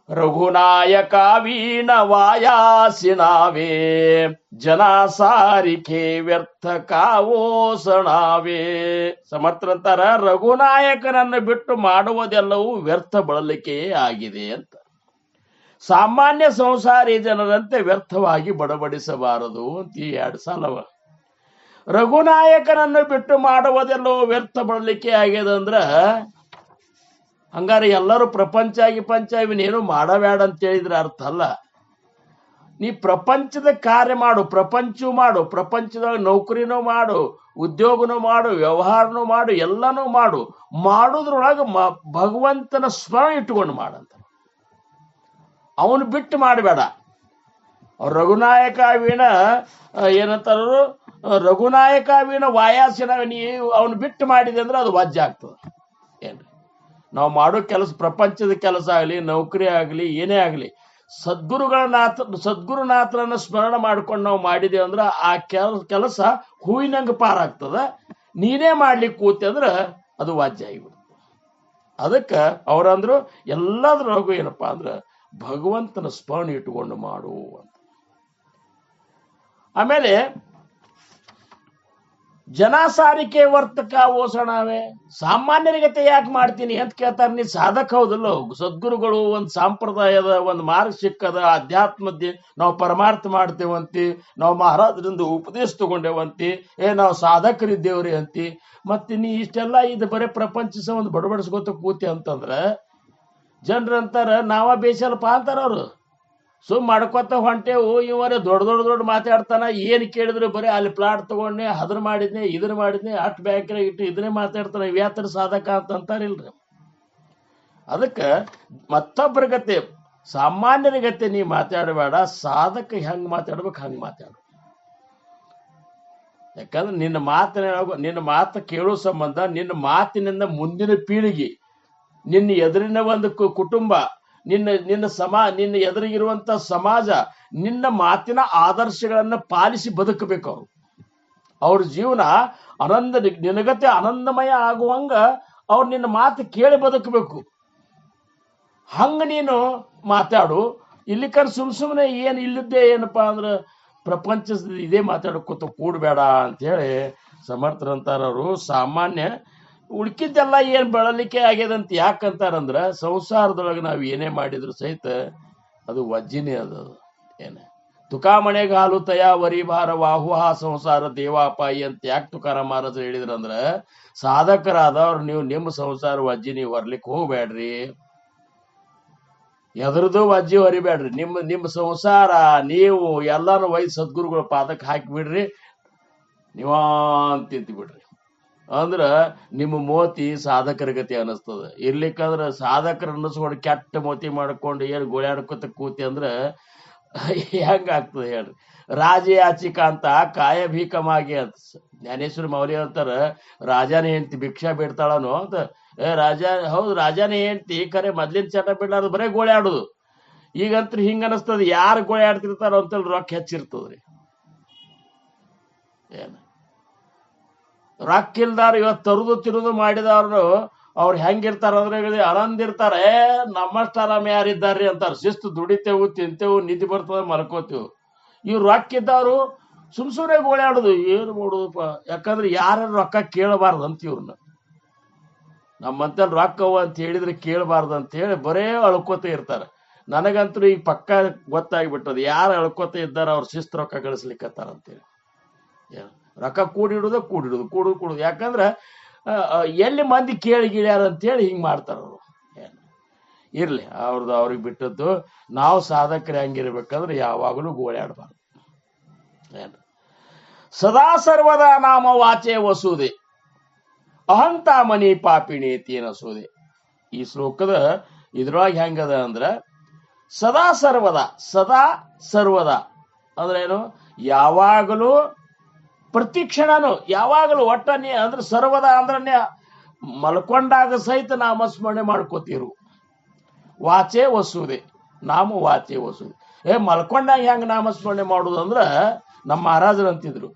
ರಘುನಾಯಕ ವೀಣ ವಾಯಾಸಿನಾವೇ ಜನ ಸಾರಿಕೆ ವ್ಯರ್ಥ ಕಾವೋಸಣಾವೇ. ಸಮರ್ಥರಂತಾರ, ರಘುನಾಯಕನನ್ನು ಬಿಟ್ಟು ಮಾಡುವುದೆಲ್ಲವೂ ವ್ಯರ್ಥ ಬಳಲಿಕೆಯೇ ಆಗಿದೆ ಅಂತ. ಸಾಮಾನ್ಯ ಸಂಸಾರಿ ಜನರಂತೆ ವ್ಯರ್ಥವಾಗಿ ಬಡಬಡಿಸಬಾರದು ಅಂತ ಈ 2 ಸಾಲವ. ರಘುನಾಯಕನನ್ನು ಬಿಟ್ಟು ಮಾಡುವುದೆಲ್ಲವೂ ವ್ಯರ್ಥ ಬಳಲಿಕೆ ಆಗಿದೆ ಅಂದ್ರ ಹಂಗಾರೆ ಎಲ್ಲರೂ ಪ್ರಪಂಚ ಇವನೇನು ಮಾಡಬೇಡ ಅಂತ ಹೇಳಿದ್ರೆ ಅರ್ಥ ಅಲ್ಲ. ನೀ ಪ್ರಪಂಚದ ಕಾರ್ಯ ಮಾಡು, ಪ್ರಪಂಚವೂ ಮಾಡು, ಪ್ರಪಂಚದಾಗ ನೌಕರಿನೂ ಮಾಡು, ಉದ್ಯೋಗನೂ ಮಾಡು, ವ್ಯವಹಾರನೂ ಮಾಡು, ಎಲ್ಲನೂ ಮಾಡು. ಮಾಡೋದ್ರೊಳಗೆ ಭಗವಂತನ ಸ್ಮರಣ ಇಟ್ಟುಕೊಂಡು ಮಾಡಂತ. ಅವನು ಬಿಟ್ಟು ಮಾಡಬೇಡ. ರಘುನಾಯಕ ವೀಣ ಏನಂತಾರು, ರಘುನಾಯಕ ವೀಣ ವಾಯಾಸಿನ ನೀ ಅವನು ಬಿಟ್ಟು ಮಾಡಿದೆ ಅಂದ್ರೆ ಅದು ವಜ್ಜೆ ಆಗ್ತದೆ. ಏನ್ರಿ, ನಾವು ಮಾಡೋ ಕೆಲಸ, ಪ್ರಪಂಚದ ಕೆಲಸ ಆಗಲಿ, ನೌಕರಿ ಆಗಲಿ, ಏನೇ ಆಗಲಿ, ಸದ್ಗುರುನಾಥರನ್ನ ಸ್ಮರಣ ಮಾಡ್ಕೊಂಡು ನಾವು ಮಾಡಿದೇವೆ ಅಂದ್ರೆ ಆ ಕೆಲಸ ಹೂವಿನಂಗೆ ಪಾರಾಗ್ತದ. ನೀನೇ ಮಾಡ್ಲಿಕ್ಕೆ ಕೂತೆ ಅಂದ್ರೆ ಅದು ವಾಜ್ಯ ಆಗಿಬಿಡುತ್ತೆ. ಅದಕ್ಕೆ ಅವರಂದ್ರು ಎಲ್ಲದ್ರೊಳಗೂ ಏನಪ್ಪಾ ಅಂದ್ರೆ ಭಗವಂತನ ಸ್ಮರಣ ಇಟ್ಟುಕೊಂಡು ಮಾಡು ಅಂತ. ಆಮೇಲೆ ಜನ ಸಾರಿಕೆ ವರ್ತಕ ಓಸಣವೇ. ಸಾಮಾನ್ಯರಿಗತೆ ಯಾಕೆ ಮಾಡ್ತೀನಿ ಅಂತ ಕೇಳ್ತಾರೆ. ನೀ ಸಾಧಕ ಹೌದಲ್ಲ. ಸದ್ಗುರುಗಳು ಒಂದು ಸಂಪ್ರದಾಯದ ಒಂದು ಮಾರ್ಗ ಸಿಕ್ಕದ, ಅಧ್ಯಾತ್ಮದ ನಾವು ಪರಮಾರ್ಥ ಮಾಡ್ತೇವಂತಿ, ನಾವು ಮಹಾರಾಜರಿಂದ ಉಪದೇಶ ತಗೊಂಡೇವಂತಿ, ನಾವು ಸಾಧಕರಿದ್ದೇವ್ರಿ ಅಂತಿ. ಮತ್ತೆ ನೀ ಇಷ್ಟೆಲ್ಲ ಇದು ಬರೀ ಪ್ರಪಂಚ ಒಂದು ಬಡಬಡಿಸ್ಕೊತ ಕೂತಿ ಅಂತಂದ್ರೆ ಜನರಂತಾರ ನಾವ ಬೇಸಲ್ಪ ಅಂತಾರ. ಅವರು ಸುಮ್ ಮಾಡ್ಕೊತ ಹೊಂಟೇವು, ಇವರೇ ದೊಡ್ಡ ಮಾತಾಡ್ತಾನ. ಏನ್ ಕೇಳಿದ್ರು ಬರೀ ಅಲ್ಲಿ ಪ್ಲಾಟ್ ತಗೊಂಡೆ, ಅದ್ರ ಮಾಡಿದ್ನೆ, ಇದ್ರ ಮಾಡಿದ್ನೆ, ಅಷ್ಟು ಬ್ಯಾಂಕ್ನಾಗ ಇಟ್ಟು ಇದನ್ನೇ ಮಾತಾಡ್ತಾನ. ಇವ್ಯಾತ್ರ ಸಾಧಕ ಅಂತಾರಿಲ್ರಿ. ಅದಕ್ಕೆ ಮತ್ತೊಬ್ಬರ ಗತೆ, ಸಾಮಾನ್ಯರ ಗತೆ ನೀ ಮಾತಾಡಬೇಡ. ಸಾಧಕ ಹೆಂಗ್ ಮಾತಾಡ್ಬೇಕು ಹಂಗ್ ಮಾತಾಡು. ಯಾಕಂದ್ರೆ ನಿನ್ನ ಮಾತು ಕೇಳೋ ಸಂಬಂಧ, ನಿನ್ನ ಮಾತಿನಿಂದ ಮುಂದಿನ ಪೀಳಿಗೆ, ನಿನ್ನ ಎದುರಿನ ಒಂದು ಕುಟುಂಬ, ನಿನ್ನ ಎದುರಿಗಿರುವಂತ ಸಮಾಜ ನಿನ್ನ ಮಾತಿನ ಆದರ್ಶಗಳನ್ನ ಪಾಲಿಸಿ ಬದುಕಬೇಕು. ಅವ್ರ ಜೀವನ ನಿನಗತೆ ಆನಂದಮಯ ಆಗುವಂಗ ಅವ್ರು ನಿನ್ನ ಮಾತು ಕೇಳಿ ಬದುಕಬೇಕು. ಹಂಗ ನೀನು ಮಾತಾಡು. ಇಲ್ಲಿಕರ್ ಸುಮ್ಮನೆ ಏನು ಇಲ್ಲದ್ದೇ ಏನಪ್ಪಾ ಅಂದ್ರೆ ಪ್ರಪಂಚದ ಇದೇ ಮಾತಾಡ್ಕೊತ ಕೂಡಬೇಡ ಅಂತೇಳಿ ಸಮರ್ಥರಂತಾರವರು. ಸಾಮಾನ್ಯ ಉಳ್ಕಿದ್ದೆಲ್ಲ ಏನ್ ಬಳಲಿಕೆ ಆಗ್ಯದಂತ ಯಾಕಂತಾರಂದ್ರ ಸಂಸಾರದೊಳಗೆ ನಾವು ಏನೇ ಮಾಡಿದ್ರು ಸಹಿತ ಅದು ವಜ್ಜಿನೇ ಅದು. ಏನ ತುಕಾಮಣೆಗೆ ಹಾಲು ತಯಾ ವರಿ ಭಾರ ವಾಹುಹ ಸಂಸಾರ ದೇವಾಪಾಯಿ ಅಂತ ಯಾಕೆ ತುಕಾರಾಮ ಮಹಾರಾಜರು ಹೇಳಿದ್ರಂದ್ರ, ಸಾಧಕರಾದವ್ರು ನೀವು ನಿಮ್ಮ ಸಂಸಾರ ವಜ್ಜಿ ನೀವು ಹೊರ್ಲಿಕ್ಕೆ ಹೋಗ್ಬೇಡ್ರಿ, ಎದ್ರದ್ದು ವಜ್ಜಿ ಹೊರಿಬೇಡ್ರಿ. ನಿಮ್ಮ ಸಂಸಾರ ನೀವು ಎಲ್ಲಾನು ವೈದ್ ಸದ್ಗುರುಗಳ ಪಾದಕ್ಕೆ ಹಾಕಿ ಬಿಡ್ರಿ, ನೀವಂತ ಬಿಡ್ರಿ. ಅಂದ್ರ ನಿಮ್ಮ ಮೋತಿ ಸಾಧಕರ ಗತಿ ಅನಿಸ್ತದ. ಇರ್ಲಿಕ್ಕಂದ್ರ ಸಾಧಕರ ಅನ್ನಿಸ್ಕೊಂಡು ಕೆಟ್ಟ ಮೋತಿ ಮಾಡ್ಕೊಂಡು ಏನು ಗೋಳಾಡ್ಕೊತ ಕೂತಿ ಅಂದ್ರ ಹೆಂಗ ಆಗ್ತದೆ ಹೇಳ್ರಿ. ರಾಜಯಾಚಿಕ ಅಂತ ಕಾಯ ಭೀಕಮಾಗಿ ಅಂತ ಜ್ಞಾನೇಶ್ವರ ಮೌಲ್ಯ ಅಂತಾರ, ರಾಜಾನೇ ಹೆಂಡ್ತಿ ಭಿಕ್ಷಾ ಬಿಡ್ತಾಳನು ಅಂತ. ರಾಜ ಹೌದು, ರಾಜಾನೇ ಹೆಂಡ್ತಿ ಖರೆ ಮೊದ್ಲಿನ ಚಟ ಬಿಡ್ಲಾರ್ದು ಬರೇ ಗೋಳಾಡುದು. ಈಗಂತ್ರ ಹಿಂಗ ಅನಸ್ತದ, ಯಾರು ಗೋಳಾಡ್ತಿರ್ತಾರ ಅಂತೇಳಿ ರೊಕ್ಕ ಹೆಚ್ಚಿರ್ತದ್ರಿ. ಏನ ರೊಕ್ಕ ಇಲ್ದಾರ ಇವತ್ತು ತರುದು ತಿರುದು ಮಾಡಿದವ್ರು ಅವ್ರು ಹೆಂಗಿರ್ತಾರ ಅಂದ್ರೆ ಆನಂದಿರ್ತಾರೆ. ನಮ್ಮಷ್ಟ ಆರಾಮ ಯಾರಿದ್ದಾರ್ರಿ ಅಂತಾರ. ಶಿಸ್ತು ದುಡಿತೇವು, ತಿಂತೇವು, ನಿದ್ದೆ ಬರ್ತದ, ಮಲ್ಕೋತೇವು. ಇವ್ರು ರೊಕ್ಕ ಇದ್ದವ್ರು ಸುಮ್ಸುಮ್ನೆ ಗೋಳಾಡುದು. ಏನು ಮಾಡುದಪ್ಪ, ಯಾಕಂದ್ರೆ ಯಾರ ರೊಕ್ಕ ಕೇಳಬಾರ್ದು ಅಂತ ಇವ್ರನ್ನ. ನಮ್ಮಂತಲ್ಲಿ ರೊಕ್ಕವ ಅಂತ ಹೇಳಿದ್ರೆ ಕೇಳಬಾರ್ದು ಅಂತ ಹೇಳಿ ಬರೇ ಅಳ್ಕೋತ ಇರ್ತಾರ. ನನಗಂತೂ ಈಗ ಪಕ್ಕ ಗೊತ್ತಾಗ್ಬಿಟ್ಟದ ಯಾರು ಅಳ್ಕೋತ ಇದ್ದಾರ ಅವ್ರ ಶಿಸ್ತು ರೊಕ್ಕ ಗಳಿಸ್ಲಿಕ್ಕತ್ತಾರ ಅಂತೇಳಿ. ರೊಕ್ಕ ಕೂಡಿಡುದು ಕೂಡುದು. ಯಾಕಂದ್ರ ಎಲ್ಲಿ ಮಂದಿ ಕೇಳಿ ಗಿಳ್ಯಾರ ಅಂತೇಳಿ ಹಿಂಗ್ ಮಾಡ್ತಾರ ಅವರು. ಇರ್ಲಿ, ಅವ್ರಿಗೆ ಬಿಟ್ಟದ್ದು. ನಾವು ಸಾಧಕರು ಹೆಂಗಿರ್ಬೇಕಂದ್ರೆ ಯಾವಾಗಲೂ ಗೋಳಾಡಬಾರ್ದು. ಸದಾ ಸರ್ವದಾ ನಾಮ ವಾಚೆ ವಸುದೆ ಅಹಂತ ಮನಿ ಪಾಪಿಣಿ ತೇನ ಸೋದೆ. ಈ ಶ್ಲೋಕದ ಇದ್ರೊಳಗೆ ಹೆಂಗದ ಅಂದ್ರ ಸದಾ ಸರ್ವದ ಅಂದ್ರೆ ಏನು, ಯಾವಾಗಲೂ ಪ್ರತಿ ಕ್ಷಣನು ಯಾವಾಗಲೂ ಒಟ್ಟನೆ ಅಂದ್ರೆ ಸರ್ವದ ಅಂದ್ರೆ ಮಲ್ಕೊಂಡಾಗ ಸಹಿತ ನಾಮಸ್ಮರಣೆ ಮಾಡ್ಕೋತಿರು. ವಾಚೆ ವಸುದೆ, ನಾಮ ವಾಚೆ ವಸುದೆ. ಮಲ್ಕೊಂಡಾಗ ಹೆಂಗ ನಾಮಸ್ಮರಣೆ ಮಾಡುದು ಅಂದ್ರ ನಮ್ಮ ಮಹಾರಾಜರು ಅಂತಿದ್ರು,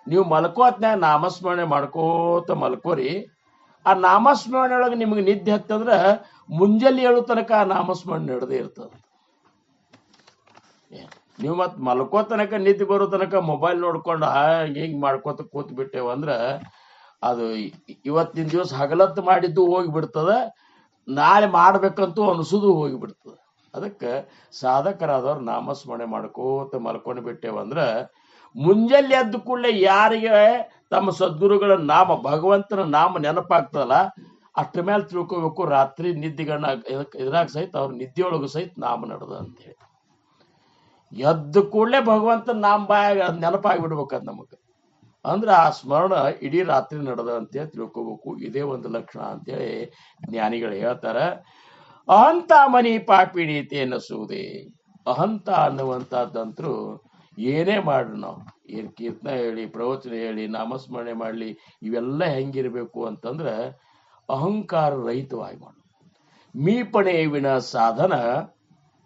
ನೀವು ಮಲ್ಕೋತ್ನ್ಯಾಗ ನಾಮಸ್ಮರಣೆ ಮಾಡ್ಕೋತ ಮಲ್ಕೋರಿ. ಆ ನಾಮಸ್ಮರಣೆ ಒಳಗೆ ನಿಮ್ಗೆ ನಿದ್ದೆ ಹತ್ತಂದ್ರ ಮುಂಜಾನೆ ಹೇಳೋ ತನಕ ಆ ನಾಮಸ್ಮರಣೆ ನಡೆದೇ ಇರ್ತದ. ನೀವು ಮತ್ ಮಲ್ಕೋ ತನಕ ನಿದ್ದೆ ಬರೋ ತನಕ ಮೊಬೈಲ್ ನೋಡ್ಕೊಂಡು ಹಿಂಗ್ ಮಾಡ್ಕೋತ ಕೂತ್ ಬಿಟ್ಟೇವ ಅಂದ್ರ ಅದು ಇವತ್ತಿನ ದಿವಸ ಹಗಲತ್ತು ಮಾಡಿದ್ದು ಹೋಗಿಬಿಡ್ತದ, ನಾಳೆ ಮಾಡ್ಬೇಕಂತೂ ಅನ್ಸುದು ಹೋಗಿಬಿಡ್ತದ. ಅದಕ್ಕೆ ಸಾಧಕರಾದವ್ರು ನಾಮಸ್ಮರಣೆ ಮಾಡ್ಕೋತ ಮಲ್ಕೊಂಡು ಬಿಟ್ಟೇವಂದ್ರ ಮುಂಜಾನೆ ಎದ್ದು ಕೂಡಲೇ ಯಾರಿಗೆ ತಮ್ಮ ಸದ್ಗುರುಗಳ ನಾಮ ಭಗವಂತನ ನಾಮ ನೆನಪಾಗ್ತದಲ್ಲ ಅಷ್ಟ್ರ ಮೇಲೆ ತಿಳ್ಕೋಬೇಕು. ರಾತ್ರಿ ನಿದ್ದೆಗಳನ್ನ ಇದ್ರಾಗ ಸಹಿತ ಅವ್ರ ನಿದ್ದೆಯೊಳಗು ಸಹಿತ ನಾಮ ನಡೆದ ಅಂತ ಹೇಳಿ ಎದ್ದು ಕೂಡಲೇ ಭಗವಂತನ ನಾಮ ಬಾಯಾಗ ನೆನಪಾಗ್ಬಿಡ್ಬೇಕದ್ ನಮಗ. ಅಂದ್ರೆ ಆ ಸ್ಮರಣ ಇಡೀ ರಾತ್ರಿ ನಡೆದ ಅಂತೇಳಿ ತಿಳ್ಕೋಬೇಕು. ಇದೇ ಒಂದು ಲಕ್ಷಣ ಅಂತೇಳಿ ಜ್ಞಾನಿಗಳು ಹೇಳ್ತಾರ. ಅಹಂತ ಮನಿ ಪಾಪಿಣೀತಿ ಎನ್ನಸುವುದೇ. ಅಹಂತ ಅನ್ನುವಂಥದ್ದಂತರೂ ಏನೇ ಮಾಡ್ರಿ, ನಾವು ಏನ್ ಕೀರ್ತನ ಹೇಳಿ, ಪ್ರವಚನ ಹೇಳಿ, ನಾಮಸ್ಮರಣೆ ಮಾಡ್ಲಿ, ಇವೆಲ್ಲ ಹೆಂಗಿರ್ಬೇಕು ಅಂತಂದ್ರ ಅಹಂಕಾರ ರಹಿತವಾಗಿ ಮಾಡು. ಮೀಪಣೆವಿನ ಸಾಧನ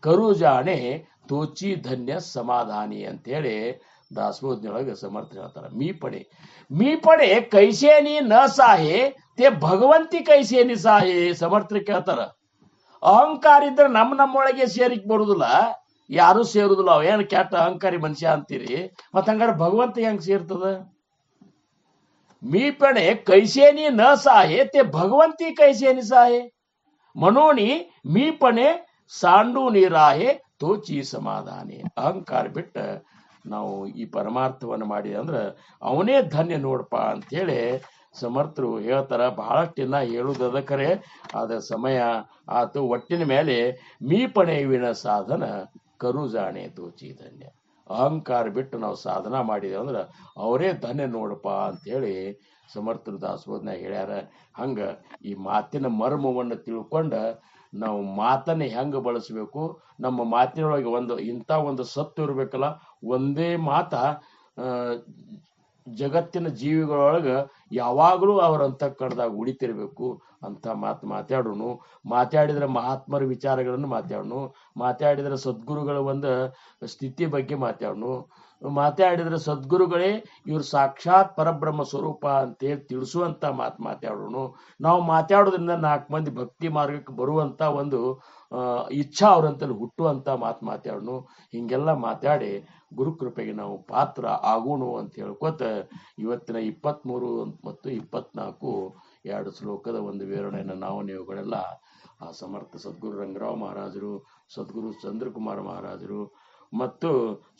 ಕರುಜಾಣೆ ತೋಚಿ ಧನ್ಯ ಸಮಾಧಾನಿ ಅಂತೇಳಿ ದಾಸಬೋಧನೊಳಗೆ ಸಮರ್ಥ ಹೇಳ್ತಾರ. ಮೀಪಣೆ ಕೈಸೇನಿ ನ ಸಾಹೆ ತೇ ಭಗವಂತಿ ಕೈಸೇನಿ ಸಾಹೆ ಸಮರ್ಥರು ಕೇಳ್ತಾರ. ಅಹಂಕಾರ ಇದ್ರೆ ನಮ್ಮೊಳಗೆ ಸೇರಿಕ್ ಬರುದಿಲ್ಲ, ಯಾರು ಸೇರುದಿಲ್ಲ. ಅವ ಏನ್ ಕೆಟ್ಟ ಅಹಂಕಾರಿ ಮನುಷ್ಯ ಅಂತೀರಿ, ಮತ್ತ ಹಂಗಾರ ಭಗವಂತ ಹೆಂಗ್ ಸೇರ್ತದ? ಮೀಪಣೆ ಕೈಸೇನಿ ನ ಸಾಹೆ ತೇ ಭಗವಂತಿ ಕೈಸೇನಿ ಸಾಹೆ ಮನೋಣಿ ಮೀಪಣೆ ಸಾಂಡು ನೀರಾಹೆ ತೋಚಿ ಸಮಾಧಾನಿ. ಅಹಂಕಾರ ಬಿಟ್ಟ ನಾವು ಈ ಪರಮಾರ್ಥವನ್ನು ಮಾಡಿದೆ ಅಂದ್ರ ಅವನೇ ಧನ್ಯ ನೋಡಪ್ಪ ಅಂತೇಳಿ ಸಮರ್ಥರು ಹೇಳ್ತಾರ. ಬಹಳಷ್ಟಿನ್ನ ಹೇಳುವುದದ ಕರೆ, ಆದ ಸಮಯ ಆತು. ಒಟ್ಟಿನ ಮೇಲೆ ಮೀಪಣೆವಿನ ಸಾಧನ ಕರುಜಾಣೆ ತೋಚಿ ಧನ್ಯ. ಅಹಂಕಾರ ಬಿಟ್ಟು ನಾವು ಸಾಧನ ಮಾಡಿದೆ ಅಂದ್ರೆ ಅವರೇ ಧನ್ಯ ನೋಡಪ್ಪ ಅಂತೇಳಿ ಸಮರ್ಥರು ದಾಸಬೋಧನಾಗ ಹೇಳ್ಯಾರ. ಹಂಗ ಈ ಮಾತಿನ ಮರ್ಮವನ್ನು ತಿಳ್ಕೊಂಡ ನಾವು ಮಾತನ್ನ ಹೆಂಗ ಬಳಸಬೇಕು, ನಮ್ಮ ಮಾತಿನೊಳಗೆ ಇಂಥ ಒಂದು ಸತ್ತು ಇರ್ಬೇಕಲ್ಲ. ಒಂದೇ ಮಾತ ಜಗತ್ತಿನ ಜೀವಿಗಳೊಳಗ ಯಾವಾಗಲೂ ಅವ್ರ ಅಂತಃಕರಣದಾಗ ಉಳಿತಿರ್ಬೇಕು ಅಂತ ಮಾತಾಡೋನು. ಮಾತಾಡಿದ್ರೆ ಮಹಾತ್ಮರ ವಿಚಾರಗಳನ್ನು ಮಾತಾಡೋನು, ಮಾತಾಡಿದ್ರೆ ಸದ್ಗುರುಗಳ ಒಂದು ಸ್ಥಿತಿ ಬಗ್ಗೆ ಮಾತಾಡೋನು, ಮಾತಾಡಿದ್ರೆ ಸದ್ಗುರುಗಳೇ ಇವ್ರು ಸಾಕ್ಷಾತ್ ಪರಬ್ರಹ್ಮ ಸ್ವರೂಪ ಅಂತೇಳಿ ತಿಳಿಸುವಂತ ಮಾತಾಡೋಣ. ನಾವು ಮಾತಾಡೋದ್ರಿಂದ 4 ಮಂದಿ ಭಕ್ತಿ ಮಾರ್ಗಕ್ಕೆ ಬರುವಂತ ಒಂದು ಇಚ್ಛಾ ಅವ್ರಂತಲ್ಲಿ ಹುಟ್ಟುವಂತ ಮಾತಾಡೋಣ. ಹಿಂಗೆಲ್ಲ ಮಾತಾಡಿ ಗುರುಕೃಪೆಗೆ ನಾವು ಪಾತ್ರ ಆಗೋಣ ಅಂತ ಹೇಳ್ಕೊತ ಇವತ್ತಿನ 23 ಮತ್ತು 24 2 ಶ್ಲೋಕದ ಒಂದು ವಿವರಣೆಯನ್ನು ನೀವುಗಳೆಲ್ಲ ಆ ಸಮರ್ಥ ಸದ್ಗುರು ರಂಗರಾವ್ ಮಹಾರಾಜರು, ಸದ್ಗುರು ಚಂದ್ರಕುಮಾರ ಮಹಾರಾಜರು ಮತ್ತು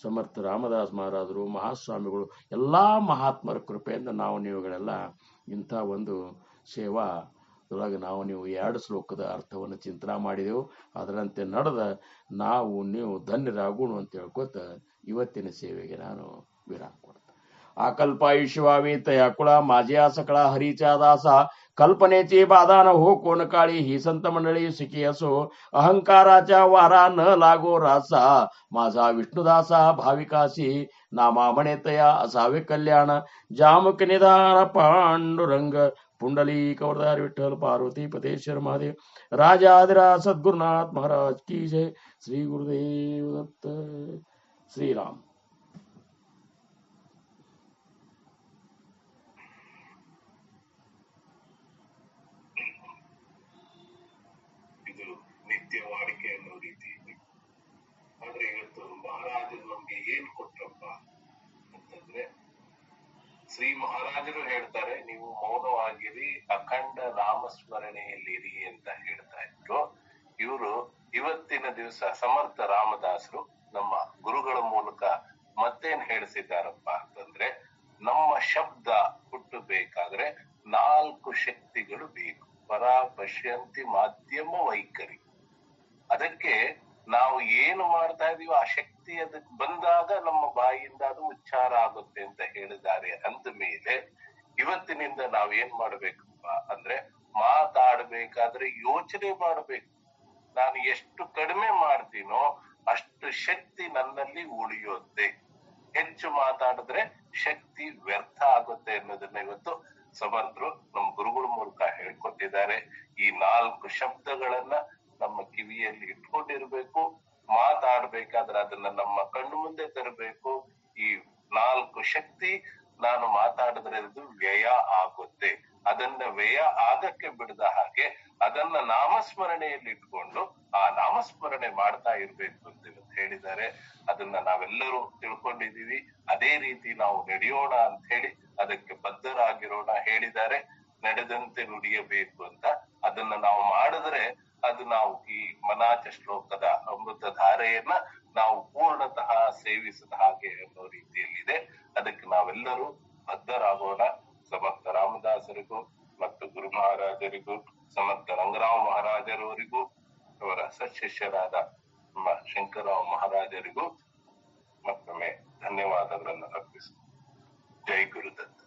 ಸಮರ್ಥ ರಾಮದಾಸ್ ಮಹಾರಾಜರು, ಮಹಾಸ್ವಾಮಿಗಳು ಎಲ್ಲಾ ಮಹಾತ್ಮರ ಕೃಪೆಯಿಂದ ನೀವುಗಳೆಲ್ಲ ಇಂಥ ಒಂದು ಸೇವಾದೊಳಗೆ ನೀವು 2 ಶ್ಲೋಕದ ಅರ್ಥವನ್ನು ಚಿಂತನೆ ಮಾಡಿದೆವು. ಅದರಂತೆ ನಡೆದ ನೀವು ಧನ್ಯರಾಗೋಣ ಅಂತ ಹೇಳ್ಕೊತ ಇವತ್ತಿನ ಸೇವೆಗೆ ನಾನು ವಿರಾಮ ಕೊಡ್ತೇನೆ. आकल्पायुष्यवावेत याकुळा माझ्या सकळा हरीचा दासा कल्पनेची बाधा न हो कोण काळी ही संत मंडळी सुखी असो अहंकाराच्या वारा न लागो रासा माझा विष्णुदासा भाविकासी नामा म्हणेतया असावे कल्याण जामक निधान पांडुरंग पुंडली कवरदार विठ्ठल पार्वती पतेश्वर महादेव राजाधिराज सद्गुरुनाथ महाराज की जय. श्री गुरुदेव दत्त. श्रीराम. ವಾಡಿಕೆ ಅನ್ನೋ ರೀತಿ ಇದೆ. ಆದ್ರೆ ಇವತ್ತು ಮಹಾರಾಜರು ನಮ್ಗೆ ಏನ್ ಕೊಟ್ರಪ್ಪ ಅಂತಂದ್ರೆ, ಶ್ರೀ ಮಹಾರಾಜರು ಹೇಳ್ತಾರೆ ನೀವು ಮೌನವಾಗಿರಿ, ಅಖಂಡ ನಾಮಸ್ಮರಣೆಯಲ್ಲಿರಿ ಅಂತ ಹೇಳ್ತಾ ಇದ್ರು. ಇವರು ಇವತ್ತಿನ ದಿವಸ ಸಮರ್ಥ ರಾಮದಾಸರು ನಮ್ಮ ಗುರುಗಳ ಮೂಲಕ ಮತ್ತೇನ್ ಹೇಳಿಸಿದ್ದಾರಪ್ಪ ಅಂತಂದ್ರೆ, ನಮ್ಮ ಶಬ್ದ ಹುಟ್ಟಬೇಕಾದ್ರೆ 4 ಶಕ್ತಿಗಳು ಬೇಕು. ಪರ ಪಶ್ಯಂತಿ ಮಾಧ್ಯಮ ವೈಖರಿ. ಅದಕ್ಕೆ ನಾವು ಏನು ಮಾಡ್ತಾ ಇದೀವೋ ಆ ಶಕ್ತಿ ಅದಕ್ಕೆ ಬಂದಾಗ ನಮ್ಮ ಬಾಯಿಯಿಂದ ಅದು ಉಚ್ಚಾರ ಆಗುತ್ತೆ ಅಂತ ಹೇಳಿದ್ದಾರೆ. ಅಂದ ಮೇಲೆ ಇವತ್ತಿನಿಂದ ನಾವ್ ಏನ್ ಮಾಡ್ಬೇಕಪ್ಪ ಅಂದ್ರೆ, ಮಾತಾಡ್ಬೇಕಾದ್ರೆ ಯೋಚನೆ ಮಾಡ್ಬೇಕು. ನಾನು ಎಷ್ಟು ಕಡಿಮೆ ಮಾಡ್ತೀನೋ ಅಷ್ಟು ಶಕ್ತಿ ನನ್ನಲ್ಲಿ ಉಳಿಯುತ್ತೆ. ಹೆಚ್ಚು ಮಾತಾಡಿದ್ರೆ ಶಕ್ತಿ ವ್ಯರ್ಥ ಆಗುತ್ತೆ ಅನ್ನೋದನ್ನ ಇವತ್ತು ಸಮರ್ಥರು ನಮ್ಮ ಗುರುಗಳ ಮೂಲಕ ಹೇಳ್ಕೊಟ್ಟಿದ್ದಾರೆ. ಈ 4 ಶಬ್ದಗಳನ್ನ ನಮ್ಮ ಕಿವಿಯಲ್ಲಿ ಇಟ್ಕೊಂಡಿರ್ಬೇಕು. ಮಾತಾಡ್ಬೇಕಾದ್ರೆ ಅದನ್ನ ನಮ್ಮ ಕಣ್ಣು ಮುಂದೆ ತರಬೇಕು. ಈ 4 ಶಕ್ತಿ ನಾನು ಮಾತಾಡಿದ್ರೆ ಅದು ವ್ಯಯ ಆಗುತ್ತೆ. ಅದನ್ನ ವ್ಯಯ ಆಗಕ್ಕೆ ಬಿಡದ ಹಾಗೆ ಅದನ್ನ ನಾಮಸ್ಮರಣೆಯಲ್ಲಿ ಇಟ್ಕೊಂಡು ಆ ನಾಮಸ್ಮರಣೆ ಮಾಡ್ತಾ ಇರ್ಬೇಕು ಅಂತ ಹೇಳಿದ್ದಾರೆ. ಅದನ್ನ ನಾವೆಲ್ಲರೂ ತಿಳ್ಕೊಂಡಿದೀವಿ. ಅದೇ ರೀತಿ ನಾವು ನಡೆಯೋಣ ಅಂತ ಹೇಳಿ ಅದಕ್ಕೆ ಬದ್ಧರಾಗಿರೋಣ ಹೇಳಿದ್ದಾರೆ. ನಡೆದಂತೆ ನುಡಿಯಬೇಕು ಅಂತ. ಅದನ್ನ ನಾವು ಮಾಡಿದ್ರೆ ಅದು ನಾವು ಈ ಮನಾಚ ಶ್ಲೋಕದ ಅಮೃತ ಧಾರೆಯನ್ನ ನಾವು ಪೂರ್ಣತಃ ಸೇವಿಸಿದ ಹಾಗೆ ಅನ್ನೋ ರೀತಿಯಲ್ಲಿದೆ. ಅದಕ್ಕೆ ನಾವೆಲ್ಲರೂ ಬದ್ಧರಾಗೋಣ. ಸಮರ್ಥ ರಾಮದಾಸರಿಗೂ ಮತ್ತು ಗುರು ಮಹಾರಾಜರಿಗೂ, ಸಮರ್ಥ ರಂಗರಾವ್ ಮಹಾರಾಜರವರಿಗೂ, ಅವರ ಸತ್ಶಿಷ್ಯರಾದ ಶಂಕರರಾವ್ ಮಹಾರಾಜರಿಗೂ ಮತ್ತೊಮ್ಮೆ ಧನ್ಯವಾದಗಳನ್ನು ಅರ್ಪಿಸಿ. ಜೈ ಗುರುದತ್ತ.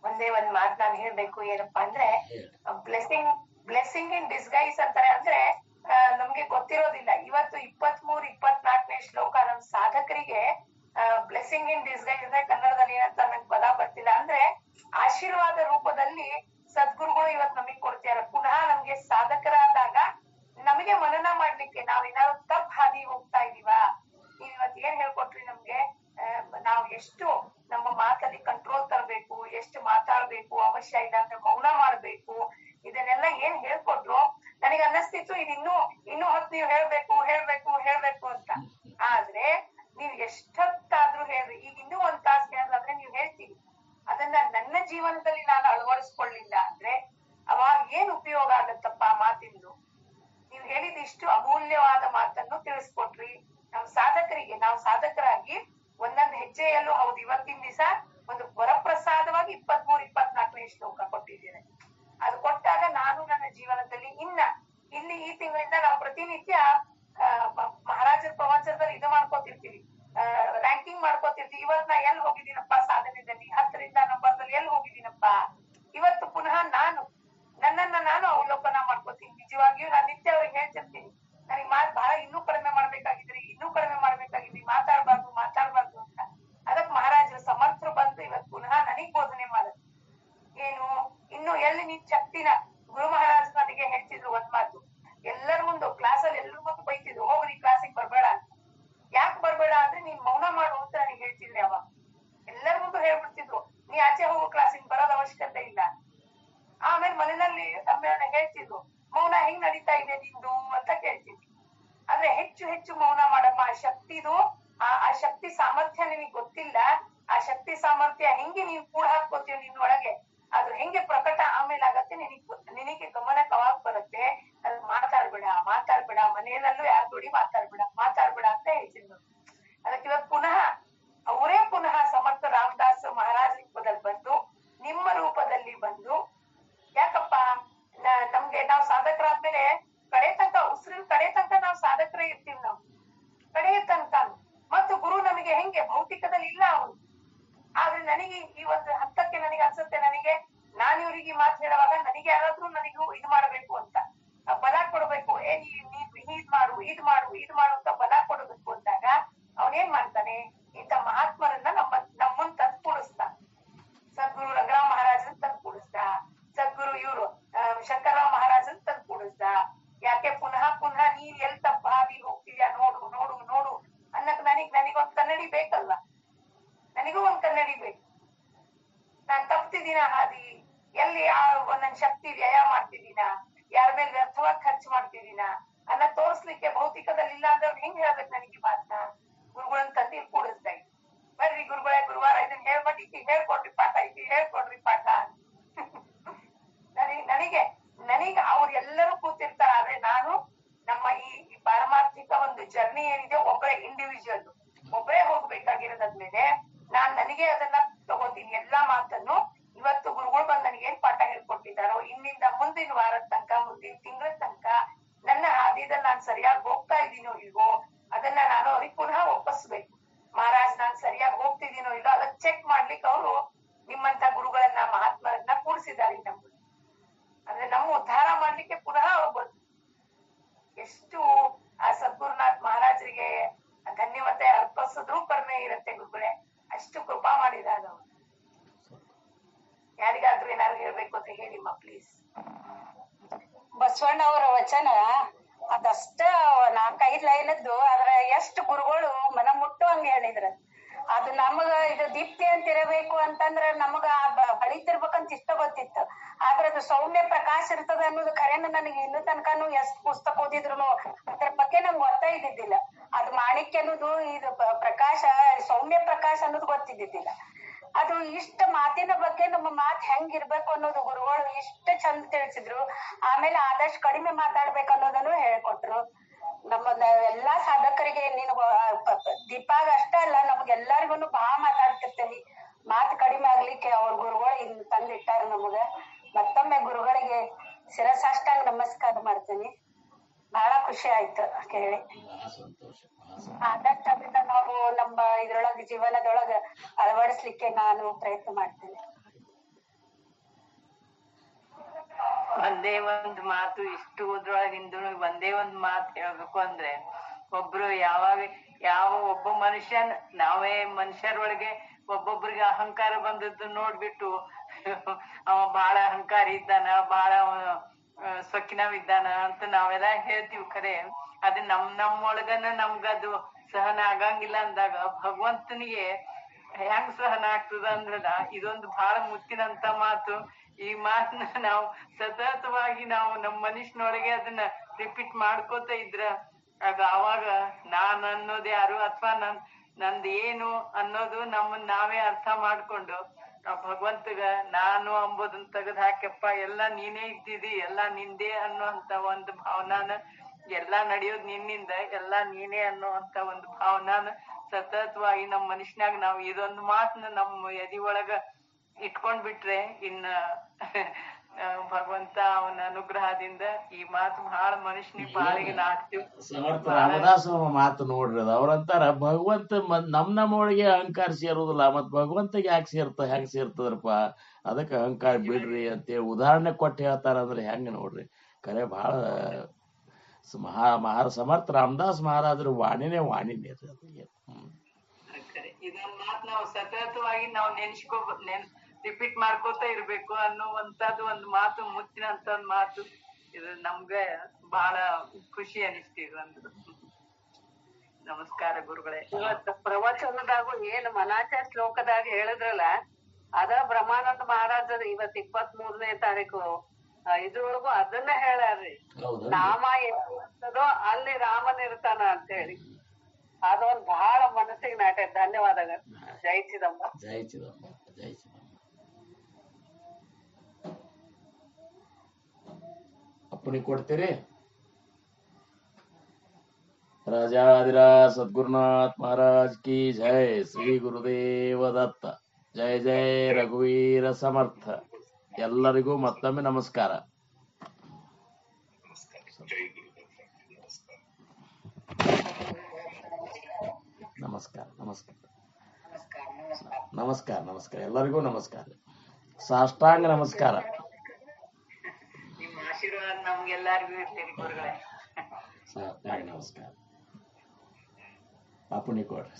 ಒಂದೇ ಒಂದ್ ಮಾತು ನಾನು ಹೇಳ್ಬೇಕು. ಏನಪ್ಪಾ ಅಂದ್ರೆ, ಬ್ಲೆಸ್ಸಿಂಗ್ ಇನ್ ಡಿಸ್ಗೈಸ್ ಅಂತಾರೆ. ಅಂದ್ರೆ ನಮ್ಗೆ ಗೊತ್ತಿರೋದಿಲ್ಲ. ಇವತ್ತು 23-24ನೇ ಶ್ಲೋಕ ನಮ್ ಸಾಧಕರಿಗೆ ಬ್ಲೆಸ್ಸಿಂಗ್ ಇನ್ ಡಿಸ್ಗೈಸ್ ಅಂದ್ರೆ ಕನ್ನಡದಲ್ಲಿ ಏನಂತ ನಂಗೆ ಪದ ಬರ್ತಿಲ್ಲ. ಅಂದ್ರೆ ಆಶೀರ್ವಾದ ರೂಪದಲ್ಲಿ ಸದ್ಗುರುಗಳು ಇವತ್ ನಮಗ್ ಕೊಡ್ತಾರೆ. ಪುನಃ ನಮ್ಗೆ ಸಾಧಕರಾದಾಗ ನಮಗೆ ಮನನ ಮಾಡ್ಲಿಕ್ಕೆ ನಾವೇನಾದ್ರು ತಪ್ಪು ಹಾದಿ ಹೋಗ್ತಾ ಇದೀವಾ, ನೀವ್ ಇವತ್ ಏನ್ ಹೇಳ್ಕೊಟ್ರಿ ನಮ್ಗೆ, ನಾವ್ ಎಷ್ಟು ನಮ್ಮ ಮಾತಲ್ಲಿ ಕಂಟ್ರೋಲ್ ತರಬೇಕು, ಎಷ್ಟು ಮಾತಾಡ್ಬೇಕು, ಅವಶ್ಯ ಇಲ್ಲ ಅಂದ್ರೆ ಮೌನ ಮಾಡ್ಬೇಕು, ಇದನ್ನೆಲ್ಲ ಏನ್ ಹೇಳ್ಕೊಟ್ರು. ನನಗೆ ಅನ್ನಿಸ್ತಿತ್ತು ಇನ್ನೂ ಹೊತ್ತು ನೀವ್ ಹೇಳ್ಬೇಕು ಅಂತ. ಆದ್ರೆ ನೀವ್ ಎಷ್ಟೊತ್ತಾದ್ರೂ ಹೇಳ್ರಿ. ಈಗ ಇನ್ನೂ 1 ತಾಸು ಹೇಳಿದ್ರೆ ನೀವ್ ಹೇಳ್ತೀವಿ. ಅದನ್ನ ನನ್ನ ಜೀವನದಲ್ಲಿ ನಾನು ಅಳವಡಿಸ್ಕೊಳ್ಳಿಲ್ಲ ಅಂದ್ರೆ ಅವಾಗ ಏನ್ ಉಪಯೋಗ ಆಗತ್ತಪ್ಪ ಮಾತಿಂದು. ನೀವ್ ಹೇಳಿದಿಷ್ಟು ಅಮೂಲ್ಯವಾದ ಮಾತನ್ನು ತಿಳಿಸ್ಕೊಟ್ರಿ ನಮ್ ಸಾಧಕರಿಗೆ. ನಾವು ಸಾಧಕರಾಗಿ ಒಂದೊಂದು ಹೆಜ್ಜೆಯಲ್ಲೂ ಹೌದು ಇವತ್ತಿನ ದಿವಸ ಒಂದು ವರಪ್ರಸಾದವಾಗಿ 23-24ನೇ ಶ್ಲೋಕ ಕೊಟ್ಟಿದ್ದೇನೆ. ಅದು ಕೊಟ್ಟಾಗ ನಾನು ನನ್ನ ಜೀವನದಲ್ಲಿ ಇಲ್ಲಿ ಈ ತಿಂಗಳಿಂದ ನಾವು ಪ್ರತಿನಿತ್ಯ ಮಹಾರಾಜರ ಪ್ರವಚನದಲ್ಲಿ ಇದು ಮಾಡ್ಕೋತಿರ್ತೀವಿ, ರ್ಯಾಂಕಿಂಗ್ ಮಾಡ್ಕೋತಿರ್ತೀವಿ. ಇವತ್ ನಾ ಎಲ್ಲಿ ಹೋಗಿದ್ದೀನಪ್ಪ ಸಾಧನೆಯಲ್ಲಿ, 10ರಿಂದ ನಂಬರ್ದಲ್ಲಿ ಎಲ್ಲಿ ಹೋಗಿದ್ದೀನಪ್ಪ. ಇವತ್ತು ಪುನಃ ನನ್ನನ್ನ ನಾನು ಅವಲೋಕನ ಮಾಡ್ಕೋತೀನಿ. ನಿಜವಾಗಿಯೂ ನಾನು ನಿತ್ಯ ಅವ್ರಿಗೆ ಹೇಳ್ತಿರ್ತೀನಿ, ನನಗೆ ಬಹಳ ಇನ್ನೂ ಕಡಿಮೆ ಮಾಡ್ಬೇಕಾಗಿದ್ರಿ, ಮಾತಾಡ್ಬಾರ್ದು ಅಂತ. ಅದಕ್ ಮಹಾರಾಜರು ಸಮರ್ಥರು ಬಂದು ಇವತ್ ಪುನಃ ನನಗ್ ಬೋಧನೆ ಮಾಡೋದು ಏನು, ಇನ್ನು ಎಲ್ಲಿ ನೀನ್ ಶಕ್ತಿನ. ಗುರು ಮಹಾರಾಜ್ ನನಗೆ ಹೇಳ್ತಿದ್ರು ಒಂದ್ ಮಾತು, ಹೆಚ್ಚು ಮೌನ ಮಾಡಮ್ಮ. ಆ ಶಕ್ತಿದು ಆ ಶಕ್ತಿ ಸಾಮರ್ಥ್ಯ ನಿನಗ್ ಗೊತ್ತಿಲ್ಲ. ಆ ಶಕ್ತಿ ಸಾಮರ್ಥ್ಯ ಹೆಂಗೆ ನೀನ್ ಕೂಡ ಹಾಕೋತೀವಿ ನಿನ್ನೊಳಗೆ, ಅದು ಹೆಂಗೆ ಪ್ರಕಟ ಆಮೇಲೆ ಆಗತ್ತೆ ನಿನಗೆ ಗಮನಕ್ಕೆ ಅವಾಗ ಬರುತ್ತೆ. ಅದು ಮಾತಾಡ್ಬೇಡ ಮನೆಯಲ್ಲೂ ಯಾರ ಜೋಡಿ ಮಾತಾಡ್ಬೇಡ ಅಂತ ಹೇಳ್ತೀನಿ. ಅದಕ್ಕೆ ಇವತ್ತು ಪುನಃ ಅವರೇ ಸಮರ್ಥ ರಾಮದಾಸ್ ಮಹಾರಾಜ ರೂಪದಲ್ಲಿ ಬಂದು ನಿಮ್ಮ ರೂಪದಲ್ಲಿ ಬಂದು, ಯಾಕಪ್ಪ ನಮ್ಗೆ ನಾವ್ ಸಾಧಕರಾದ್ಮೇಲೆ ಕಡೆ ತನಕ ನಾವ್ ಸಾಧಕರೇ ಇರ್ತೀವಿ. ನಾವು ಕಡೆಯ ತನಕ ಮತ್ತು ಗುರು ನಮಗೆ ಹೆಂಗೆ ಭೌತಿಕದಲ್ಲಿ ಇಲ್ಲ ಅವನು. ಆದ್ರೆ ನನಗೆ ಈ ಒಂದು ಹಂತಕ್ಕೆ ನನಗೆ ಅನ್ಸುತ್ತೆ, ನಾನು ಇವ್ರಿಗೆ ಮಾತು ಹೇಳುವಾಗ ನನಗೆ ಯಾರಾದ್ರೂ ನನಗೂ ಇದು ಮಾಡ್ಬೇಕು ಅಂತ ಬಲ ಕೊಡ್ಬೇಕು, ಇದ್ ಮಾಡು ಅಂತ ಬಲ ಕೊಡಬೇಕು ಅಂದಾಗ ಅವನೇನ್ ಮಾಡ್ತಾನೆ, ಇಂಥ ಮಹಾತ್ಮರನ್ನ ನಮ್ಮನ್ ತಂದು ಕೂಡಿಸ್ತಾನೆ. ಸದ್ಗುರು ರಂಗರಾಮ್ ಮಹಾರಾಜನ್ ತಂದು ಕೂಡಿಸ್ದ, ಸದ್ಗುರು ಇವ್ರು ಶಂಕರರಾವ್ ಮಹಾರಾಜನ್ ತಂದು ಕೂಡಿಸ್ದ. ಯಾಕೆ ಪುನಃ ನೀನ್ ಎಲ್ ತಪ್ಪ ಹಾದಿಗೆ ಹೋಗ್ತಿದ್ಯಾ ನೋಡು ಅನ್ನಕ್ ನನಗೊಂದ್ ಕನ್ನಡಿ ಬೇಕಲ್ವಾ, ನನಗೂ ಒಂದ್ ಕನ್ನಡಿ ಬೇಕು. ನಾನ್ ತಪ್ತಿದ್ದೀನ ಹಾದಿ, ಎಲ್ಲಿ ನನ್ ಶಕ್ತಿ ವ್ಯಯ ಮಾಡ್ತಿದ್ದೀನ, ಯಾರ ಮೇಲೆ ವ್ಯರ್ಥವಾಗಿ ಖರ್ಚು ಮಾಡ್ತಿದ್ದೀನ ಅನ್ನ ತೋರ್ಸ್ಲಿಕ್ಕೆ ಭೌತಿಕದಲ್ಲಿ ಇಲ್ಲ ಅಂದ್ರೆ ಅವ್ರು ಹೆಂಗ್ ಹೇಳ್ಬೇಕು ನನಗೆ ಮಾತನ್ನ. ಗುರುಗಳನ್ನ ತಂದಿ ಕೂಡಿಸ್ತಾ ಇದ್ವಿ, ಬರ್ರಿ ಗುರುಗಳೇ ಗುರುವಾರ ಇದನ್ನ ಹೇಳ್ಬಿಟ್ಟು ಈಗ ಹೇಳ್ಕೊಡ್ರಿ ಪಾಠ ನನಗೆ ಅವ್ರೆಲ್ಲರೂ ಕೂತಿರ್ತಾರ. ಆದ್ರೆ ನಾನು ನಮ್ಮ ಈ ಪಾರಮಾರ್ಥಿಕ ಒಂದು ಜರ್ನಿ ಏನಿದೆ ಒಬ್ಬರೇ ಇಂಡಿವಿಜುವಲ್ ಒಬ್ಬರೇ ಹೋಗ್ಬೇಕಾಗಿರೋದ್ಮೇಲೆ ನನಗೆ ಅದನ್ನ ತಗೋತೀನಿ. ಎಲ್ಲಾ ಮಾತನ್ನು ಇವತ್ತು ಗುರುಗಳು ಬಂದು ನನಗೆ ಏನ್ ಪಾಠ ಹೇಳ್ಕೊಟ್ಟಿದ್ದಾರೋ ಇನ್ನಿಂದ ಮುಂದಿನ ವಾರದ ತನಕ ಮುಂದಿನ ತಿಂಗಳ ತನಕ ನನ್ನ ಹಾದಿದಲ್ಲಿ ನಾನ್ ಸರಿಯಾಗಿ ಹೋಗ್ತಾ ಇದ್ದೀನೋ ಇಲ್ವೋ ಅದನ್ನ ನಾನು ಅವ್ರಿಗೆ ಪುನಃ ಒಪ್ಪಿಸ್ಬೇಕು. ಮಹಾರಾಜ್ ನಾನ್ ಸರಿಯಾಗಿ ಹೋಗ್ತಿದ್ದೀನೋ ಇಲ್ಲೋ ಅದನ್ನ ಚೆಕ್ ಮಾಡ್ಲಿಕ್ಕೆ ಅವರು ನಿಮ್ಮಂತ ಗುರುಗಳನ್ನ ಮಹಾತ್ಮರನ್ನ ಕೂಡಿಸಿದ್ದಾರೆ ನಮ್ಗೆ. ಅಂದ್ರೆ ನಮ್ಮ ಉದ್ಧಾರ ಮಾಡ್ಲಿಕ್ಕೆ ಪುನಃ ಅವ್ರು ಬಂದು ಎಷ್ಟು ಆ ಸದ್ಗುರುನಾಥ್ ಮಹಾರಾಜರಿಗೆ ಧನ್ಯವಾದ ಅರ್ಪಿಸಿದ್ರು ಕಡಿಮೆ ಇರುತ್ತೆ ಗುರುಗಳೇ. ಅಷ್ಟು ಕೃಪಾ ಮಾಡಿದಾಗ ಅವರು. ಯಾರಿಗಾದ್ರೂ ಏನಾದ್ರು ಹೇಳ್ಬೇಕು ಅಂತ ಹೇಳಿಮ್ಮ ಪ್ಲೀಸ್. ಬಸವಣ್ಣ ಅವರ ವಚನ ಅದಷ್ಟ 4-5 ಲೈನದ್ದು, ಆದ್ರ ಎಷ್ಟು ಗುರುಗಳು ಮನ ಮುಟ್ಟುವಂಗ ಹೇಳಿದ್ರ. ಅದು ನಮಗ ಇದು ದೀಪ್ತಿ ಅಂತ ಇರಬೇಕು ಅಂತಂದ್ರ ನಮಗ ಬಳಿತಿರ್ಬೇಕಂತ ಇಷ್ಟ ಗೊತ್ತಿತ್ತು. ಆದ್ರ ಅದು ಸೌಮ್ಯ ಪ್ರಕಾಶ ಇರ್ತದ ಅನ್ನೋದು ಖರೇನ ನನಗೆ ಇನ್ನು ತನಕನು ಎಷ್ಟ್ ಪುಸ್ತಕ ಓದಿದ್ರು ಅದ್ರ ಬಗ್ಗೆ ನಂಗೆ ಗೊತ್ತಾಯ್ದಿದ್ದಿಲ್ಲ. ಅದು ಮಾಣಿಕ್ಯ ಅನ್ನೋದು ಇದು ಪ್ರಕಾಶ ಸೌಮ್ಯ ಪ್ರಕಾಶ ಅನ್ನೋದು ಗೊತ್ತಿದ್ದಿದ್ದಿಲ್ಲ. ಅದು ಇಷ್ಟ ಮಾತಿನ ಬಗ್ಗೆ ನಮ್ಮ ಮಾತ್ ಹೆಂಗಿರ್ಬೇಕು ಅನ್ನೋದು ಗುರುಗಳು ಇಷ್ಟ ಚಂದ ತಿಳಿಸಿದ್ರು. ಆಮೇಲೆ ಆದಷ್ಟು ಕಡಿಮೆ ಮಾತಾಡ್ಬೇಕು ಅನ್ನೋದನ್ನು ಹೇಳ್ಕೊಟ್ರು. ನಮ್ಮ ಎಲ್ಲಾ ಸಾಧಕರಿಗೆ ನೀನು ದೀಪಾಗ ಅಷ್ಟ ಅಲ್ಲ ನಮ್ಗೆಲ್ಲರಿಗೂ ಬಹಳ ಮಾತಾಡ್ತಿರ್ತೇವಿ. ಮಾತು ಕಡಿಮೆ ಆಗ್ಲಿಕ್ಕೆ ಅವ್ರ ಗುರುಗಳು ತಂದಿಟ್ಟಾರ ನಮಗ. ಮತ್ತೊಮ್ಮೆ ಗುರುಗಳಿಗೆ ಶಿರಸಾಷ್ಟಾಂಗ ನಮಸ್ಕಾರ ಮಾಡ್ತೇನೆ. ಬಹಳ ಖುಷಿ ಆಯ್ತು ಕೇಳಿ. ಆದಷ್ಟು ಅದನ್ನ ನಾವು ನಮ್ಮ ಇದ್ರೊಳಗ ಜೀವನದೊಳಗ ಅಳವಡಿಸ್ಲಿಕ್ಕೆ ನಾನು ಪ್ರಯತ್ನ ಮಾಡ್ತೇನೆ. ಒಂದೇ ಒಂದ್ ಮಾತು ಇಷ್ಟು ಓದ್ರೊಳಗಿಂದ ಒಂದೇ ಒಂದ್ ಮಾತು ಹೇಳ್ಬೇಕು ಅಂದ್ರೆ, ಒಬ್ರು ಯಾವ ಒಬ್ಬ ಮನುಷ್ಯನ್ ನಾವೇ ಮನುಷ್ಯರೊಳಗೆ ಒಬ್ಬೊಬ್ರಿಗೆ ಅಹಂಕಾರ ಬಂದದ್ದು ನೋಡ್ಬಿಟ್ಟು ಅವ ಬಹಳ ಅಹಂಕಾರಿ ಇದ್ದಾನ, ಬಹಳ ಸೊಕ್ಕಿನವಿದ್ದಾನ ಅಂತ ನಾವೆಲ್ಲ ಹೇಳ್ತೀವಿ. ಖರೆ ಅದ್ ನಮ್ಮೊಳಗನ ನಮ್ಗದು ಸಹನ ಆಗಂಗಿಲ್ಲ ಅಂದಾಗ ಭಗವಂತನಿಗೆ ಹೆಂಗ್ ಸಹನ ಆಗ್ತದ ಅಂದ್ರಲ್ಲ, ಇದೊಂದು ಬಹಳ ಮುತ್ತಿನಂತ ಮಾತು. ಈ ಮಾತನ್ನ ನಾವು ಸತತವಾಗಿ ನಾವು ನಮ್ಮ ಮನುಷ್ಯನೊಳಗೆ ಅದನ್ನ ರಿಪೀಟ್ ಮಾಡ್ಕೋತ ಇದ್ರ ಆಗ ಅವಾಗ ನಾನ್ ಅನ್ನೋದು ಯಾರು ಅಥವಾ ನಂದ್ ಏನು ಅನ್ನೋದು ನಮ್ಮನ್ನ ನಾವೇ ಅರ್ಥ ಮಾಡ್ಕೊಂಡು ಭಗವಂತಗ ನಾನು ಅಂಬೋದನ್ನ ತೆಗೆದ್ ಹಾಕ್ಯಪ್ಪ, ಎಲ್ಲಾ ನೀನೇ ಇದ್ದಿದಿ, ಎಲ್ಲಾ ನಿಂದೆ ಅನ್ನುವಂತ ಒಂದು ಭಾವನಾನ, ಎಲ್ಲಾ ನಡೆಯೋದ್ ನಿನ್ನಿಂದ, ಎಲ್ಲಾ ನೀನೇ ಅನ್ನುವಂತ ಒಂದು ಭಾವನಾನ ಸತತವಾಗಿ ನಮ್ಮ ಮನುಷ್ಯನಾಗ ನಾವು ಇದೊಂದು ಮಾತನ್ನ ನಮ್ಮ ಎದಿ ಒಳಗ ಇಟ್ಕೊಂಡ್ ಬಿಟ್ರೆ ಇನ್ನ ಭಗವಂತ ಅವನ ಅನುಗ್ರಹದಿಂದ ಈ ಮಾತು ಬಹಳ ಮನುಷ್ಯನಿಗೆ ಬಾಳಿಗೆ ನಾಟ್ತೀವಿ. ಸಮರ್ಥ ರಾಮದಾಸ್ ಮಾತು ನೋಡ್ರಿ ಅದು. ಅವ್ರಂತಾರ ಭಗವಂತ ನಮ್ಮೊಳಗೆ ಅಹಂಕಾರ ಸೇರುದಿಲ್ಲ, ಮತ್ ಭಗವಂತಗೆ ಹೆಂಗ್ ಸೇರ್ತದ್ರಪ್ಪ, ಅದಕ್ಕೆ ಅಹಂಕಾರ ಬಿಡ್ರಿ ಅಂತೇಳಿ ಉದಾಹರಣೆ ಕೊಟ್ಟು ಹೇಳ್ತಾರ ಅಂದ್ರೆ ಹೆಂಗ ನೋಡ್ರಿ. ಕರೆ ಬಹಳ ಸಮರ್ಥ ರಾಮದಾಸ್ ಮಹಾರಾಜರು ವಾಣಿನೇ ಅದಕ್ಕೆ. ಇದೊಂದ್ ಮಾತು ನಾವು ಸತತವಾಗಿ ನಾವು ರಿಪೀಟ್ ಮಾಡ್ಕೋತಾ ಇರ್ಬೇಕು ಅನ್ನುವಂತದ್ದು ಒಂದು ಮಾತು, ಮುತ್ತಿನಂತ ಮಾತು. ಇದು ನಮ್ಗೆ ಬಹಳ ಖುಷಿ ಅನಿಸ್ತೀವಿ ಅಂದ್ರು. ನಮಸ್ಕಾರ ಗುರುಗಳೇ. ಇವತ್ತು ಪ್ರವಚನದಾಗು ಏನ್ ಮನಾಚಾರ ಶ್ಲೋಕದಾಗ ಹೇಳಿದ್ರಲ್ಲ, ಅದ ಬ್ರಹ್ಮಾನಂದ ಮಹಾರಾಜರು ಇವತ್ 23ನೇ ತಾರೀಕು ಇದ್ರೊಳಗು ಅದನ್ನ ಹೇಳ್ಯಾರ್ರಿ. ನಾಮ ಎಲ್ಲಿರ್ತದೋ ಅಲ್ಲಿ ರಾಮನ ಇರ್ತಾನ ಅಂತ ಹೇಳಿ ಅದೊಂದ್ ಬಹಳ ಮನಸ್ಸಿಗೆ ನಾಟೆ. ಧನ್ಯವಾದಗಳು. ಜೈ ಚಿದಂಬ. ಜೈ ಚಿದಂಬ, ಜೈ ಚಿದಂಬ. ಅಪ್ಪಣಿ ಕೊಡ್ತೀರಿ? ರಾಜಾಧಿರಾಜ ಸದ್ಗುರುನಾಥ್ ಮಹಾರಾಜ್ ಕಿ ಜೈ. ಶ್ರೀ ಗುರುದೇವ ದತ್ತ. ಜೈ ಜೈ ರಘುವೀರ ಸಮರ್ಥ. ಎಲ್ಲರಿಗೂ ಮತ್ತೊಮ್ಮೆ ನಮಸ್ಕಾರ. ಜೈ ಗುರುದೇವ್. ನಮಸ್ಕಾರ. ನಮಸ್ಕಾರ ನಮಸ್ಕಾರ ನಮಸ್ಕಾರ ಎಲ್ಲರಿಗೂ ನಮಸ್ಕಾರ. ಸಾಷ್ಟಾಂಗ ನಮಸ್ಕಾರ. ನಿಮ್ಮ ಆಶೀರ್ವಾದ ನಮ್ಗೆಲ್ಲರಿಗೂ ಇರ್ಲಿ ಗುರುಗಳೇ. ಸಾಷ್ಟಾಂಗ ನಮಸ್ಕಾರ. ಅಪ್ಪಣಿ ಕೊಡ್ರಿ.